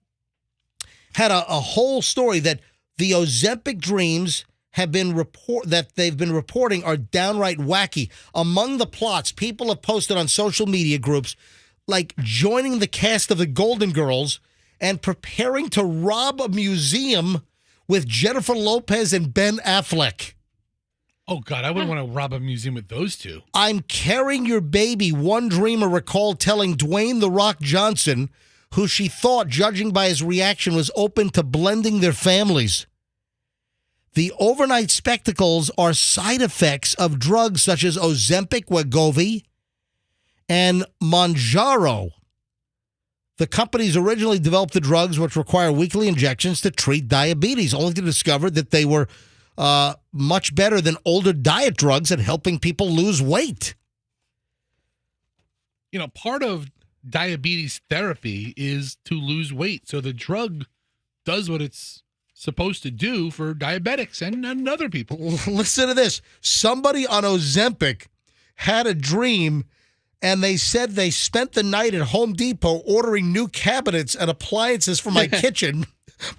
had a whole story that the Ozempic dreams they've been reporting are downright wacky. Among the plots, people have posted on social media groups like joining the cast of the Golden Girls and preparing to rob a museum with Jennifer Lopez and Ben Affleck. Oh, God, I wouldn't want to rob a museum with those two. I'm carrying your baby, one dreamer recalled telling Dwayne "The Rock" Johnson, who she thought, judging by his reaction, was open to blending their families. The overnight spectacles are side effects of drugs such as Ozempic, Wegovy, and Mounjaro. The companies originally developed the drugs which require weekly injections to treat diabetes, only to discover that they were much better than older diet drugs at helping people lose weight. Part of diabetes therapy is to lose weight. So the drug does what it's supposed to do for diabetics and other people. Listen to this. Somebody on Ozempic had a dream, and they said they spent the night at Home Depot ordering new cabinets and appliances for my kitchen.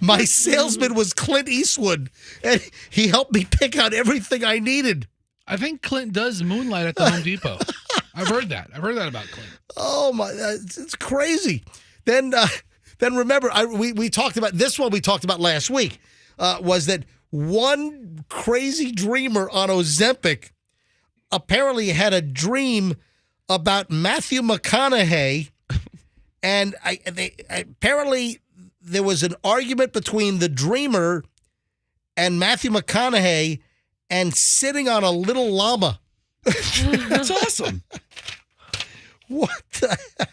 My salesman was Clint Eastwood, and he helped me pick out everything I needed. I think Clint does moonlight at the Home Depot. I've heard that. I've heard that about Clint. Oh, my. It's crazy. Then remember, we talked about this one we talked about last week, was that one crazy dreamer on Ozempic apparently had a dream about Matthew McConaughey, and apparently there was an argument between the dreamer and Matthew McConaughey and sitting on a little llama. That's awesome. What the heck?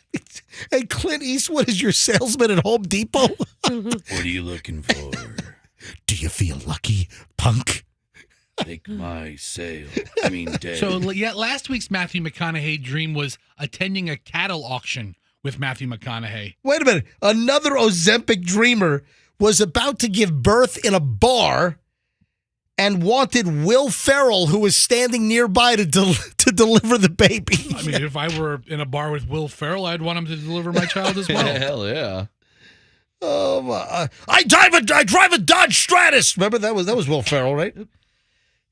And Clint Eastwood is your salesman at Home Depot? What are you looking for? Do you feel lucky, punk? Take my sale. Day. So, last week's Matthew McConaughey dream was attending a cattle auction with Matthew McConaughey. Wait a minute. Another Ozempic dreamer was about to give birth in a bar and wanted Will Ferrell, who was standing nearby, to deliver the baby. If I were in a bar with Will Ferrell, I'd want him to deliver my child as well. Hell yeah. Oh my! I drive a Dodge Stratus. Remember that was Will Ferrell, right?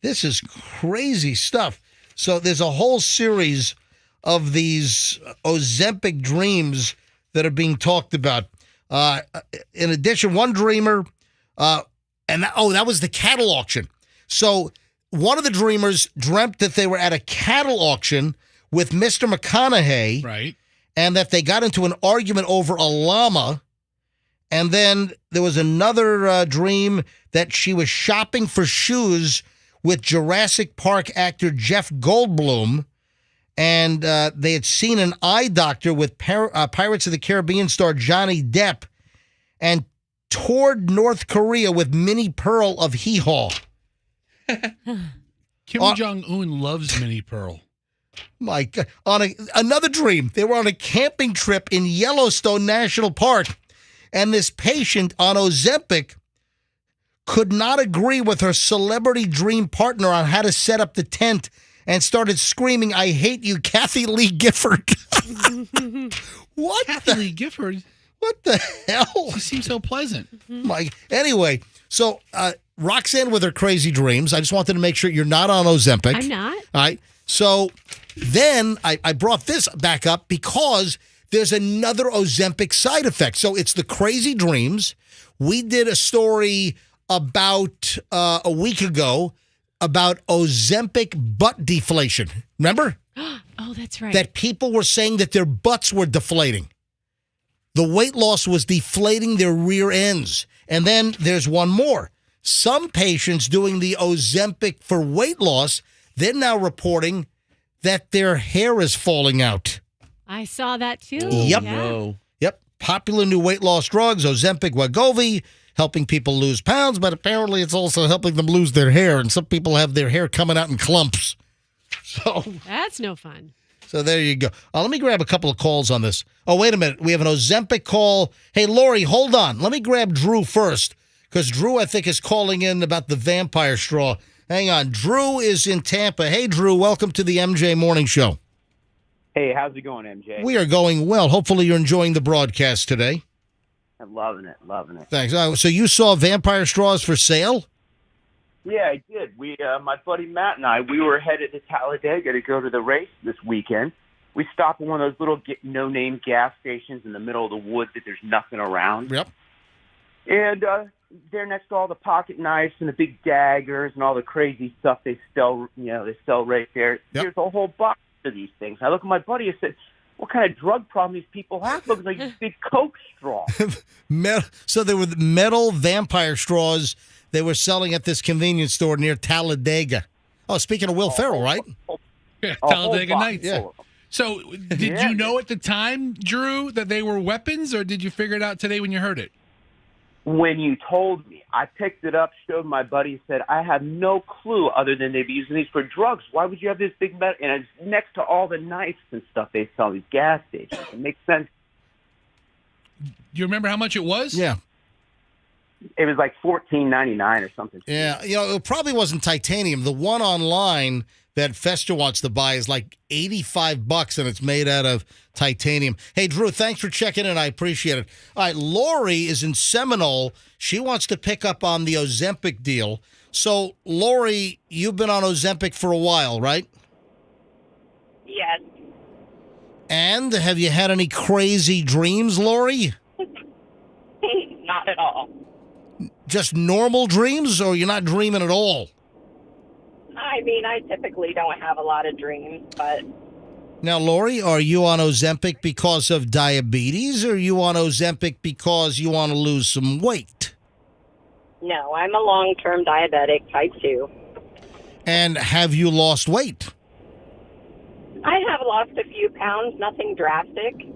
This is crazy stuff. So there's a whole series of these Ozempic dreams that are being talked about. In addition, one dreamer, that was the cattle auction. So one of the dreamers dreamt that they were at a cattle auction with Mr. McConaughey, right? And that they got into an argument over a llama. And then there was another dream that she was shopping for shoes with Jurassic Park actor Jeff Goldblum, and they had seen an eye doctor with Pirates of the Caribbean star Johnny Depp, and toured North Korea with Minnie Pearl of Hee Haw. Kim Jong-un loves Minnie Pearl. My God. Another dream, they were on a camping trip in Yellowstone National Park, and this patient on Ozempic could not agree with her celebrity dream partner on how to set up the tent and started screaming, "I hate you, Kathy Lee Gifford." What? Kathy Lee Gifford? What the hell? She seems so pleasant. Anyway, so Roxanne with her crazy dreams. I just wanted to make sure you're not on Ozempic. I'm not. All right. So then I brought this back up because there's another Ozempic side effect. So it's the crazy dreams. We did a story about a week ago about Ozempic butt deflation. Remember? Oh, that's right. That people were saying that their butts were deflating. The weight loss was deflating their rear ends. And then there's one more. Some patients doing the Ozempic for weight loss, they're now reporting that their hair is falling out. I saw that too. Yep. No. Yep. Popular new weight loss drugs, Ozempic, Wegovy, helping people lose pounds, but apparently it's also helping them lose their hair. And some people have their hair coming out in clumps. So that's no fun. So there you go. Let me grab a couple of calls on this. Oh, wait a minute. We have an Ozempic call. Hey, Lori, hold on. Let me grab Drew first, because Drew, I think, is calling in about the vampire straw. Hang on. Drew is in Tampa. Hey, Drew, welcome to the MJ Morning Show. Hey, how's it going, MJ? We are going well. Hopefully you're enjoying the broadcast today. I'm loving it. Thanks. So you saw vampire straws for sale? Yeah, I did. My buddy Matt and I, we were headed to Talladega to go to the race this weekend. We stopped at one of those little no-name gas stations in the middle of the woods that there's nothing around. Yep. And there next to all the pocket knives and the big daggers and all the crazy stuff they sell right there. Yep. There's a whole box of these things. I look at my buddy and said, what kind of drug problem these people have? Looks like a big Coke straw. So there were metal vampire straws they were selling at this convenience store near Talladega. Oh, speaking of Will Ferrell, right? Yeah, Talladega Nights. Yeah. So did you know at the time, Drew, that they were weapons, or did you figure it out today when you heard it? When you told me, I picked it up, showed my buddy, said, I have no clue other than they'd be using these for drugs. Why would you have this big metal? And it's next to all the knives and stuff they sell at these gas stations. It makes sense. Do you remember how much it was? Yeah. It was like $14.99 or something. Yeah, it probably wasn't titanium. The one online that Fester wants to buy is like $85, and it's made out of titanium. Hey, Drew, thanks for checking in. I appreciate it. All right, Lori is in Seminole. She wants to pick up on the Ozempic deal. So, Lori, you've been on Ozempic for a while, right? Yes. And have you had any crazy dreams, Lori? Not at all. Just normal dreams, or you're not dreaming at all? I mean, I typically don't have a lot of dreams, but... Now, Lori, are you on Ozempic because of diabetes, or are you on Ozempic because you want to lose some weight? No, I'm a long-term diabetic, type 2. And have you lost weight? I have lost a few pounds, nothing drastic.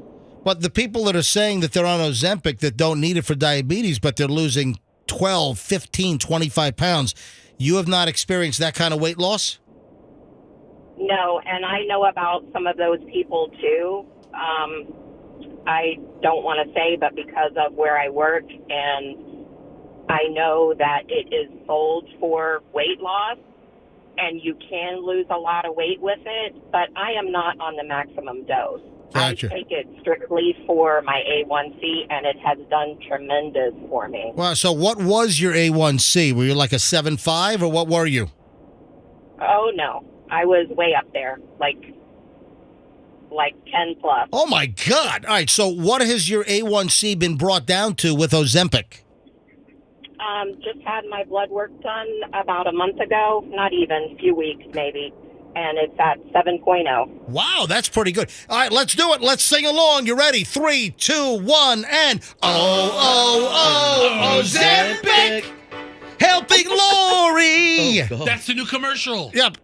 But the people that are saying that they're on Ozempic that don't need it for diabetes, but they're losing 12, 15, 25 pounds, you have not experienced that kind of weight loss? No, and I know about some of those people, too. I don't want to say, but because of where I work, and I know that it is sold for weight loss, and you can lose a lot of weight with it, but I am not on the maximum dose. Gotcha. I take it strictly for my A1C, and it has done tremendous for me. Well, so what was your A1C? Were you like a 7.5, or what were you? Oh, no. I was way up there, like 10 plus. Oh, my God. All right, so what has your A1C been brought down to with Ozempic? Just had my blood work done about a month ago, not even, a few weeks maybe, and it's at 7.0. Wow, that's pretty good. All right, let's do it. Let's sing along. You ready? 3, 2, 1, and Ozempic, helping Lori. That's the new commercial. Yep.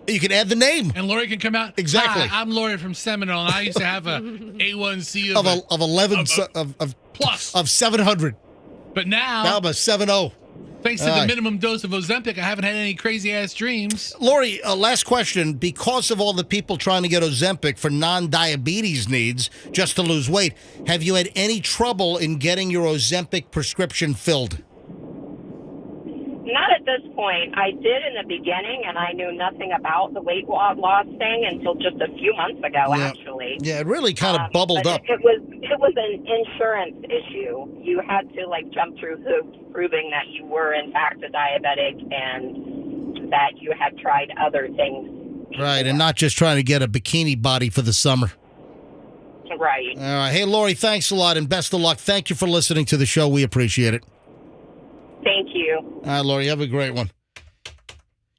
You can add the name. And Lori can come out. Exactly. Hi, I'm Lori from Seminole, and I used to have a A1C of 11 plus of 700. But now I'm a 7.0. Thanks to the minimum dose of Ozempic, I haven't had any crazy-ass dreams. Lori, last question. Because of all the people trying to get Ozempic for non-diabetes needs, just to lose weight, have you had any trouble in getting your Ozempic prescription filled? at this point. I did in the beginning, and I knew nothing about the weight loss thing until just a few months ago, actually. Yeah, it really kind of bubbled up. It was an insurance issue. You had to, like, jump through hoops proving that you were, in fact, a diabetic and that you had tried other things. Right, and not just trying to get a bikini body for the summer. Right. All right. Hey, Lori, thanks a lot and best of luck. Thank you for listening to the show. We appreciate it. Thank you. All right, Lori, have a great one.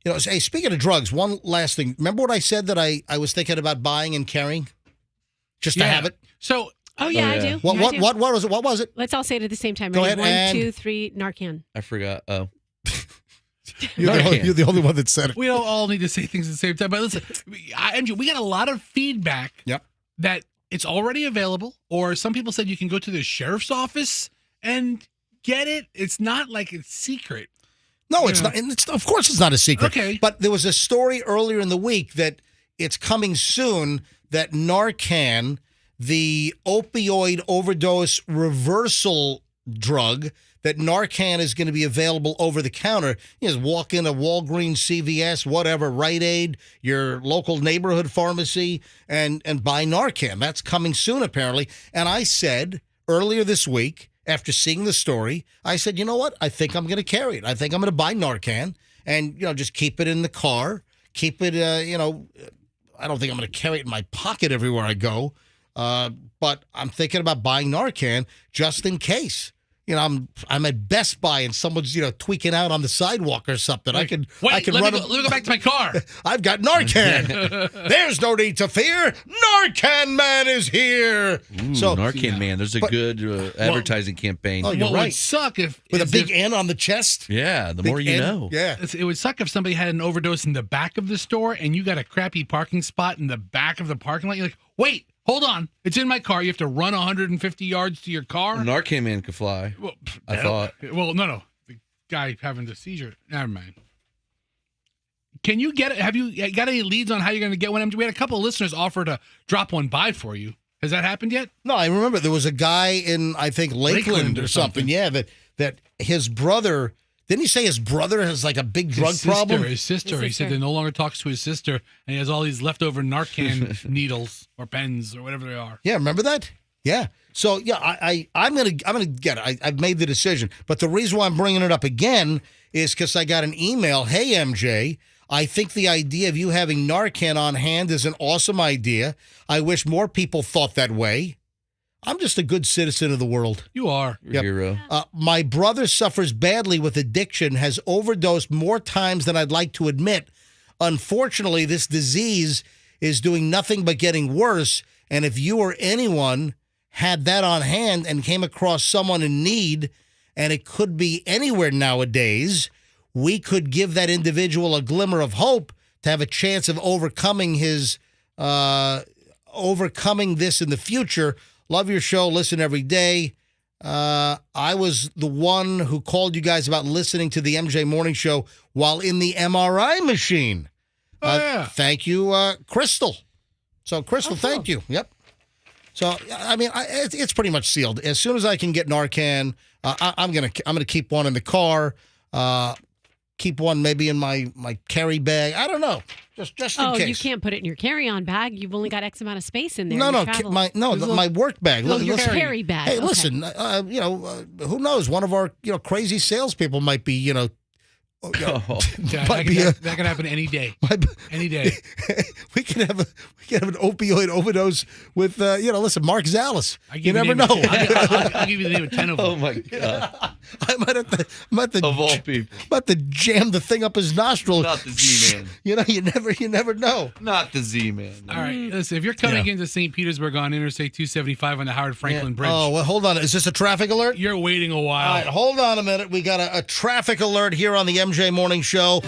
You know, hey, speaking of drugs, one last thing. Remember what I said that I was thinking about buying and carrying? Just to have it? So, I do. What I do. was it? What was it? Let's all say it at the same time. Go Ready? ahead, 1, and- 2, 3, Narcan. I forgot. Oh. You're the only one that said it. We don't all need to say things at the same time. But listen, Andrew, we got a lot of feedback that it's already available, or some people said you can go to the sheriff's office and get it. It's not like it's secret. No, it's not. And of course, it's not a secret. Okay. But there was a story earlier in the week that it's coming soon that Narcan, the opioid overdose reversal drug, that Narcan is going to be available over the counter. You just walk in a Walgreens, CVS, whatever, Rite Aid, your local neighborhood pharmacy, and buy Narcan. That's coming soon, apparently. And I said earlier this week, after seeing the story, I said, you know what? I think I'm going to carry it. I think I'm going to buy Narcan and, just keep it in the car. Keep it, I don't think I'm going to carry it in my pocket everywhere I go. But I'm thinking about buying Narcan just in case. I'm at Best Buy and someone's, tweaking out on the sidewalk or something. Let me go back to my car. I've got Narcan. There's no need to fear. Narcan Man is here. Ooh, Narcan Man. There's a good advertising campaign. Oh, you're what right. would suck with a big N on the chest? Yeah, the Big more you N. know. Yeah. It would suck if somebody had an overdose in the back of the store and you got a crappy parking spot in the back of the parking lot. You're like, wait, hold on. It's in my car. You have to run 150 yards to your car. Narcan Man could fly. Well, I thought. Well, no. The guy having the seizure. Never mind. Can you get it? Have you got any leads on how you're going to get one? We had a couple of listeners offer to drop one by for you. Has that happened yet? No, I remember there was a guy in, I think, Lakeland or something. Yeah, that his brother. Didn't he say his brother has like a big drug problem? His sister. He said he no longer talks to his sister, and he has all these leftover Narcan needles or pens or whatever they are. Yeah, remember that? Yeah. So yeah, I'm gonna get it. I've made the decision. But the reason why I'm bringing it up again is because I got an email. Hey MJ, I think the idea of you having Narcan on hand is an awesome idea. I wish more people thought that way. I'm just a good citizen of the world. You are. You're a hero. My brother suffers badly with addiction, has overdosed more times than I'd like to admit. Unfortunately, this disease is doing nothing but getting worse. And if you or anyone had that on hand and came across someone in need, and it could be anywhere nowadays, we could give that individual a glimmer of hope to have a chance of overcoming this in the future. Love your show. Listen every day. I was the one who called you guys about listening to the MJ Morning Show while in the MRI machine. Yeah. Thank you, Crystal. So, Crystal, thank you. Yep. So, I mean, it's pretty much sealed. As soon as I can get Narcan, I'm gonna keep one in the car. Keep one maybe in my carry bag. I don't know. Just in case. Oh, you can't put it in your carry-on bag. You've only got X amount of space in there. No, You my work bag. your carry bag. Hey, Okay. listen, who knows? One of our, crazy salespeople might be, That can happen any day. Any day. we can have an opioid overdose with, listen, Mark Zallis. You never know. I'll give you the name of 10 of them. Oh my God. I might have to Of all people. About to jam the thing up his nostril. Not the Z-Man. You never know. Not the Z-Man. All right, listen, if you're coming into St. Petersburg on Interstate 275 on the Howard Franklin Bridge. Oh, well, hold on. Is this a traffic alert? You're waiting a while. All right, hold on a minute. We got a traffic alert here on the MJ Morning Show.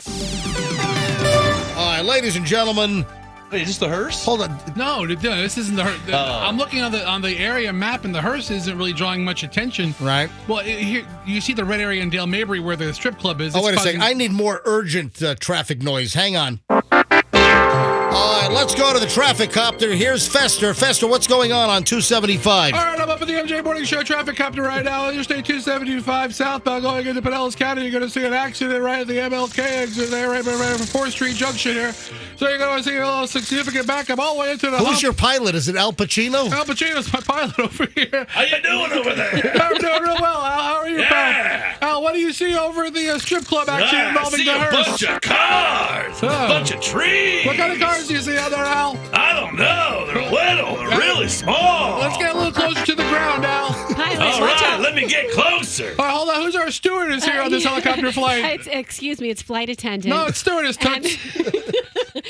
All right, ladies and gentlemen. Wait, is this the hearse? Hold on. No, this isn't the hearse. I'm looking on the area map, and the hearse isn't really drawing much attention. Right. Well, here you see the red area in Dale Mabry where the strip club is. Oh, wait a second. I need more urgent traffic noise. Hang on. All right, right, let's go to the traffic copter. Here's Fester. Fester, what's going on 275? All right, I'm up at the MJ Morning Show traffic copter right now. Interstate 275 southbound going into Pinellas County. You're going to see an accident right at the MLK exit there, right from 4th Street Junction here. So you're going to see a little significant backup all the way into the Who's your pilot? Is it Al Pacino? Al Pacino's my pilot over here. How you doing over there? I'm doing real well, Al. How are you, pal? Al, what do you see over at the strip club action involving the hearse? A bunch of cars, a bunch of trees. What kind of cars do you see out there, Al? I don't know. They're little. They're really small. Let's get a little closer to the ground, Al. All right, let me get closer. All right, hold on. Who's our stewardess here on this helicopter flight? Excuse me, it's flight attendant. No, it's stewardess.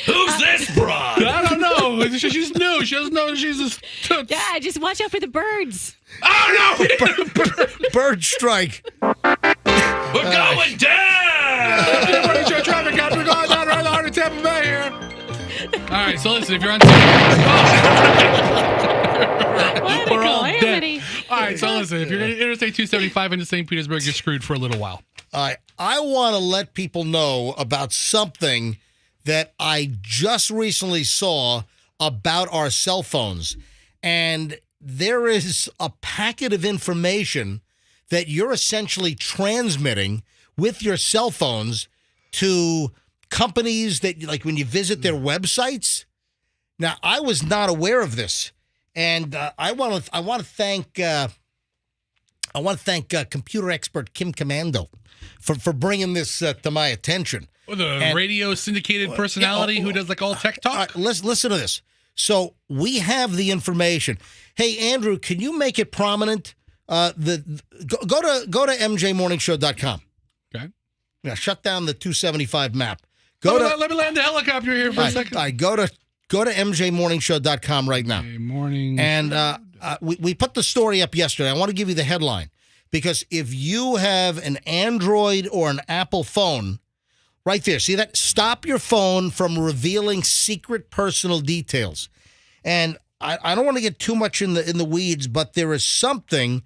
Who's this broad? I don't know. She's new. She doesn't know she's a toots. Yeah, just watch out for the birds. Oh, no! Bird strike. We're going down! Morning Show traffic copter going down right in the heart of Tampa Bay here. All right, so listen, if you're on we're all dead. All right, so listen, if you're going to Interstate 275 into St. Petersburg, you're screwed for a little while. I want to let people know about something that I just recently saw about our cell phones. And there is a packet of information that you're essentially transmitting with your cell phones to companies that, like, when you visit their websites. Now, I was not aware of this, and I want to thank computer expert Kim Commando for bringing this to my attention. The radio syndicated personality who does like all tech talk. Listen to this. So we have the information. Hey, Andrew, can you make it prominent? Go to mjmorningshow.com. Okay. Now shut down the 275 map. Let me land the helicopter here for a second. All right, go to mjmorningshow.com right now. Morning. And we put the story up yesterday. I want to give you the headline because if you have an Android or an Apple phone, right there, see that? Stop your phone from revealing secret personal details. And I don't want to get too much in the weeds, but there is something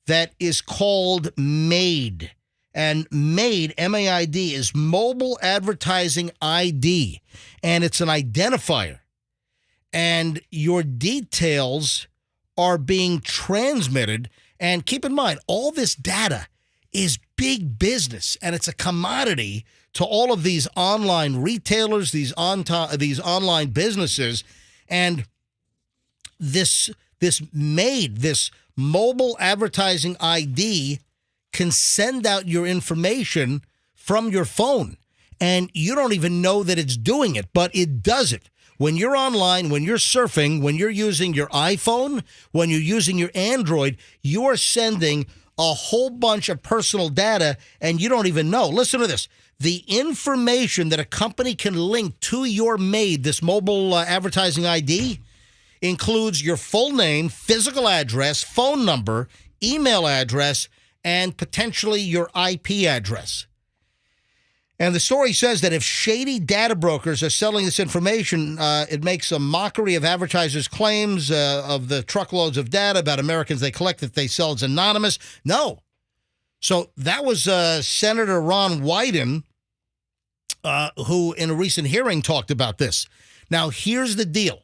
that is called MAID. And MAID, M-A-I-D, is Mobile Advertising ID. And it's an identifier. And your details are being transmitted. And keep in mind, all this data is big business. And it's a commodity to all of these online retailers, these online businesses. And this MAID, this Mobile Advertising ID, can send out your information from your phone. And you don't even know that it's doing it, but it does it. When you're online, when you're surfing, when you're using your iPhone, when you're using your Android, you're sending a whole bunch of personal data and you don't even know. Listen to this. The information that a company can link to your MAID, this Mobile Advertising ID, includes your full name, physical address, phone number, email address, and potentially your IP address. And the story says that if shady data brokers are selling this information, it makes a mockery of advertisers' claims of the truckloads of data about Americans they collect that they sell as anonymous. No. So that was Senator Ron Wyden, who in a recent hearing talked about this. Now, here's the deal.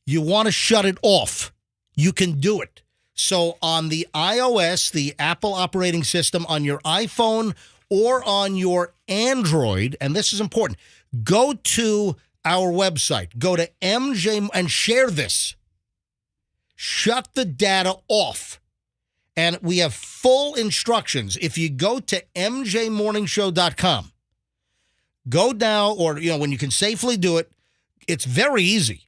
You want to shut it off. You can do it. So on the iOS, the Apple operating system, on your iPhone or on your Android, and this is important, go to our website. Go to MJ and share this. Shut the data off. And we have full instructions. If you go to mjmorningshow.com, go now, or when you can safely do it, it's very easy.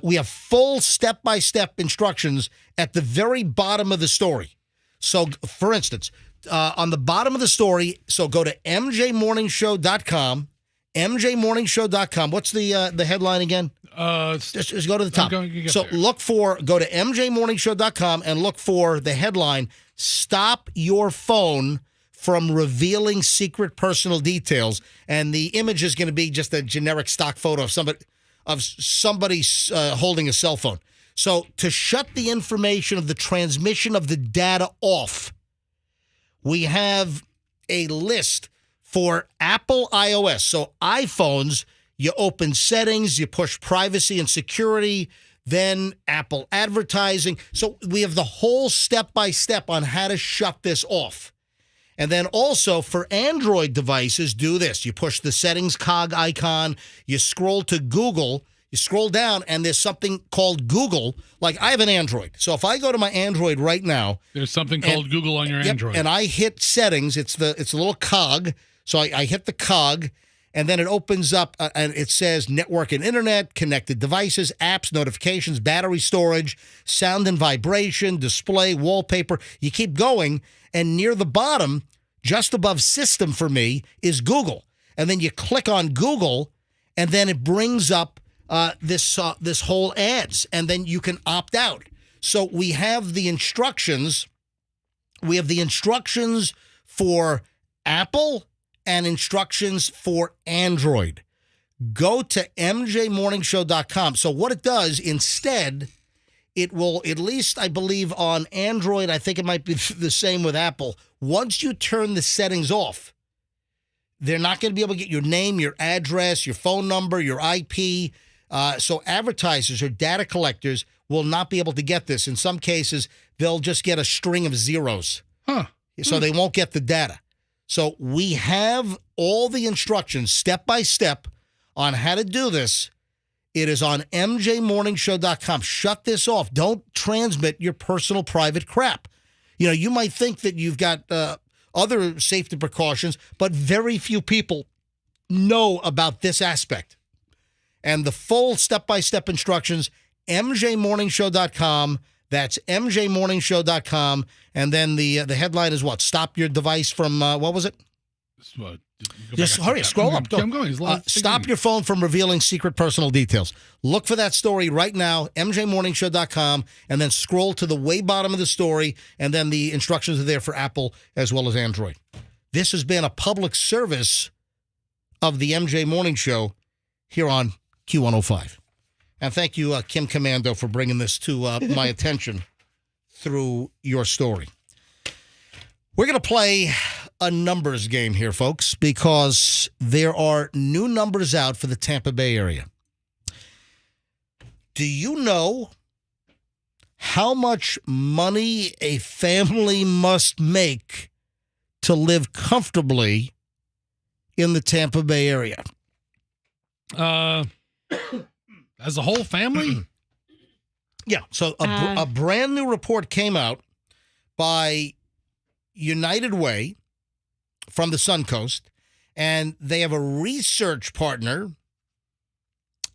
We have full step-by-step instructions at the very bottom of the story. So, for instance, on the bottom of the story, so go to mjmorningshow.com, mjmorningshow.com. What's the headline again? Just go to the top. Go to mjmorningshow.com and look for the headline, Stop Your Phone from Revealing Secret Personal Details. And the image is going to be just a generic stock photo of somebody holding a cell phone. So to shut the information of the transmission of the data off, we have a list for Apple iOS. So iPhones, You open settings, you push privacy and security, then Apple advertising. So we have the whole step-by-step on how to shut this off. And then also for Android devices, do this. You push the settings cog icon, you scroll to Google, you scroll down, and there's something called Google. Like, I have an Android. So if I go to my Android right now. There's something called Google on your Android. And I hit settings. It's a little cog. So I hit the cog, and then it opens up, and it says network and internet, connected devices, apps, notifications, battery storage, sound and vibration, display, wallpaper. You keep going, and near the bottom, just above system for me, is Google. And then you click on Google, and then it brings up this whole ads, and then you can opt out. So we have the instructions. We have the instructions for Apple and instructions for Android. Go to mjmorningshow.com. So what it does, instead, it will, at least I believe on Android, I think it might be the same with Apple. Once you turn the settings off, they're not going to be able to get your name, your address, your phone number, your IP. So advertisers or data collectors will not be able to get this. In some cases, they'll just get a string of zeros. So they won't get the data. So we have all the instructions step by step on how to do this. It is on mjmorningshow.com. Shut this off. Don't transmit your personal private crap. You know, you might think that you've got other safety precautions, but very few people know about this aspect. And the full step-by-step instructions, mjmorningshow.com. That's mjmorningshow.com. And then the headline is what? Stop your device from, what was it? Just hurry, scroll up. Go. I'm going. Stop your phone from revealing secret personal details. Look for that story right now, mjmorningshow.com, and then scroll to the way bottom of the story, and then the instructions are there for Apple as well as Android. This has been a public service of the MJ Morning Show here on Q105. And thank you, Kim Commando, for bringing this to my attention through your story. We're going to play a numbers game here, folks, because there are new numbers out for the Tampa Bay area. Do you know how much money a family must make to live comfortably in the Tampa Bay area? As a whole family? Yeah. So a brand new report came out by United Way from the Suncoast, and they have a research partner.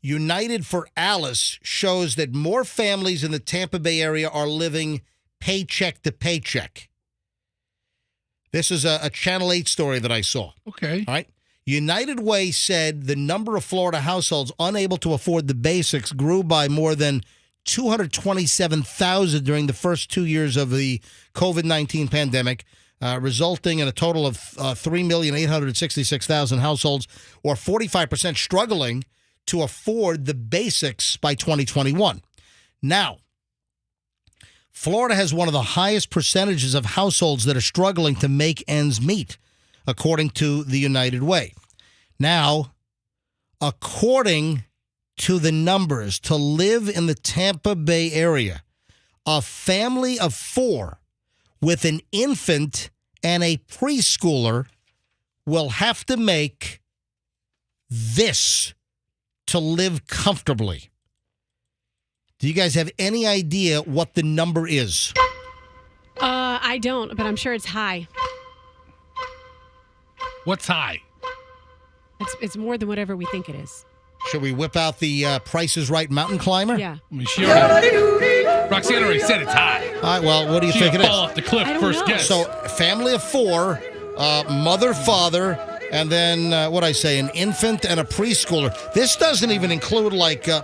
United for Alice shows that more families in the Tampa Bay area are living paycheck to paycheck. This is a Channel 8 story that I saw. Okay. All right. United Way said the number of Florida households unable to afford the basics grew by more than 227,000 during the first 2 years of the COVID-19 pandemic, resulting in a total of 3,866,000 households, or 45% struggling to afford the basics by 2021. Now, Florida has one of the highest percentages of households that are struggling to make ends meet, according to the United Way. Now, according to the numbers, to live in the Tampa Bay area, a family of 4 with an infant and a preschooler will have to make this to live comfortably. Do you guys have any idea what the number is? I don't, but I'm sure it's high. What's high? It's more than whatever we think it is. Should we whip out the Price is Right mountain climber? Yeah. I mean, Roxanne already said it's high. All right, well, what do you She think it could is? fall off the cliff first guess. So, family of 4, mother, father, and then, an infant and a preschooler. This doesn't even include,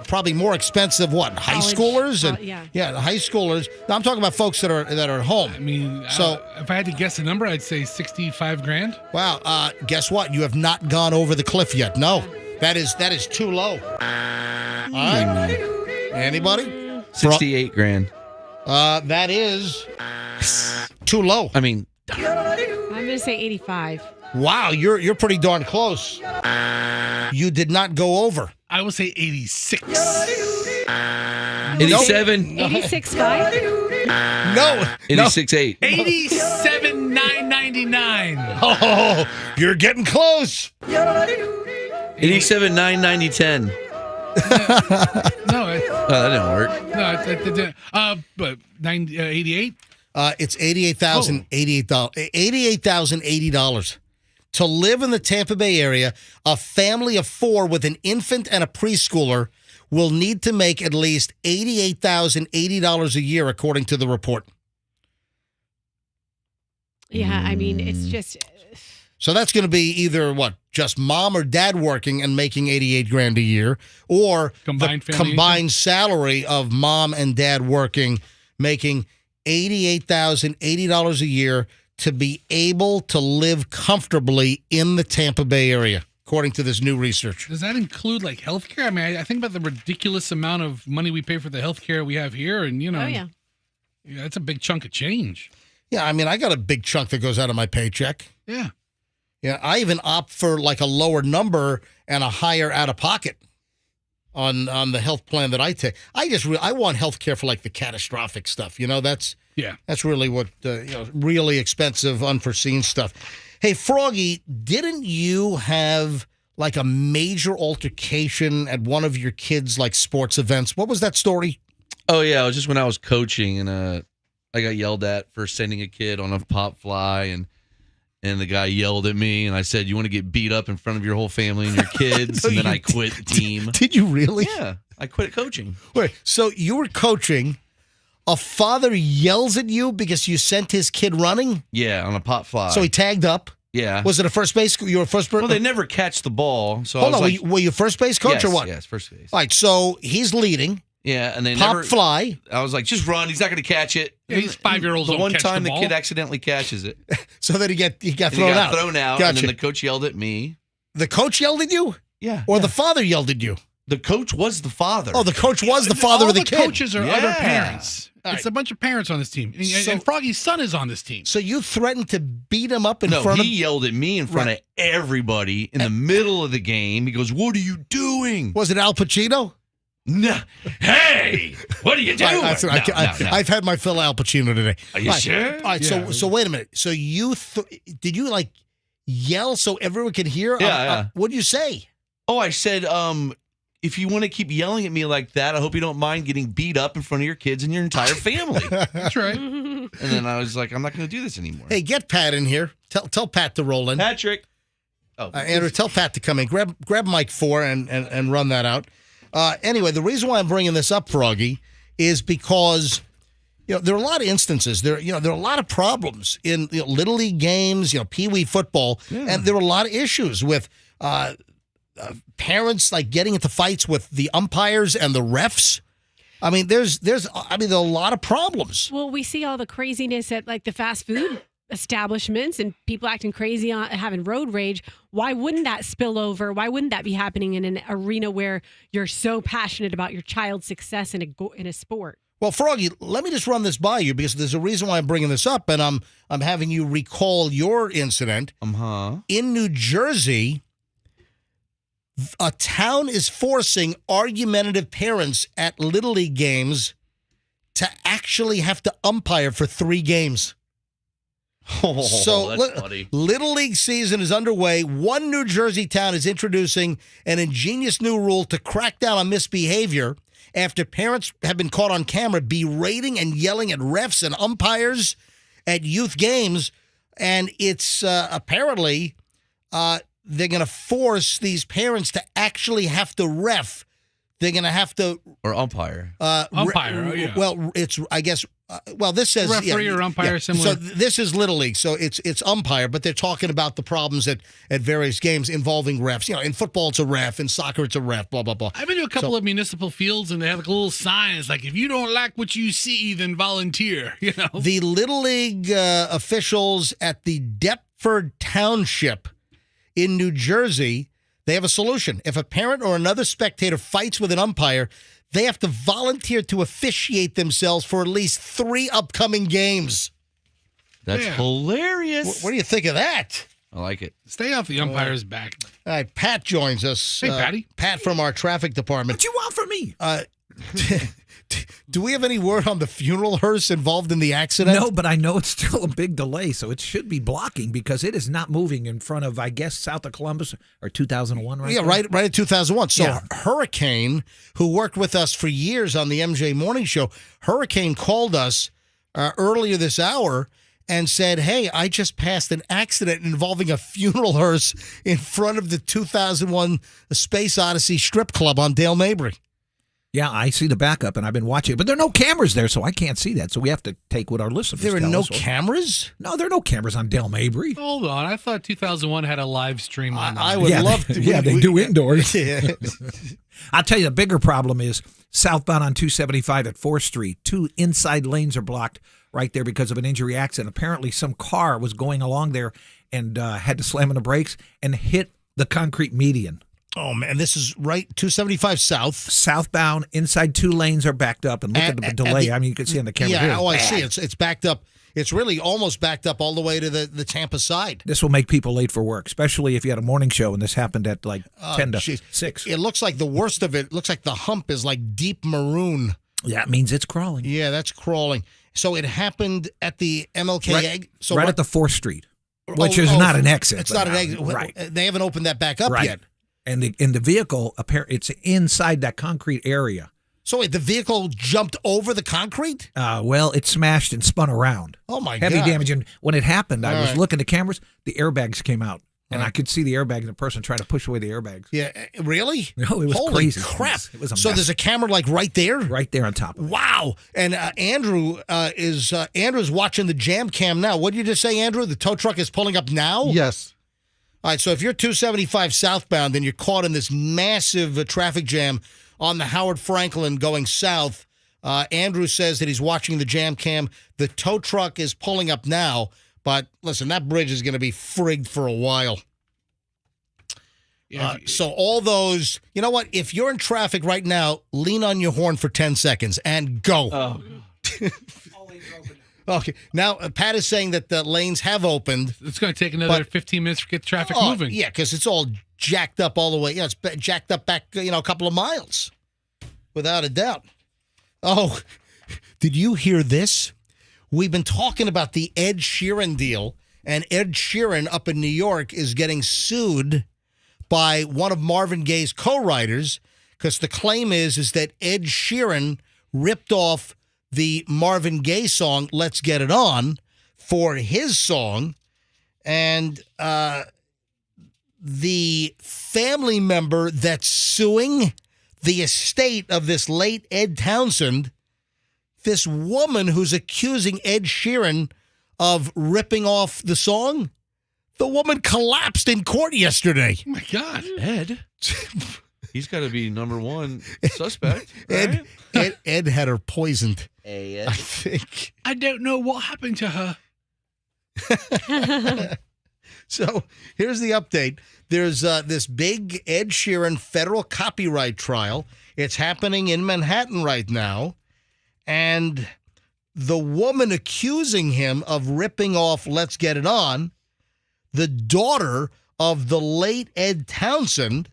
probably more expensive, high schoolers? And yeah, the high schoolers. Now, I'm talking about folks that are at home. I mean, so if I had to guess a number, I'd say 65 grand. Wow. Guess what? You have not gone over the cliff yet. No, that is too low. All right. Anybody? 68 grand. That is too low. I mean, going to say 85. Wow, you're pretty darn close. You did not go over. I will say 86. 87. 86.5? No. 86.8. 87,999. Oh, you're getting close. 87,990.10. No, that didn't work. No, it didn't. But 88? It's $88,080. To live in the Tampa Bay area, a family of 4 with an infant and a preschooler will need to make at least $88,080 a year, according to the report. Yeah, I mean, it's just... So that's going to be either just mom or dad working and making $88,000 a year, or Combined the family combined salary of mom and dad working, making $88,080 a year to be able to live comfortably in the Tampa Bay area, according to this new research. Does that include like healthcare? I mean, I think about the ridiculous amount of money we pay for the healthcare we have here, and Oh, yeah. That's a big chunk of change. Yeah, I mean, I got a big chunk that goes out of my paycheck. Yeah. Yeah, I even opt for like a lower number and a higher out of pocket on the health plan that I take. I want health care for like the catastrophic stuff. That's really what really expensive, unforeseen stuff. Hey, Froggy, didn't you have like a major altercation at one of your kids' like sports events? What was that story? Oh, yeah. It was just when I was coaching, and I got yelled at for sending a kid on a pop fly, and the guy yelled at me, and I said, "You want to get beat up in front of your whole family and your kids?" And then I quit the team. Did you really? Yeah, I quit coaching. Wait, so you were coaching, a father yells at you because you sent his kid running? Yeah, on a pop fly. So he tagged up? Yeah. Was it a first base? You were first base? Well, they never catch the ball. So Hold I on, was were you first base coach or what? Yes, first base. All right, so he's leading. Yeah, and they Pop fly. I was like, just run. He's not going to catch it. Yeah, these 5-year-olds The don't one catch time the the ball. kid accidentally catches it. So then he got And thrown he got out. thrown out, Gotcha. and then the coach yelled at me. The coach yelled at you? Yeah. Or the father yelled at you? The coach was the father. Oh, the coach was the father of the kid. All the coaches are other Yeah. parents. All It's right. a bunch of parents on this team. And, So- and Froggy's son is on this team. So you threatened to beat him up in No, front he yelled at me in front of everybody in the middle of the game. He goes, "What are you doing?" Was it Al Pacino? No. Hey, what are you doing? All right, that's it. No. I've had my fill of Al Pacino today. Are you All right. sure? All right, so wait a minute. So you did you like yell so everyone could hear? Yeah. What'd you say? Oh, I said, if you want to keep yelling at me like that, I hope you don't mind getting beat up in front of your kids and your entire family. That's right. And then I was like, I'm not going to do this anymore. Hey, get Pat in here. Tell Pat to roll in. Patrick. Oh, Andrew, tell Pat to come in. Grab Mike 4 and run that out. Anyway, the reason why I'm bringing this up, Froggy, is because there are a lot of instances. There are a lot of problems in Little League games, Pee Wee football, and there are a lot of issues with parents like getting into fights with the umpires and the refs. I mean, there are a lot of problems. Well, we see all the craziness at like the fast food establishments and people acting crazy, having road rage. Why wouldn't that spill over? Why wouldn't that be happening in an arena where you're so passionate about your child's success in a sport? Well, Froggy, let me just run this by you because there's a reason why I'm bringing this up, and I'm having you recall your incident. In New Jersey, a town is forcing argumentative parents at Little League games to actually have to umpire for 3 games. Oh, So that's funny. Little League season is underway. One New Jersey town is introducing an ingenious new rule to crack down on misbehavior after parents have been caught on camera berating and yelling at refs and umpires at youth games. And it's apparently they're going to force these parents to actually have to ref. They're going to have to Or umpire. Umpire, yeah. Well, it's, I guess, this says Referee or umpire, similar. So this is Little League, so it's umpire, but they're talking about the problems at various games involving refs. In football it's a ref, in soccer it's a ref, blah blah blah. I've been to a couple of municipal fields, and they have like a little sign. It's like, if you don't like what you see, then volunteer. The Little League officials at the Deptford Township in New Jersey, they have a solution. If a parent or another spectator fights with an umpire, they have to volunteer to officiate themselves for at least 3 upcoming games. That's hilarious. What do you think of that? I like it. Stay off the umpire's back. All right, Pat joins us. Hey, Patty. Pat from our traffic department. What you want from me? Do we have any word on the funeral hearse involved in the accident? No, but I know it's still a big delay, so it should be blocking because it is not moving in front of, I guess, south of Columbus or 2001, right? Yeah, there? right at 2001. So Yeah. Hurricane, who worked with us for years on the MJ Morning Show, Hurricane called us earlier this hour and said, hey, I just passed an accident involving a funeral hearse in front of the 2001 Space Odyssey strip club on Dale Mabry. Yeah, I see the backup, and I've been watching it. But there are no cameras there, so I can't see that. So we have to take what our listeners There are tell no us. cameras? No, there are no cameras on Dale Mabry. Hold on. I thought 2001 had a live stream on I would love to. Yeah, they do indoors. Yeah. I'll tell you, the bigger problem is southbound on 275 at 4th Street. 2 inside lanes are blocked right there because of an injury accident. Apparently, some car was going along there and had to slam on the brakes and hit the concrete median. Oh, man, this is right 275 south. Southbound, inside 2 lanes are backed up. And look at the delay. I mean, you can see on the camera here. Yeah, I see. It's backed up. It's really almost backed up all the way to the Tampa side. This will make people late for work, especially if you had a morning show and this happened at like 10 to 6. It looks like the worst of it looks like the hump is like deep maroon. Yeah, it means it's crawling. Yeah, that's crawling. So it happened at the MLK Right, So right what- at the 4th Street, which is not an exit. It's but not an exit. Right. They haven't opened that back up Right. yet. And the vehicle, it's inside that concrete area. So wait, the vehicle jumped over the concrete? Well, it smashed and spun around. Oh, my Heavy God. damage. And when it happened, I All was right. looking at cameras. The airbags came out. And I could see the airbags and the person trying to push away the airbags. Yeah, really? No, it was Holy crazy. crap. It was a So mess. there's a camera like right there? Right there on top of it. Wow. And Andrew Andrew's watching the jam cam now. What did you just say, Andrew? The tow truck is pulling up now? Yes. All right, so if you're 275 southbound and you're caught in this massive traffic jam on the Howard Franklin going south, Andrew says that he's watching the jam cam. The tow truck is pulling up now, but listen, that bridge is going to be frigged for a while. So all those, you know what? If you're in traffic right now, lean on your horn for 10 seconds and go. Oh. Okay. Now, Pat is saying that the lanes have opened. It's going to take another 15 minutes to get the traffic moving. Yeah, because it's all jacked up all the way. Yeah, it's jacked up back, a couple of miles, without a doubt. Oh, did you hear this? We've been talking about the Ed Sheeran deal, and Ed Sheeran up in New York is getting sued by one of Marvin Gaye's co-writers because the claim is that Ed Sheeran ripped off the Marvin Gaye song "Let's Get It On" for his song, and the family member that's suing the estate of this late Ed Townsend, this woman who's accusing Ed Sheeran of ripping off the song, the woman collapsed in court yesterday. Oh, my God. Ed? He's got to be number one suspect. Right? Ed had her poisoned. Ed. I think. I don't know what happened to her. So here's the update. There's this big Ed Sheeran federal copyright trial. It's happening in Manhattan right now. And the woman accusing him of ripping off Let's Get It On, the daughter of the late Ed Townsend,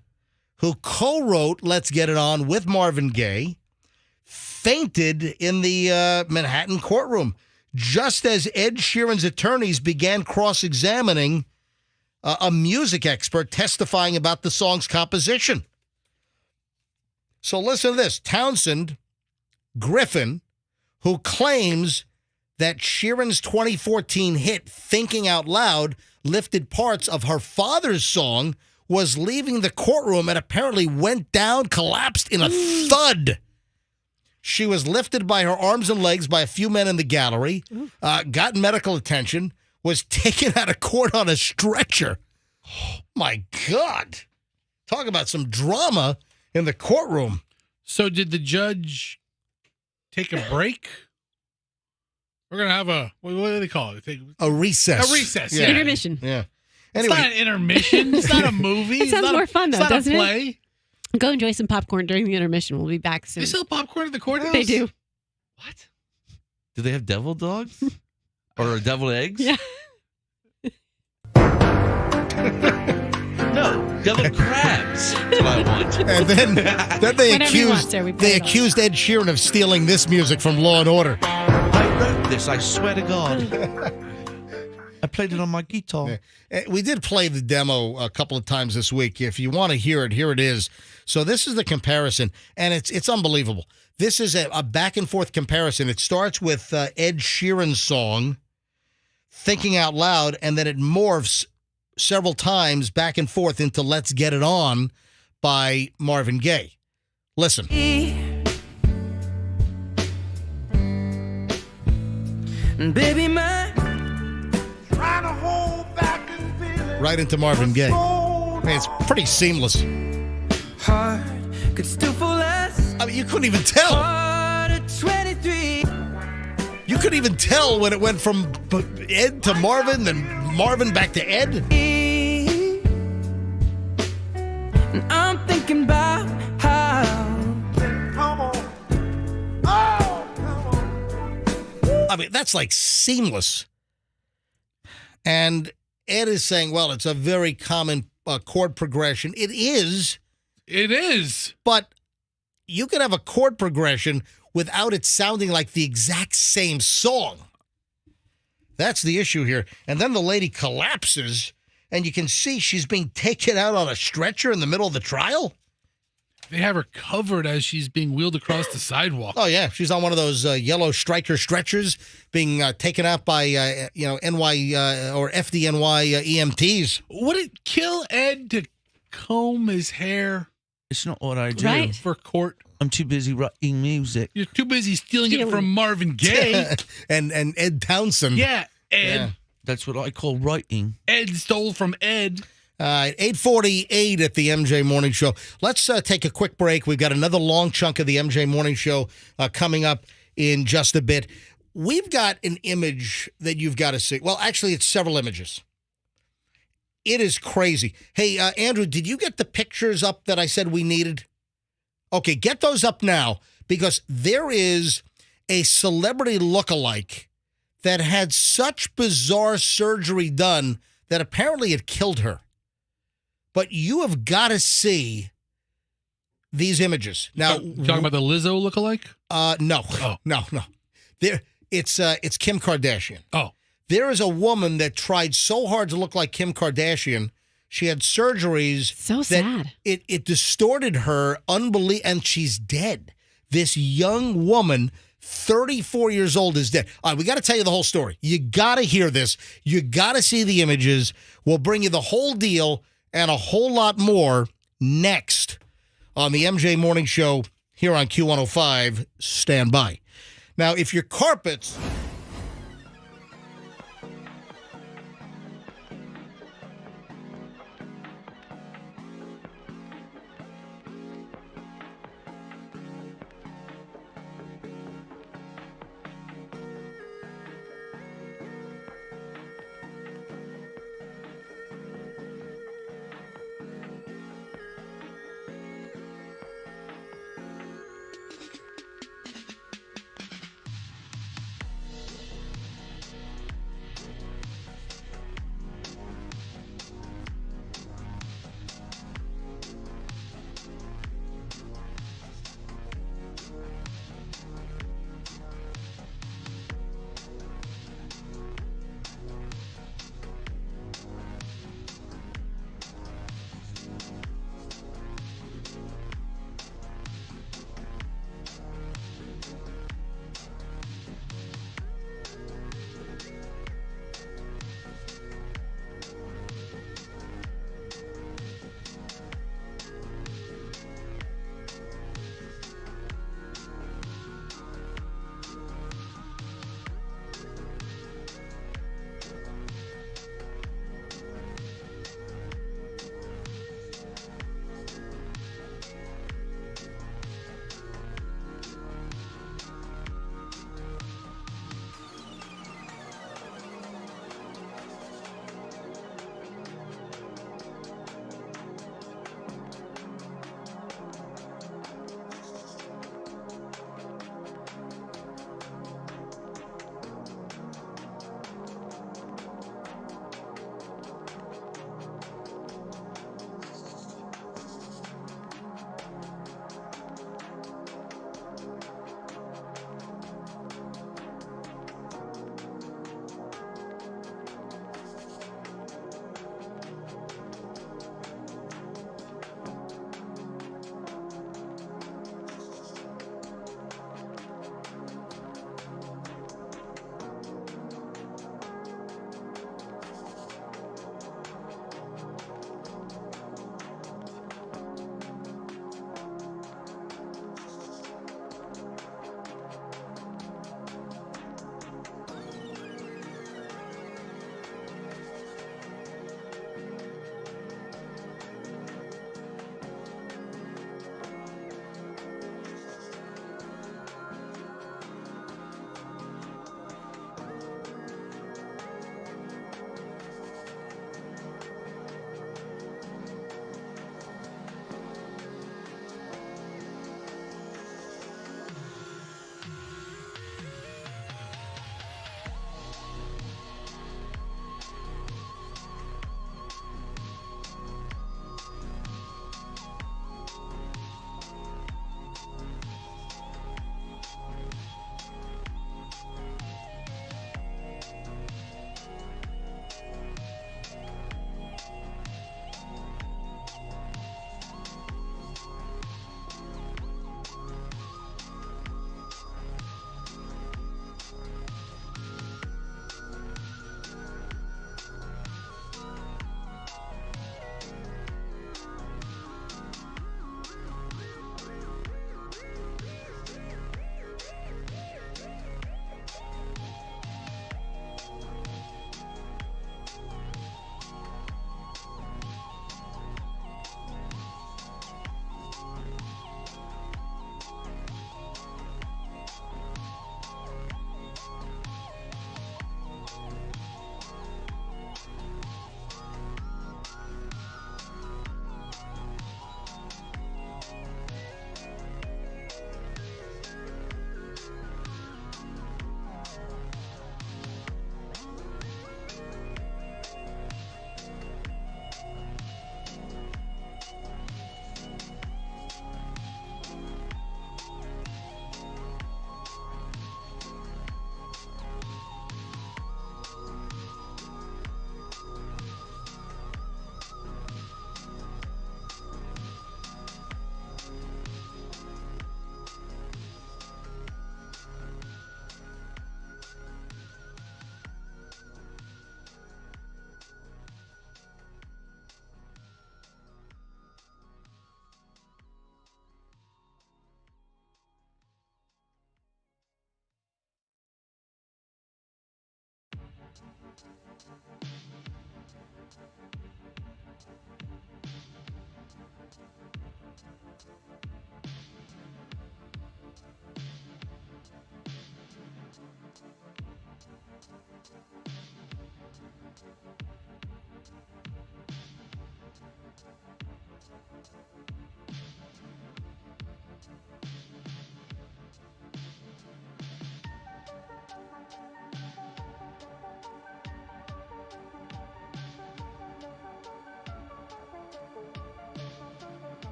who co-wrote Let's Get It On with Marvin Gaye, fainted in the Manhattan courtroom just as Ed Sheeran's attorneys began cross-examining a music expert testifying about the song's composition. So listen to this. Townsend Griffin, who claims that Sheeran's 2014 hit Thinking Out Loud lifted parts of her father's song, was leaving the courtroom and apparently went down, collapsed in a thud. She was lifted by her arms and legs by a few men in the gallery, got medical attention, was taken out of court on a stretcher. Oh, my God. Talk about some drama in the courtroom. So did the judge take a break? We're going to have what do they call it? A recess. A recess. Yeah. Intermission. Yeah. It's not an intermission. It's not a movie. It sounds more fun, though, doesn't It's not a play. it? Go enjoy some popcorn during the intermission. We'll be back soon. They sell popcorn at the courthouse? They do. Do they have devil dogs? Or deviled eggs? Yeah. No, deviled crabs. That's what I want. And then they Whatever you want, sir, we put it on. accused Ed Sheeran of stealing this music from Law and Order. I wrote this, I swear to God. I played it on my guitar. We did play the demo a couple of times this week. If you want to hear it, here it is. So this is the comparison, and it's unbelievable. This is a back and forth comparison. It starts with Ed Sheeran's song, Thinking Out Loud, and then it morphs several times back and forth into Let's Get It On by Marvin Gaye. Listen. Baby, Right into Marvin Gaye. I mean, it's pretty seamless. heart could still fall less. I mean, you couldn't even tell. Heart at 23. You couldn't even tell when it went from Ed to Marvin, then Marvin back to Ed. And I'm thinking about how. I mean, that's like seamless. And Ed is saying, well, it's a very common chord progression. It is. It is. But you could have a chord progression without it sounding like the exact same song. That's the issue here. And then the lady collapses, and you can see she's being taken out on a stretcher in the middle of the trial. They have her covered as she's being wheeled across the sidewalk. Oh, yeah. She's on one of those yellow striker stretchers being taken out by, NY or FDNY EMTs. Would it kill Ed to comb his hair? It's not what I do. Right. For court? I'm too busy writing music. You're too busy stealing it from Marvin Gaye. and Ed Townsend. Yeah, Ed. Yeah. That's what I call writing. Ed stole from Ed. 8:48 at the MJ Morning Show. Let's take a quick break. We've got another long chunk of the MJ Morning Show coming up in just a bit. We've got an image that you've got to see. Well, actually, it's several images. It is crazy. Hey, Andrew, did you get the pictures up that I said we needed? Okay, get those up now, because there is a celebrity lookalike that had such bizarre surgery done that apparently it killed her. But you have got to see these images. Now, Talking about the Lizzo lookalike? No. Oh. No. It's Kim Kardashian. Oh. There is a woman that tried so hard to look like Kim Kardashian. She had surgeries. So that sad. It distorted her and she's dead. This young woman, 34 years old, is dead. All right, we got to tell you the whole story. You got to hear this. You got to see the images. We'll bring you the whole deal and a whole lot more next on the MJ Morning Show here on Q105. Stand by. Now, if your carpets...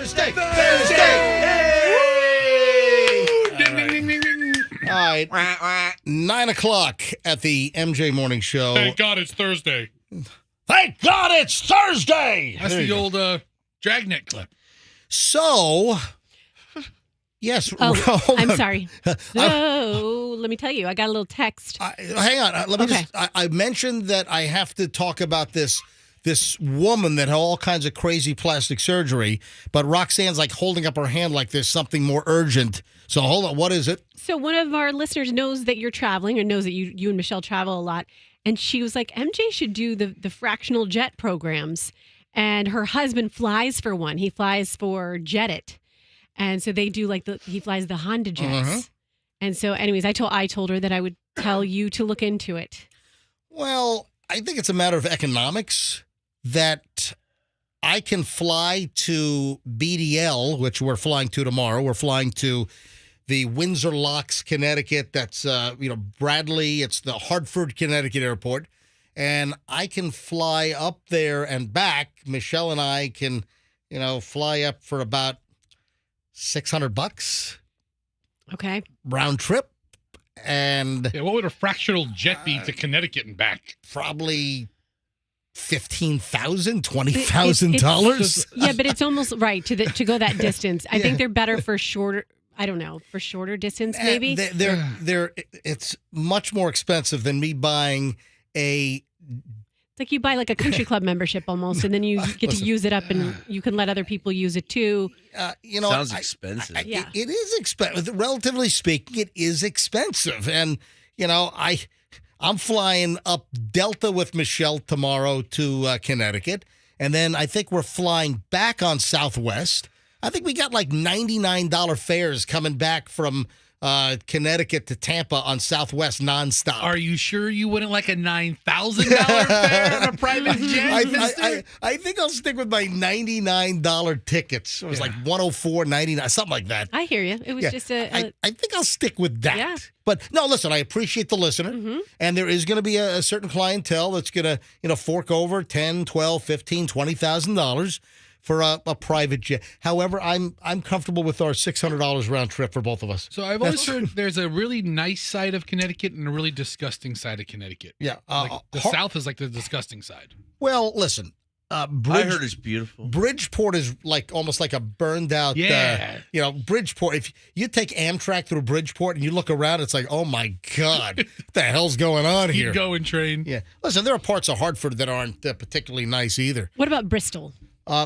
Thursday. Hey! Ding, ding, ding, ding, ding. All right. 9 o'clock at the MJ Morning Show. Thank God it's Thursday. Thank God it's Thursday. That's the old Dragnet clip. So, yes. Oh, hold I'm on. sorry. So, let me tell you, I got a little text. Hang on. Let me I mentioned that I have to talk about this woman that had all kinds of crazy plastic surgery, but Roxanne's like holding up her hand like there's something more urgent. So hold on. What is it? So one of our listeners knows that you're traveling or knows that you and Michelle travel a lot. And she was like, MJ should do the fractional jet programs. And her husband flies for one. He flies for Jet It. And so they do he flies the Honda jets. Uh-huh. And so anyways, I told her that I would tell you to look into it. Well, I think it's a matter of economics that I can fly to BDL, which we're flying to tomorrow. We're flying to the Windsor Locks, Connecticut. That's, Bradley. It's the Hartford, Connecticut airport. And I can fly up there and back. Michelle and I can, fly up for about $600. Okay. Round trip. And what would a fractional jet be to Connecticut and back? Probably $15,000, $20,000. Yeah, but it's almost right to go that distance. I think they're better for shorter. I don't know, for shorter distance maybe. It's much more expensive than me buying a. It's like you buy like a country club membership almost, and then you get to use it up, and you can let other people use it too. Sounds expensive. Yeah. It is expensive. Relatively speaking, it is expensive, and I'm flying up Delta with Michelle tomorrow to Connecticut, and then I think we're flying back on Southwest. I think we got like $99 fares coming back from Connecticut to Tampa on Southwest nonstop. Are you sure you wouldn't like a $9,000 fare on a private jet? I think I'll stick with my $99 tickets. It was like $104.99, something like that. I hear you. It was just I think I'll stick with that. Yeah. But no, listen, I appreciate the listener, and there is going to be a certain clientele that's going to fork over $10,000, $12,000, $15,000, $20,000 for a private jet. However, I'm comfortable with our $600 round trip for both of us. So I've always heard there's a really nice side of Connecticut and a really disgusting side of Connecticut. Yeah. The South is like the disgusting side. Well, listen. I heard it's beautiful. Bridgeport is almost like a burned out. Bridgeport. If you take Amtrak through Bridgeport and you look around, it's like, oh my God, what the hell's going on here? Keep going, train. Yeah. Listen, there are parts of Hartford that aren't particularly nice either. What about Bristol?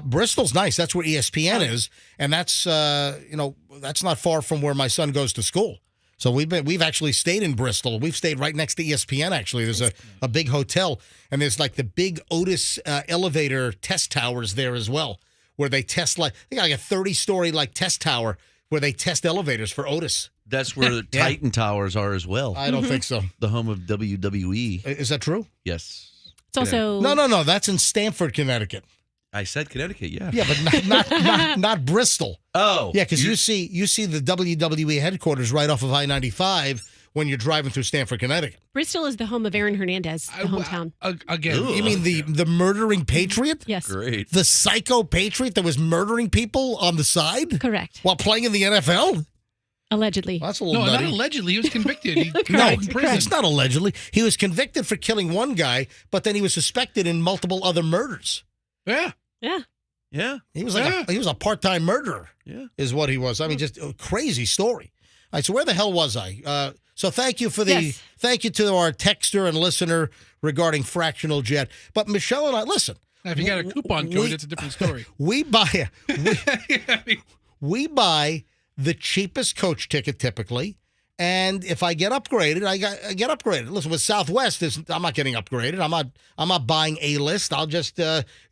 Bristol's nice. That's where ESPN is, and that's that's not far from where my son goes to school. So we've actually stayed in Bristol. We've stayed right next to ESPN. Actually, there's a big hotel, and there's like the big Otis elevator test towers there as well, where they test they got like a 30-story test tower where they test elevators for Otis. That's where the Titan Towers are as well. I don't think so. The home of WWE. Is that true? Yes. It's also no. That's in Stamford, Connecticut. I said Connecticut, yeah. Yeah, but not Bristol. Oh. Yeah, because you see the WWE headquarters right off of I-95 when you're driving through Stamford, Connecticut. Bristol is the home of Aaron Hernandez, the hometown. Again. You mean the murdering patriot? Yes. Great. The psycho patriot that was murdering people on the side? Correct. While playing in the NFL? Allegedly. That's a little No, nutty. not allegedly. He was convicted. He No, died in prison. it's not allegedly. He was convicted for killing one guy, but then he was suspected in multiple other murders. Yeah. Yeah. Yeah. He was he was a part-time murderer. Yeah. Is what he was. I mean, just a crazy story. All right, so where the hell was I? So thank you thank you to our texter and listener regarding fractional jet. But Michelle and I, listen. Now, if you got a coupon code, it's a different story. We buy we buy the cheapest coach ticket typically. And if I get upgraded, I get upgraded. Listen, with Southwest, I'm not getting upgraded. I'm not buying A list. I'll just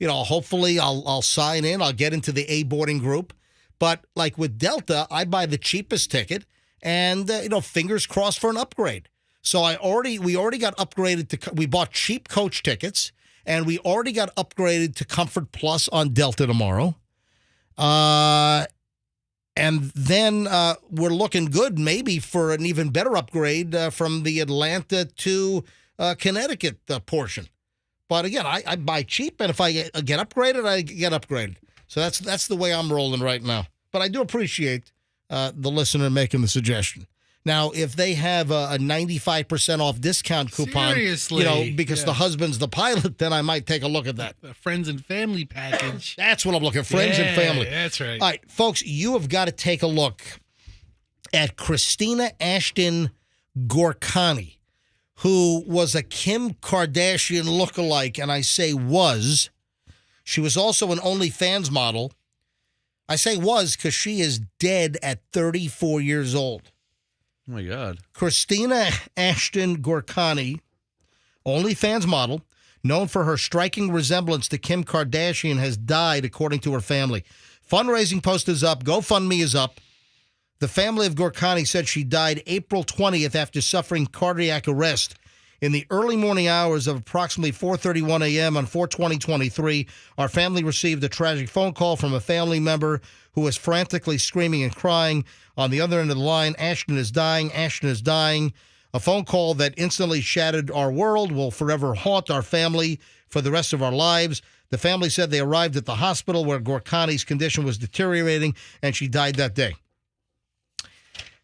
hopefully I'll sign in. I'll get into the A boarding group. But like with Delta, I buy the cheapest ticket, and fingers crossed for an upgrade. So we already got upgraded we bought cheap coach tickets, and we already got upgraded to Comfort Plus on Delta tomorrow. And then we're looking good maybe for an even better upgrade from the Atlanta to Connecticut portion. But again, I buy cheap, and if I get upgraded, I get upgraded. So that's the way I'm rolling right now. But I do appreciate the listener making the suggestion. Now, if they have a 95% off discount coupon, Seriously? because the husband's the pilot, then I might take a look at that. The friends and family package. That's what I'm looking for, friends and family. That's right. All right, folks, you have got to take a look at Christina Ashton Gorkani, who was a Kim Kardashian lookalike, and I say was. She was also an OnlyFans model. I say was because she is dead at 34 years old. Oh, my God. Christina Ashton Gorkani, OnlyFans model, known for her striking resemblance to Kim Kardashian, has died, according to her family. Fundraising post is up. GoFundMe is up. The family of Gorkani said she died April 20th after suffering cardiac arrest. In the early morning hours of approximately 4:31 a.m. on 4/20/23, our family received a tragic phone call from a family member who was frantically screaming and crying. On the other end of the line, Ashton is dying, Ashton is dying. A phone call that instantly shattered our world, will forever haunt our family for the rest of our lives. The family said they arrived at the hospital where Gorkani's condition was deteriorating, and she died that day.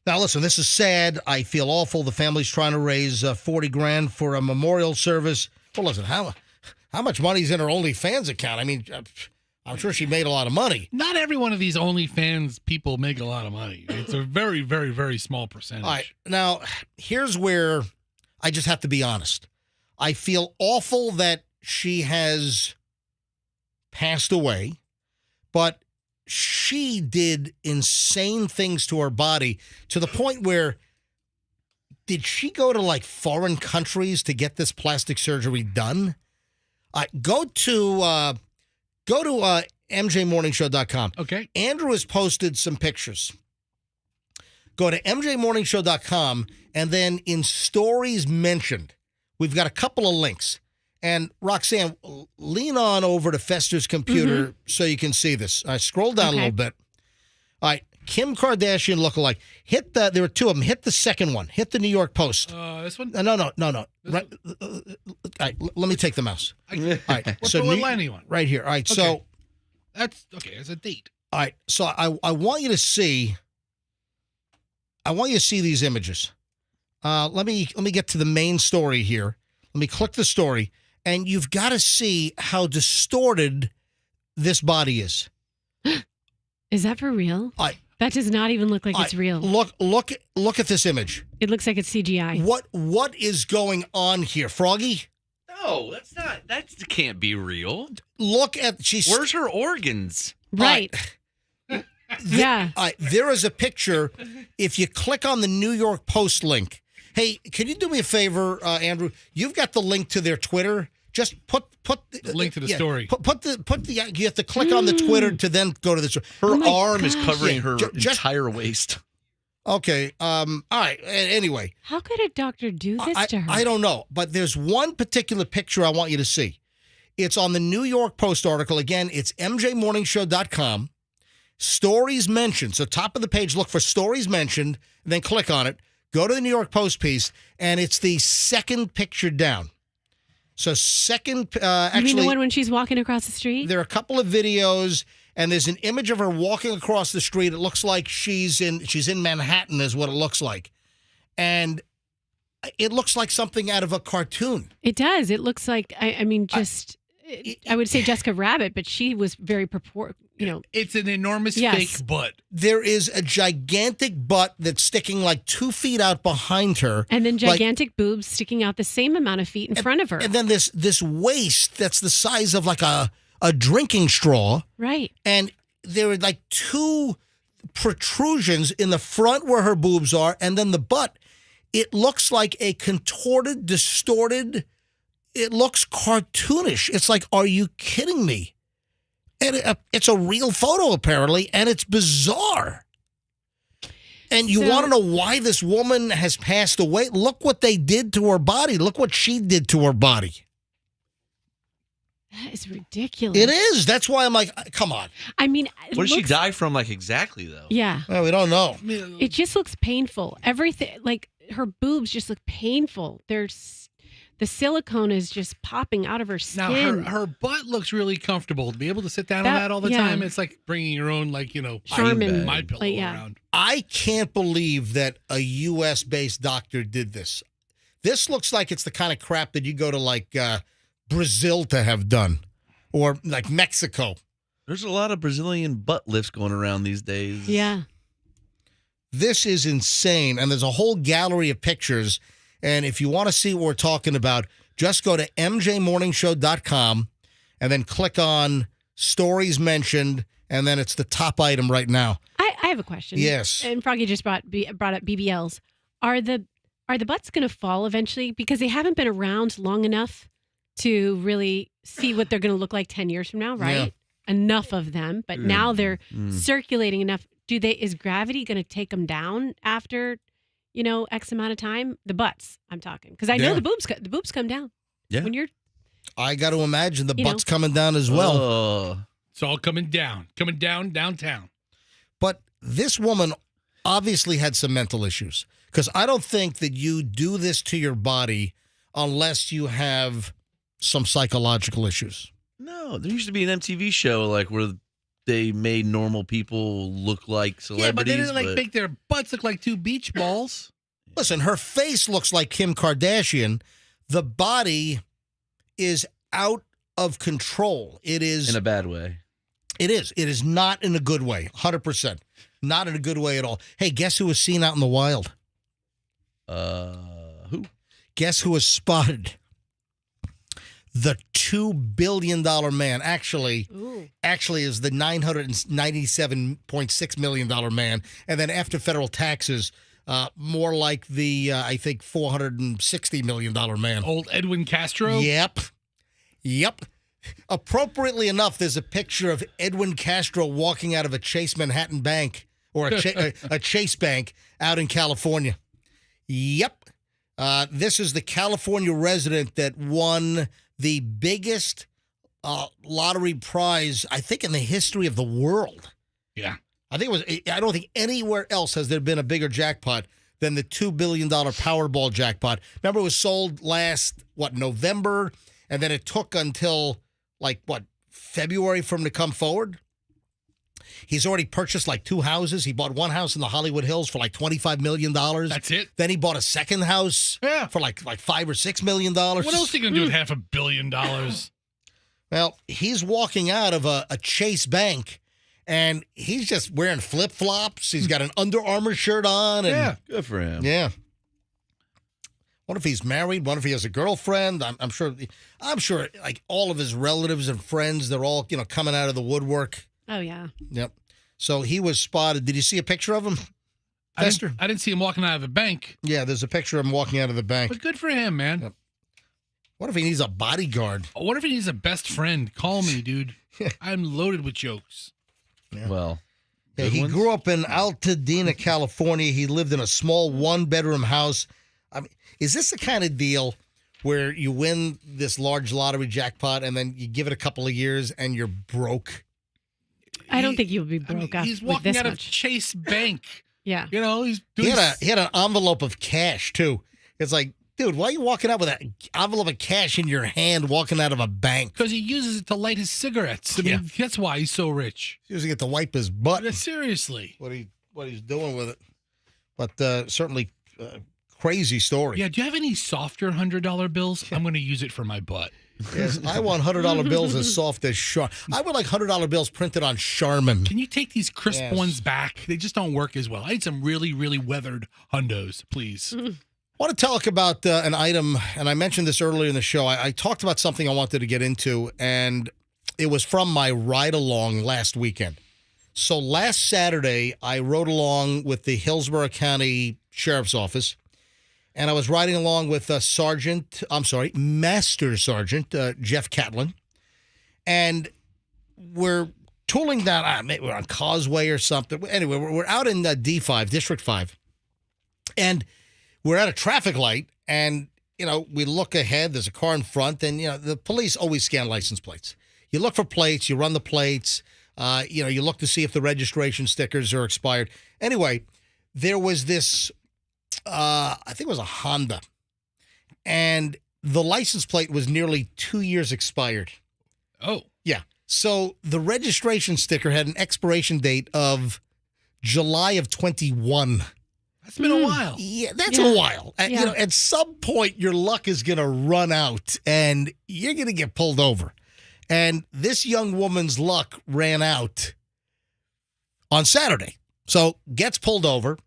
Now, listen, this is sad. I feel awful. The family's trying to raise $40,000 for a memorial service. Well, listen, how much money's in her OnlyFans account? I mean, I'm sure she made a lot of money. Not every one of these OnlyFans people make a lot of money. It's a very, very, very small percentage. All right. Now, here's where I just have to be honest. I feel awful that she has passed away, but she did insane things to her body to the point where, did she go to like foreign countries to get this plastic surgery done? Go to mjmorningshow.com. Okay. Andrew has posted some pictures. Go to mjmorningshow.com, and then in stories mentioned, we've got a couple of links. And Roxanne, lean on over to Fester's computer so you can see this. I scroll down a little bit. All right, Kim Kardashian lookalike. There were two of them. Hit the second one. Hit the New York Post. This one? No. Right, all right, let me take the mouse. All right, What line are you on? right here. All right, so that's okay. It's a date. all right, so I want you to see. I want you to see these images. Let me get to the main story here. Let me click the story. And you've got to see how distorted this body is. Is that for real? That does not even look like it's real. Look at this image. It looks like it's CGI. What is going on here, Froggy? No, that's not. That can't be real. Look at Where's her organs? Right. Yeah. There is a picture. If you click on the New York Post link. Hey, can you do me a favor, Andrew? You've got the link to their Twitter. Just put the link to the story. Put the you have to click on the Twitter to then go to the story. Her arm is covering her entire waist. Okay. All right. Anyway. How could a doctor do this to her? I don't know. But there's one particular picture I want you to see. It's on the New York Post article. Again, it's mjmorningshow.com. Stories mentioned. So top of the page, look for stories mentioned, and then click on it. Go to the New York Post piece, and it's the second picture down. So second, actually. You mean the one when she's walking across the street? There are a couple of videos, and there's an image of her walking across the street. It looks like she's in Manhattan is what it looks like. And it looks like something out of a cartoon. It does. It looks like, I would say Jessica Rabbit, but she was very It's an enormous fake butt. There is a gigantic butt that's sticking like 2 feet out behind her. And then gigantic boobs sticking out the same amount of feet in front of her. And then this waist that's the size of like a drinking straw. Right. And there are like 2 protrusions in the front where her boobs are, and then the butt. It looks like a contorted, distorted, it looks cartoonish. It's like, are you kidding me? And it's a real photo, apparently, and it's bizarre. And you want to know why this woman has passed away? Look what they did to her body. Look what she did to her body. That is ridiculous. It is. That's why I'm like, come on. I mean, What did she die from, like, exactly, though? Yeah. Well, we don't know. It just looks painful. Everything, like, her boobs just look painful. They're the silicone is just popping out of her Now skin. her butt looks really comfortable. To be able to sit down on that all the time, it's like bringing your own Charmin my pillow around. I can't believe that a U.S. based doctor did this. This looks like it's the kind of crap that you go to like Brazil to have done, or like Mexico. There's a lot of Brazilian butt lifts going around these days. Yeah. This is insane, and there's a whole gallery of pictures. And if you want to see what we're talking about, just go to mjmorningshow.com and then click on Stories Mentioned, and then it's the top item right now. I have a question. Yes. And Froggy just brought up BBLs. Are the butts going to fall eventually? Because they haven't been around long enough to really see what they're going to look like 10 years from now, right? Yeah. Enough of them, but now they're circulating enough. Is gravity going to take them down after, X amount of time? The butts, I'm talking. Because I know the boobs come down. Yeah. When you're, I got to imagine the butt's coming down as well. It's all coming down downtown. But this woman obviously had some mental issues, because I don't think that you do this to your body unless you have some psychological issues. No, there used to be an MTV show where they made normal people look like celebrities. Yeah, but they didn't make their butts look like two beach balls. Listen, her face looks like Kim Kardashian. The body is out of control. It is in a bad way. It is. It is not in a good way. 100%. Not in a good way at all. Hey, guess who was seen out in the wild? Who? Guess who was spotted? The $2 billion man. Actually is the $997.6 million man. And then after federal taxes, more like the, I think, $460 million man. Old Edwin Castro? Yep. Appropriately enough, there's a picture of Edwin Castro walking out of a Chase Manhattan bank, or a Chase bank out in California. Yep. This is the California resident that won the biggest lottery prize, I think, in the history of the world. Yeah. I don't think anywhere else has there been a bigger jackpot than the $2 billion Powerball jackpot. Remember, it was sold last, November, and then it took until, February for him to come forward? He's already purchased 2 houses. He bought one house in the Hollywood Hills for $25 million. That's it? Then he bought a second house for like $5 or $6 million. What else are you going to do with $500 million? Well, he's walking out of a Chase bank, and he's just wearing flip-flops. He's got an Under Armour shirt on. And, yeah, good for him. Yeah. What if he's married? What if he has a girlfriend? I'm sure all of his relatives and friends, they're all, coming out of the woodwork. Oh, yeah. Yep. So he was spotted. Did you see a picture of him, Fester? I didn't see him walking out of the bank. Yeah, there's a picture of him walking out of the bank. But good for him, man. Yep. What if he needs a bodyguard? What if he needs a best friend? Call me, dude. I'm loaded with jokes. Yeah. Well, yeah, he grew up in Altadena, California. He lived in a small one-bedroom house. I mean, is this the kind of deal where you win this large lottery jackpot and then you give it a couple of years and you're broke? I don't think you'll be broke. He's walking out of Chase Bank. Yeah. He's doing He had an envelope of cash, too. It's like, dude, why are you walking out with an envelope of cash in your hand walking out of a bank? Because he uses it to light his cigarettes. I mean, that's why he's so rich. He's using it to wipe his butt. Yeah, seriously. What he's doing with it. But certainly crazy story. Yeah, do you have any softer $100 bills? I'm going to use it for my butt. Yes, I want $100 bills as soft as Char. I would like $100 bills printed on Charmin. Can you take these crisp ones back? They just don't work as well. I need some really, really weathered hundos, please. I want to talk about an item, and I mentioned this earlier in the show. I talked about something I wanted to get into, and it was from my ride-along last weekend. So last Saturday, I rode along with the Hillsborough County Sheriff's Office, and I was riding along with Master Sergeant Jeff Catlin, and we're tooling down, maybe we're on Causeway or something. Anyway, we're out in D5, District 5, and we're at a traffic light, and, we look ahead. There's a car in front, and, the police always scan license plates. You look for plates. You run the plates. You look to see if the registration stickers are expired. Anyway, there was this, I think it was a Honda, and the license plate was nearly 2 years expired. Oh. Yeah. So the registration sticker had an expiration date of July of 21. That's been a while. Yeah, that's a while. You know, at some point, your luck is going to run out, and you're going to get pulled over. And this young woman's luck ran out on Saturday. So gets pulled over.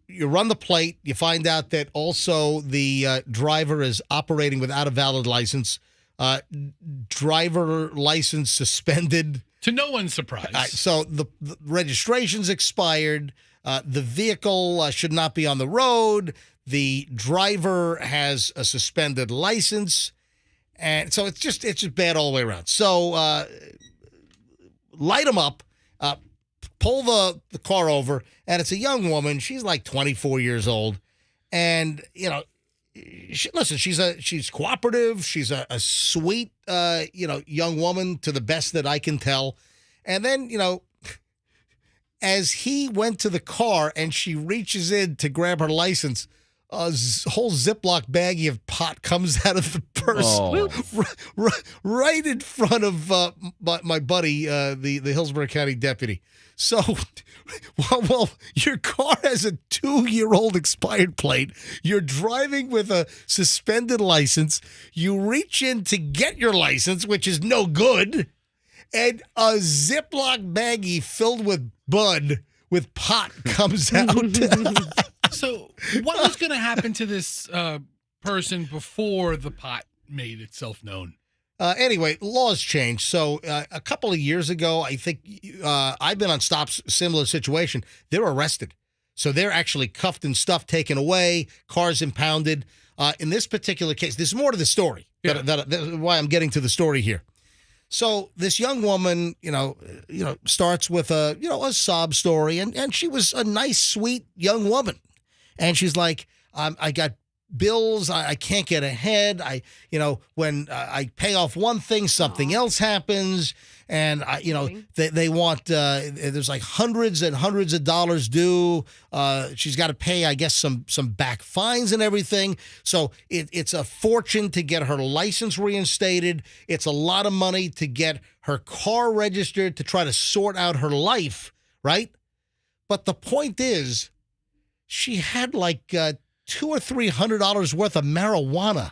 You run the plate. You find out that also the driver is operating without a valid license. Driver license suspended. To no one's surprise. So the registration's expired. The vehicle should not be on the road. The driver has a suspended license. And so it's just bad all the way around. So light them up, pull the car over, and it's a young woman. She's like 24 years old. And, you know, she's cooperative. She's a sweet, young woman to the best that I can tell. And then, you know, as he went to the car and she reaches in to grab her license, a whole Ziploc baggie of pot comes out of the purse right in front of my buddy, the Hillsborough County deputy. So, well, your car has a 2-year-old expired plate. You're driving with a suspended license. You reach in to get your license, which is no good, and a Ziploc baggie filled with bud with pot comes out. So what was going to happen to this person before the pot made itself known? Anyway, laws changed. So a couple of years ago, I think I've been on stops, similar situation. They're arrested. So they're actually cuffed and stuff taken away, cars impounded. In this particular case, there's more to the story. Yeah. That's why I'm getting to the story here. So this young woman, starts with a sob story, and she was a nice, sweet young woman. And she's like, I got bills. I can't get ahead. When I pay off one thing, something else happens. And they want, there's like hundreds and hundreds of dollars due. She's got to pay, I guess, some back fines and everything. So it's a fortune to get her license reinstated. It's a lot of money to get her car registered, to try to sort out her life, right? But the point is, she had like $200 or $300 worth of marijuana,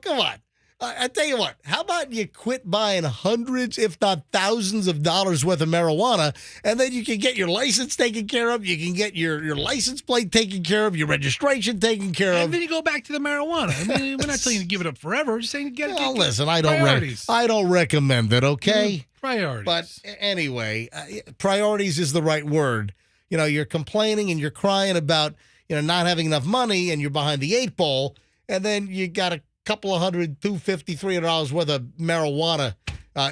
come on. I tell you what, how about you quit buying hundreds, if not thousands of dollars worth of marijuana, and then you can get your license taken care of, you can get your license plate taken care of, your registration taken care of. And then you go back to the marijuana. I mean, we're not telling you to give it up forever. We're just saying get listen, I don't recommend it, okay? Priorities. But anyway, priorities is the right word. You're complaining and you're crying about, not having enough money, and you're behind the 8 ball, and then you got a couple of $100, $250, $300 worth of marijuana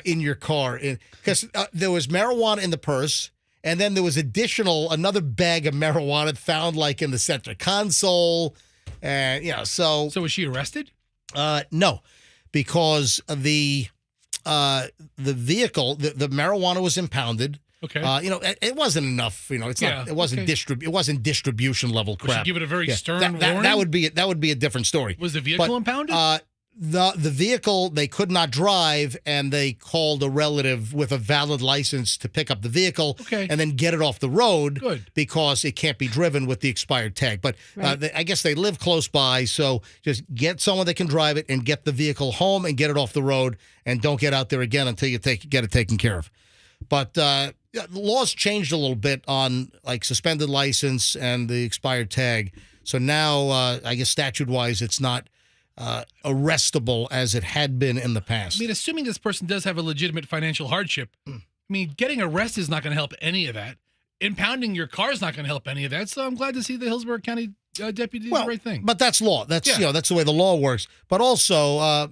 in your car. Because there was marijuana in the purse, and then there was another bag of marijuana found like in the center console. And, so. So was she arrested? No, because the vehicle, the marijuana was impounded. Okay. It wasn't enough. It wasn't it wasn't distribution level crap. Should give it a very stern warning. That would be a different story. Was the vehicle impounded? The vehicle they could not drive, and they called a relative with a valid license to pick up the vehicle and then get it off the road. Good. Because it can't be driven with the expired tag. But I guess they live close by, so just get someone that can drive it and get the vehicle home and get it off the road, and don't get out there again until you get it taken care of. But laws changed a little bit on like suspended license and the expired tag. So now, I guess statute-wise, it's not arrestable as it had been in the past. I mean, assuming this person does have a legitimate financial hardship, I mean, getting arrested is not going to help any of that. Impounding your car is not going to help any of that. So I'm glad to see the Hillsborough County deputy do the right thing. But that's law. That's that's the way the law works. But also,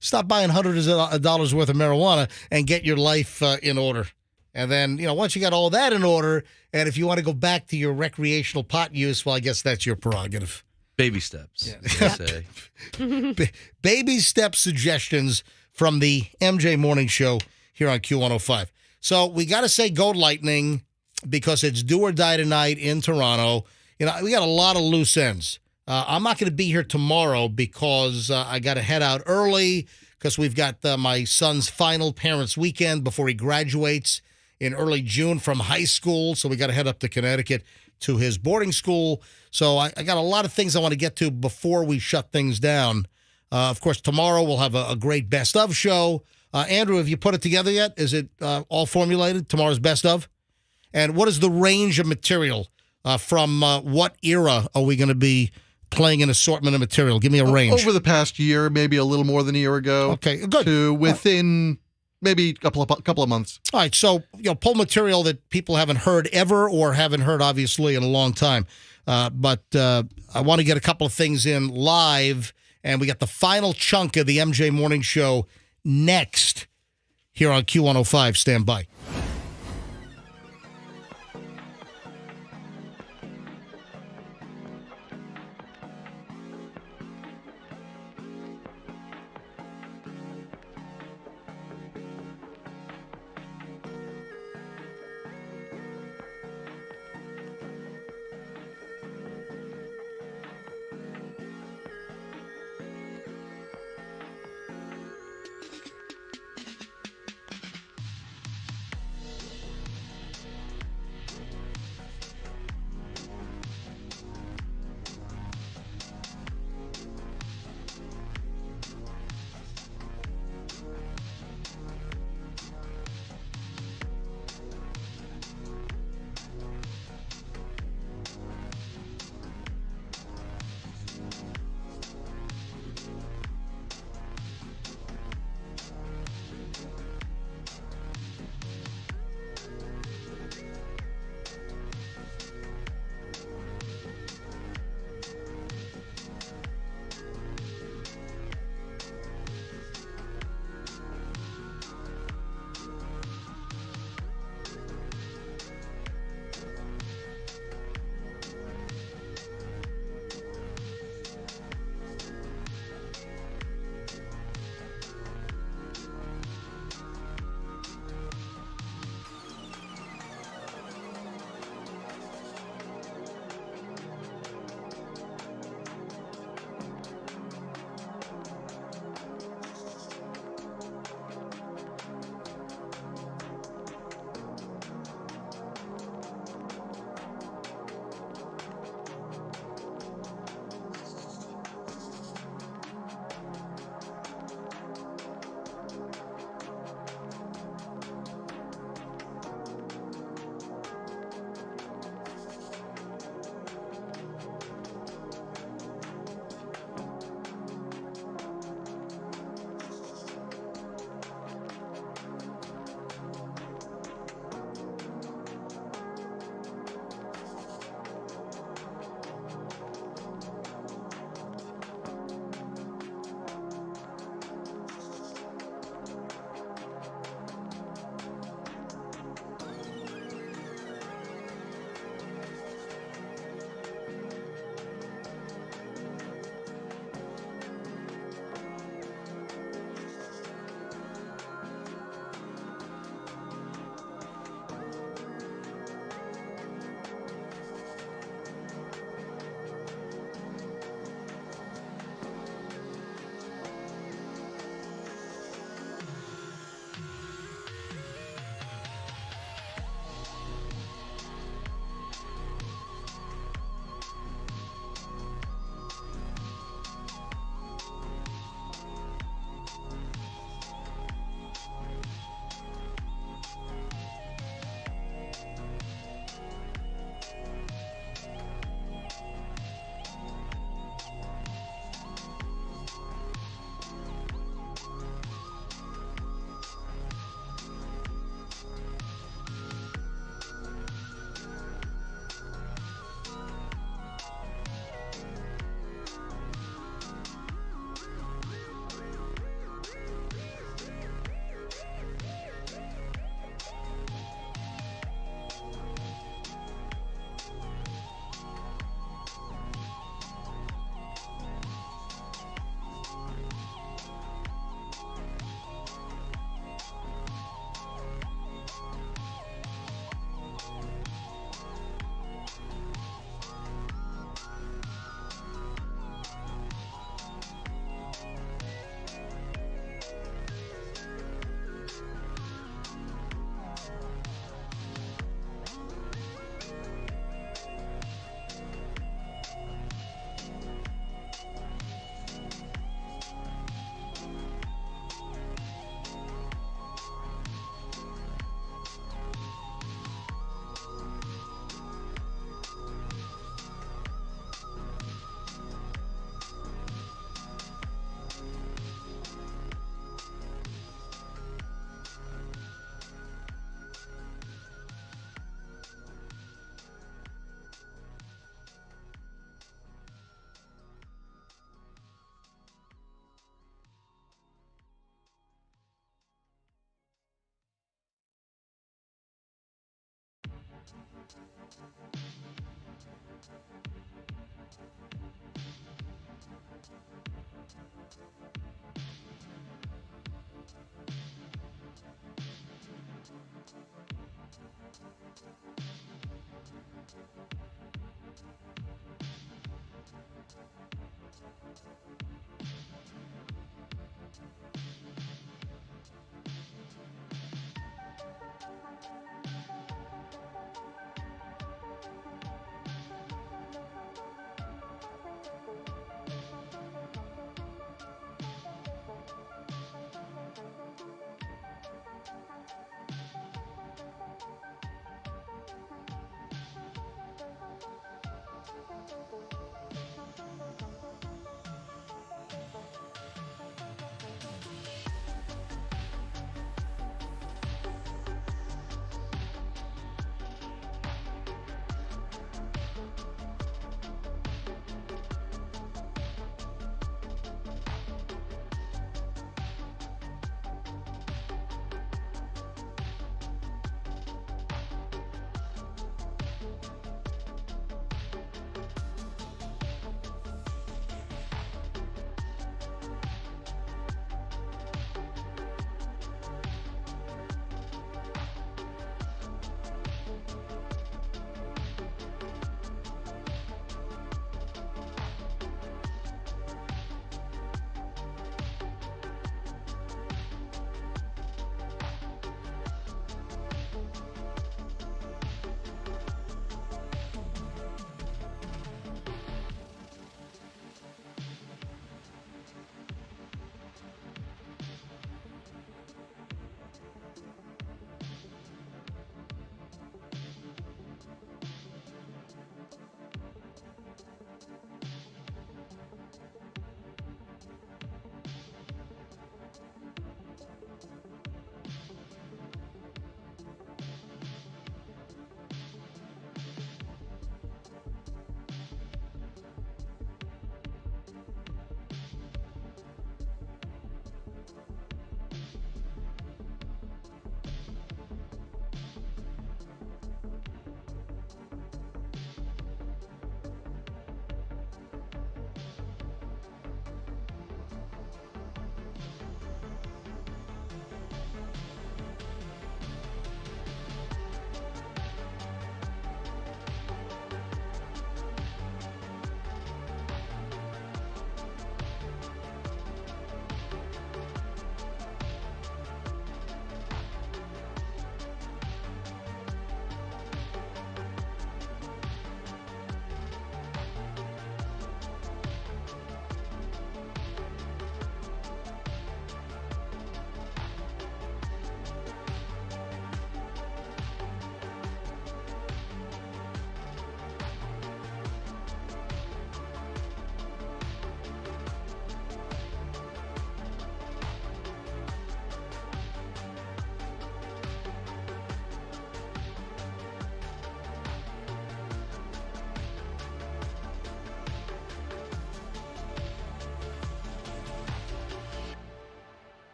stop buying hundreds of dollars worth of marijuana and get your life in order. And then, once you got all that in order, and if you want to go back to your recreational pot use, well, I guess that's your prerogative. Baby steps. Yeah. Baby step suggestions from the MJ Morning Show here on Q105. So we got to say go Lightning because it's do or die tonight in Toronto. we got a lot of loose ends. I'm not going to be here tomorrow because I got to head out early because we've got my son's final parents' weekend before he graduates in early June from high school. So we got to head up to Connecticut to his boarding school. So I got a lot of things I want to get to before we shut things down. Of course, tomorrow we'll have a great best of show. Andrew, have you put it together yet? Is it all formulated, tomorrow's best of? And what is the range of material? From what era are we going to be playing an assortment of material? Give me a range. Over the past year, maybe a little more than a year ago. Okay, good. To within maybe a couple of months. All right, so pull material that people haven't heard ever or haven't heard, obviously, in a long time. But I want to get a couple of things in live, and we got the final chunk of the MJ Morning Show next here on Q105. Stand by.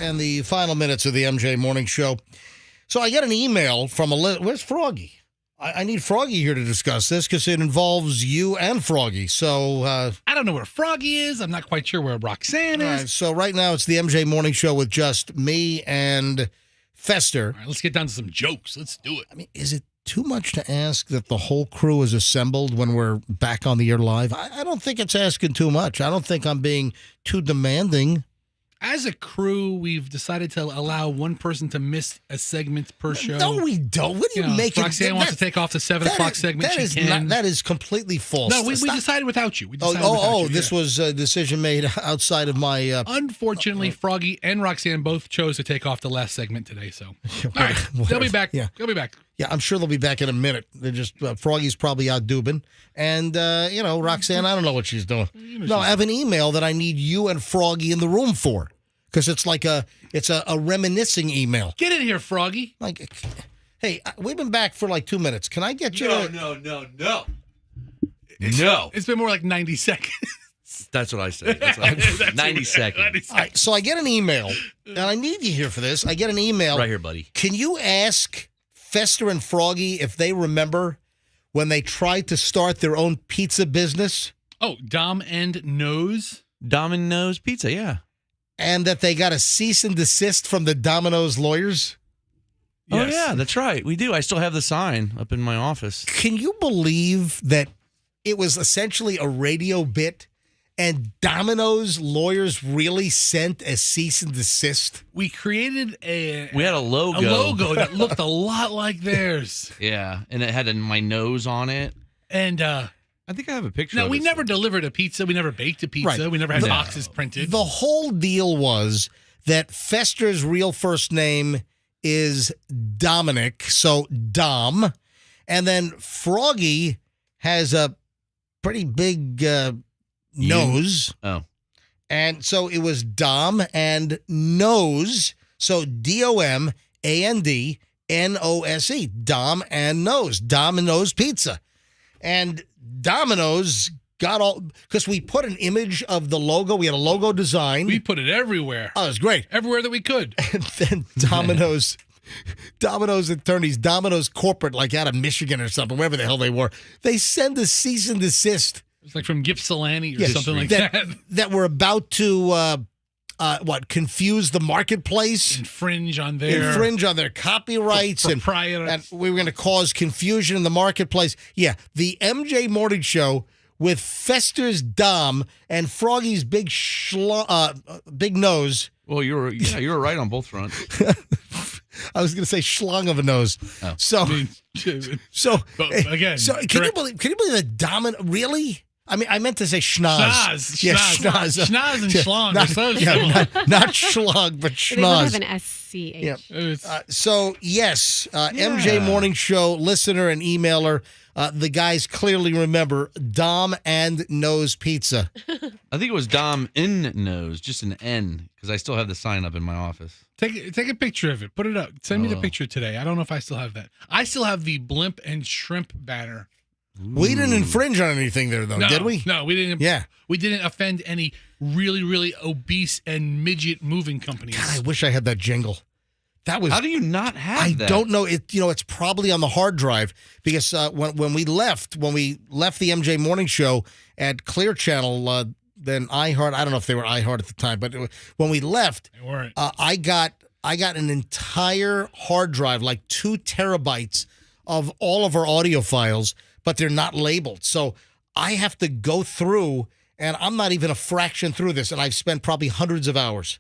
and the final minutes of the MJ Morning Show. So I get an email from where's Froggy? I need Froggy here to discuss this because it involves you and Froggy. So I don't know where Froggy is. I'm not quite sure where Roxanne is. All right, so right now it's the MJ Morning Show with just me and Fester. All right, let's get down to some jokes. Let's do it. I mean, is it too much to ask that the whole crew is assembled when we're back on the air live? I don't think it's asking too much. I don't think I'm being too demanding. As a crew, we've decided to allow one person to miss a segment per show. No, we don't. What do you make it? Roxanne wants to take off the 7 o'clock segment. That is completely false. No, we decided without you. This was a decision made outside of my... Unfortunately, Froggy and Roxanne both chose to take off the last segment today, so... All right, they'll be back. Yeah. They'll be back. Yeah, I'm sure they'll be back in a minute. They're just... Froggy's probably out dubing. And, Roxanne, I don't know what she's doing. No, I have an email that I need you and Froggy in the room for. Because it's like a reminiscing email. Get in here, Froggy. Like, hey, we've been back for like 2 minutes. Can I get you? No. It's been more like 90 seconds. That's what I say. That's 90 seconds. All right, so I get an email, and I need you here for this. I get an email. Right here, buddy. Can you ask Fester and Froggy if they remember when they tried to start their own pizza business? Oh, Dom and Nose? Dom and Nose Pizza, yeah. And that they got a cease and desist from the Domino's lawyers? Yes. Oh, yeah, that's right. We do. I still have the sign up in my office. Can you believe that it was essentially a radio bit and Domino's lawyers really sent a cease and desist? We created We had a logo. A logo that looked a lot like theirs. Yeah, and it had my nose on it. And I think I have a picture No, of we it. never delivered a pizza. We never baked a pizza. Right. We never had boxes printed. The whole deal was that Fester's real first name is Dominic, so Dom. And then Froggy has a pretty big nose. Oh. And so it was Dom and Nose, so DOMANDNOSE, Dom and Nose, Dom and Nose Pizza. And Domino's got all, because we put an image of the logo. We had a logo design. We put it everywhere. Oh, it was great. Everywhere that we could. And then Domino's attorneys, Domino's corporate, like out of Michigan or something, wherever the hell they were, they send a cease and desist. It's like from Gippsland or something like that. That we're about to, confuse the marketplace. Infringe on their copyrights. And we were going to cause confusion in the marketplace. Yeah, the MJ Morning Show with Fester's Dom and Froggy's big nose. Well, you were right on both fronts. I was going to say schlong of a nose. Oh. Again, can you believe that Domino really? I mean, I meant to say schnoz. Yeah, schnoz. Schnoz and schlong. Not schlong, but schnoz. They don't have an SCH. Yeah. So, yes, MJ Morning Show listener and emailer, the guys clearly remember Dom and Nose Pizza. I think it was Dom in Nose, just an N, because I still have the sign up in my office. Take a picture of it. Put it up. Send me the picture today. I don't know if I still have that. I still have the blimp and shrimp banner. We didn't infringe on anything there, though, did we? No, we didn't. Yeah. We didn't offend any really, really obese and midget moving companies. God, I wish I had that jingle. That was. How do you not have that? I don't know. It's probably on the hard drive because when we left the MJ Morning Show at Clear Channel, then iHeart. I don't know if they were iHeart at the time, but when we left, they weren't. I got an entire hard drive, like 2 terabytes of all of our audio files, but they're not labeled. So I have to go through, and I'm not even a fraction through this, and I've spent probably hundreds of hours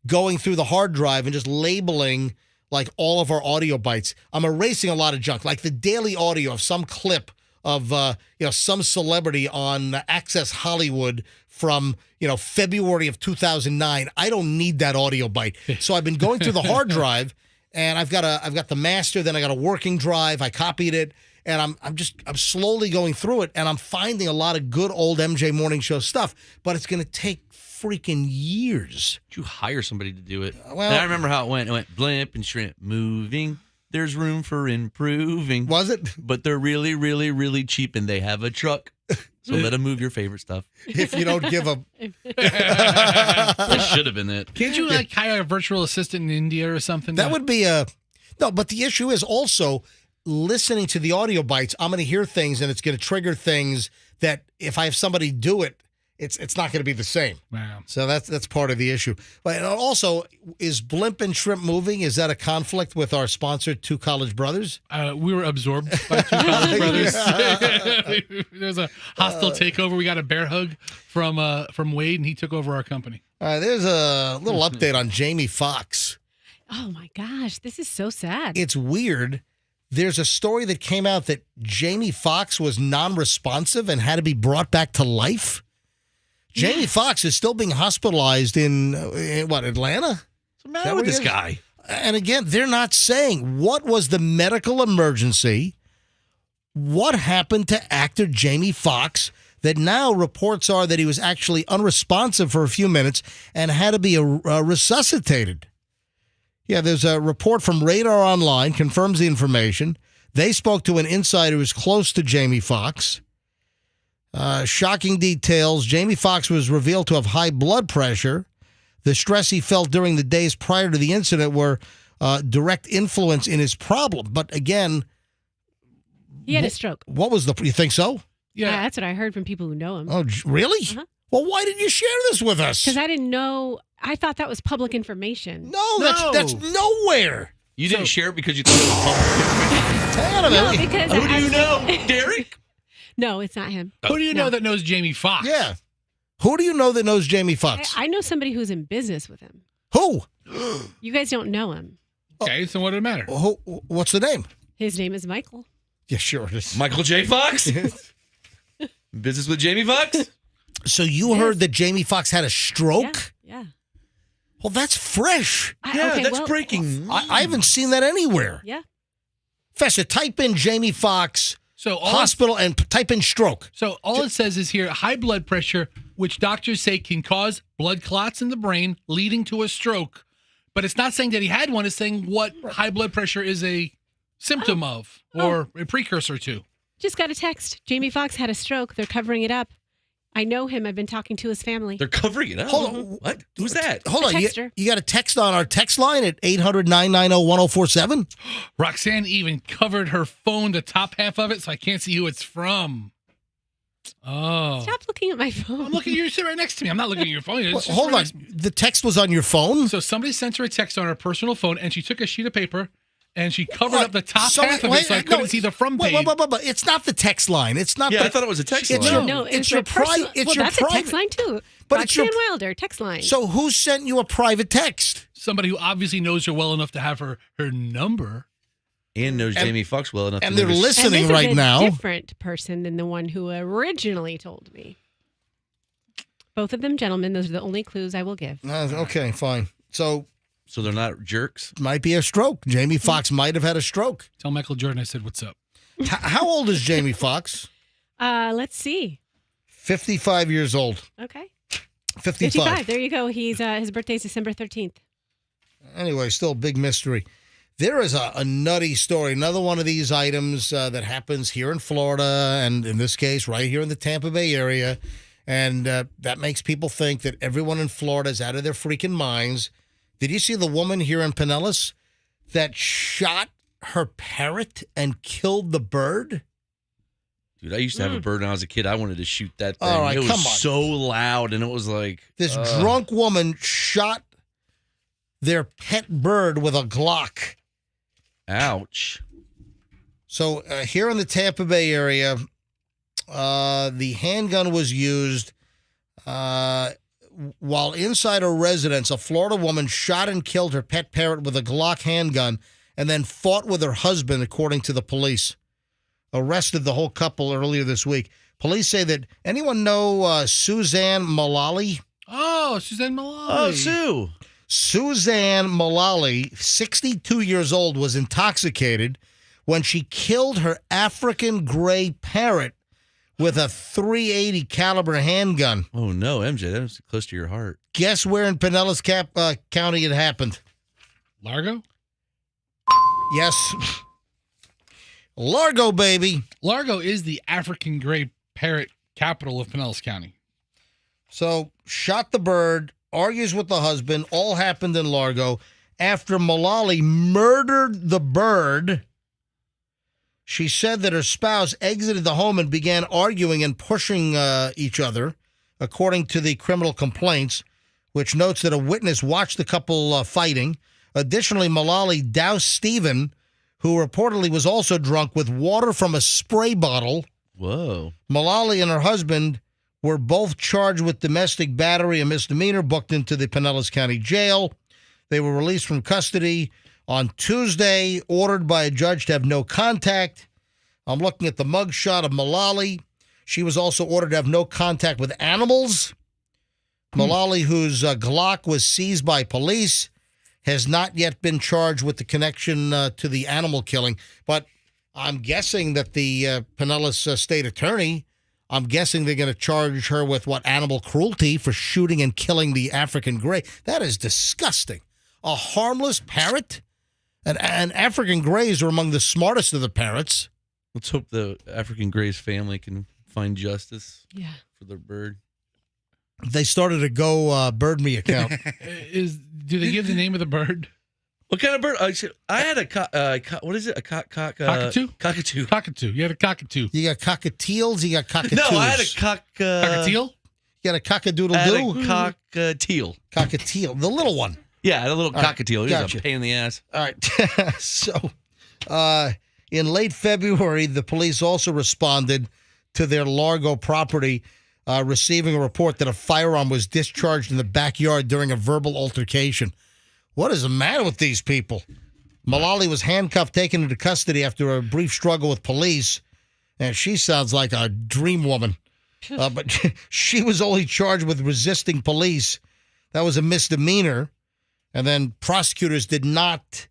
going through the hard drive and just labeling like all of our audio bites. I'm erasing a lot of junk, like the daily audio of some clip of some celebrity on Access Hollywood from February of 2009. I don't need that audio bite. So I've been going through the hard drive, and I've got the master, then I got a working drive. I copied it, and I'm slowly going through it, and I'm finding a lot of good old MJ Morning Show stuff, but it's going to take freaking years. Did you hire somebody to do it? Well, and I remember how it went. It went blimp and shrimp moving. There's room for improving. Was it? But they're really, really, really cheap, and they have a truck. So let him move your favorite stuff. If you don't give him. That should have been it. Can't you like hire a virtual assistant in India or something? That would be no, but the issue is also listening to the audio bites. I'm going to hear things and it's going to trigger things that if I have somebody do it, it's not going to be the same. Wow. So that's part of the issue. But also, is Blimp and Shrimp moving? Is that a conflict with our sponsor, Two College Brothers? We were absorbed by Two College Brothers. There was a hostile takeover. We got a bear hug from Wade, and he took over our company. All right, there's a little update on Jamie Foxx. Oh my gosh, this is so sad. It's weird. There's a story that came out that Jamie Foxx was non-responsive and had to be brought back to life. Jamie Foxx is still being hospitalized in Atlanta? What's the matter with this guy? And again, they're not saying what was the medical emergency. What happened to actor Jamie Foxx that now reports are that he was actually unresponsive for a few minutes and had to be resuscitated. Yeah, there's a report from Radar Online, confirms the information. They spoke to an insider who's close to Jamie Foxx. Shocking details. Jamie Foxx was revealed to have high blood pressure. The stress he felt during the days prior to the incident were direct influence in his problem. But again, he had a stroke. What was you think so? Yeah, that's what I heard from people who know him. Oh, really? Uh-huh. Well, why didn't you share this with us? Because I didn't know. I thought that was public information. No, that's nowhere. You didn't share it because you thought it was public No, because Who do you know, Derek? No, it's not him. Who do you know that knows Jamie Foxx? Yeah. Who do you know that knows Jamie Foxx? I know somebody who's in business with him. Who? You guys don't know him. Okay, so what did it matter? What's the name? His name is Michael. Yeah, sure it is. Michael J. Fox? Business with Jamie Foxx? So you heard that Jamie Foxx had a stroke? Yeah. Well, that's fresh. Breaking. I haven't seen that anywhere. Yeah. Fessa, type in Jamie Foxx hospital and type in stroke. So all it says is here, high blood pressure, which doctors say can cause blood clots in the brain, leading to a stroke. But it's not saying that he had one. It's saying what high blood pressure is a symptom of or a precursor to. Just got a text. Jamie Foxx had a stroke. They're covering it up. I know him. I've been talking to his family. They're covering it up? Hold on. What? Who's that? Hold on. You got a text on our text line at 800-990-1047? Roxanne even covered her phone, the top half of it, so I can't see who it's from. Oh. Stop looking at my phone. I'm looking. You're sitting right next to me. I'm not looking at your phone. Well, hold on. The text was on your phone? So somebody sent her a text on her personal phone, and she took a sheet of paper, and she covered up the top half of it so I couldn't see the front page. Wait. It's not the text line. It's not. I thought it was a text line. No, it's your your personal. It's well, your that's private. a text line too. But it's Roxanne your Wilder text line. So who sent you a private text? Somebody who obviously knows her well enough to have her number. And knows Jamie Foxx well enough. And to they're know listening and this right is a now. Different person than the one who originally told me. Both of them gentlemen. Those are the only clues I will give. Okay, fine. So they're not jerks? Might be a stroke. Jamie Foxx might have had a stroke. Tell Michael Jordan I said, what's up? How old is Jamie Foxx? Let's see. 55 years old. Okay. 55. There you go. He's his birthday's December 13th. Anyway, still a big mystery. There is a nutty story. Another one of these items that happens here in Florida, and in this case, right here in the Tampa Bay area. And that makes people think that everyone in Florida is out of their freaking minds. Did you see the woman here in Pinellas that shot her parrot and killed the bird? Dude, I used to have a bird when I was a kid. I wanted to shoot that thing. All right, it was come on. so loud, and it was like... This drunk woman shot their pet bird with a Glock. Ouch. So here in the Tampa Bay area, the handgun was used while inside a residence. A Florida woman shot and killed her pet parrot with a Glock handgun and then fought with her husband, according to the police. Arrested the whole couple earlier this week. Police say that, anyone know Suzanne Mullally? Oh, Suzanne Mullally. Oh, Sue. Suzanne Mullally, 62 years old, was intoxicated when she killed her African gray parrot with a .380 caliber handgun. Oh, no, MJ, that was close to your heart. Guess where in Pinellas County it happened? Largo? Yes. Largo, baby. Largo is the African gray parrot capital of Pinellas County. So, shot the bird, argues with the husband. All happened in Largo. After Mullally murdered the bird, she said that her spouse exited the home and began arguing and pushing each other, according to the criminal complaints, which notes that a witness watched the couple fighting. Additionally, Mullally doused Stephen, who reportedly was also drunk, with water from a spray bottle. Whoa. Mullally and her husband were both charged with domestic battery and misdemeanor, booked into the Pinellas County Jail. They were released from custody on Tuesday, ordered by a judge to have no contact. I'm looking at the mugshot of Mullally. She was also ordered to have no contact with animals. Mullally, whose Glock was seized by police, has not yet been charged with the connection to the animal killing. But I'm guessing that the Pinellas state attorney, I'm guessing they're going to charge her with animal cruelty for shooting and killing the African gray. That is disgusting. A harmless parrot? And African grays are among the smartest of the parrots. Let's hope the African Gray's family can find justice for their bird. They started a Go Bird Me account. Do they give the name of the bird? What kind of bird? I had a what is it? A cockatoo? Cockatoo. Cockatoo. You had a cockatoo. You got cockatiels, you got cockatoos. No, I had a cockatiel. You got a cockadoodle-doo? I had a cockatiel. Cockatiel, the little one. Yeah, I had a little cockatiel. He was gotcha. a pain in the ass. All right. So, in late February, the police also responded to their Largo property, receiving a report that a firearm was discharged in the backyard during a verbal altercation. What is the matter with these people? Mullally was handcuffed, taken into custody after a brief struggle with police, and she sounds like a dream woman. But she was only charged with resisting police. That was a misdemeanor. And then prosecutors did not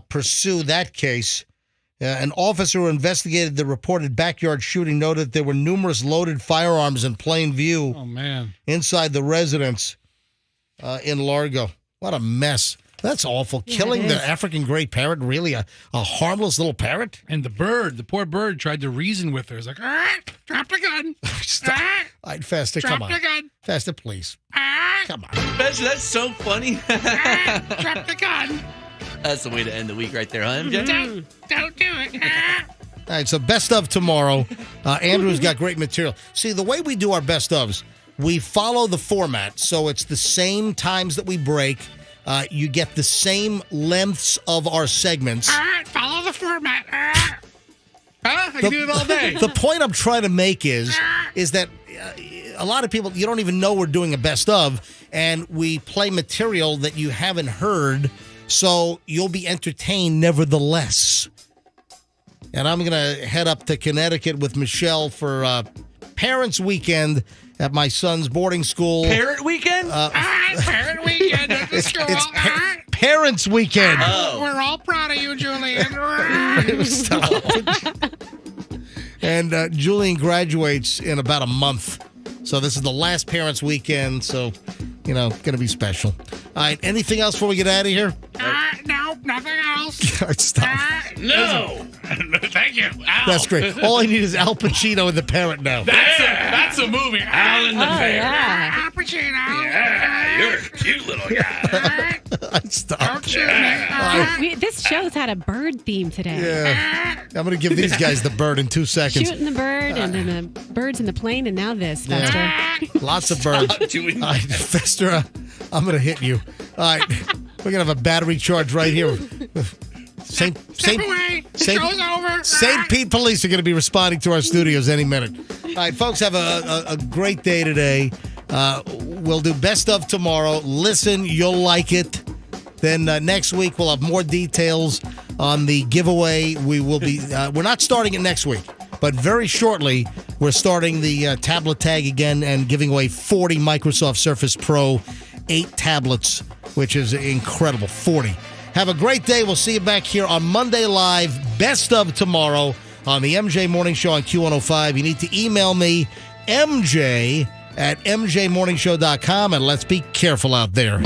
pursue that case. An officer who investigated the reported backyard shooting noted that there were numerous loaded firearms in plain view inside the residence in Largo. What a mess. That's awful. Yeah, Killing it the is. African gray parrot, really? A harmless little parrot? And the poor bird tried to reason with her. It's like, drop the gun. Stop. All right, Fester, Drop come on. the gun. Fester, please. Come on. That's so funny. Drop the gun. That's the way to end the week right there, huh, MJ? Don't do it. All right, so best of tomorrow. Andrew's got great material. See, the way we do our best ofs, we follow the format. So it's the same times that we break. You get the same lengths of our segments. Follow the format. I can do it all day. The point I'm trying to make is that a lot of people, you don't even know we're doing a best of, and we play material that you haven't heard, so you'll be entertained nevertheless. And I'm going to head up to Connecticut with Michelle for Parents' Weekend at my son's boarding school. Parent Weekend? Parent Weekend at the school. It's Parents' Weekend. We're all proud of you, Julian. And Julian graduates in about a month. So this is the last Parents' Weekend, so, going to be special. All right, anything else before we get out of here? No, nothing else. All right, stop. No. Thank you. Al. That's great. All I need is Al Pacino and the parrot now. That's a movie. Al and the Bear. Al Pacino. Yeah, you're a cute little guy. Stop. Don't shoot me. This show's had a bird theme today. Yeah. I'm going to give these guys the bird in 2 seconds. Shooting the bird, and then the birds in the plane, and now this, Fester. Lots of birds. All right, Fester, I'm going to hit you. All right. We're going to have a battery charge right here. St. Pete Police are going to be responding to our studios any minute. All right, folks, have a great day today. We'll do best of tomorrow. Listen, you'll like it. Then next week, we'll have more details on the giveaway. We will be, we're not starting it next week, but very shortly, we're starting the tablet tag again and giving away 40 Microsoft Surface Pro 8 tablets, which is incredible. 40. Have a great day. We'll see you back here on Monday Live, best of tomorrow on the MJ Morning Show on Q105. You need to email me, MJ at mjmorningshow.com, and let's be careful out there.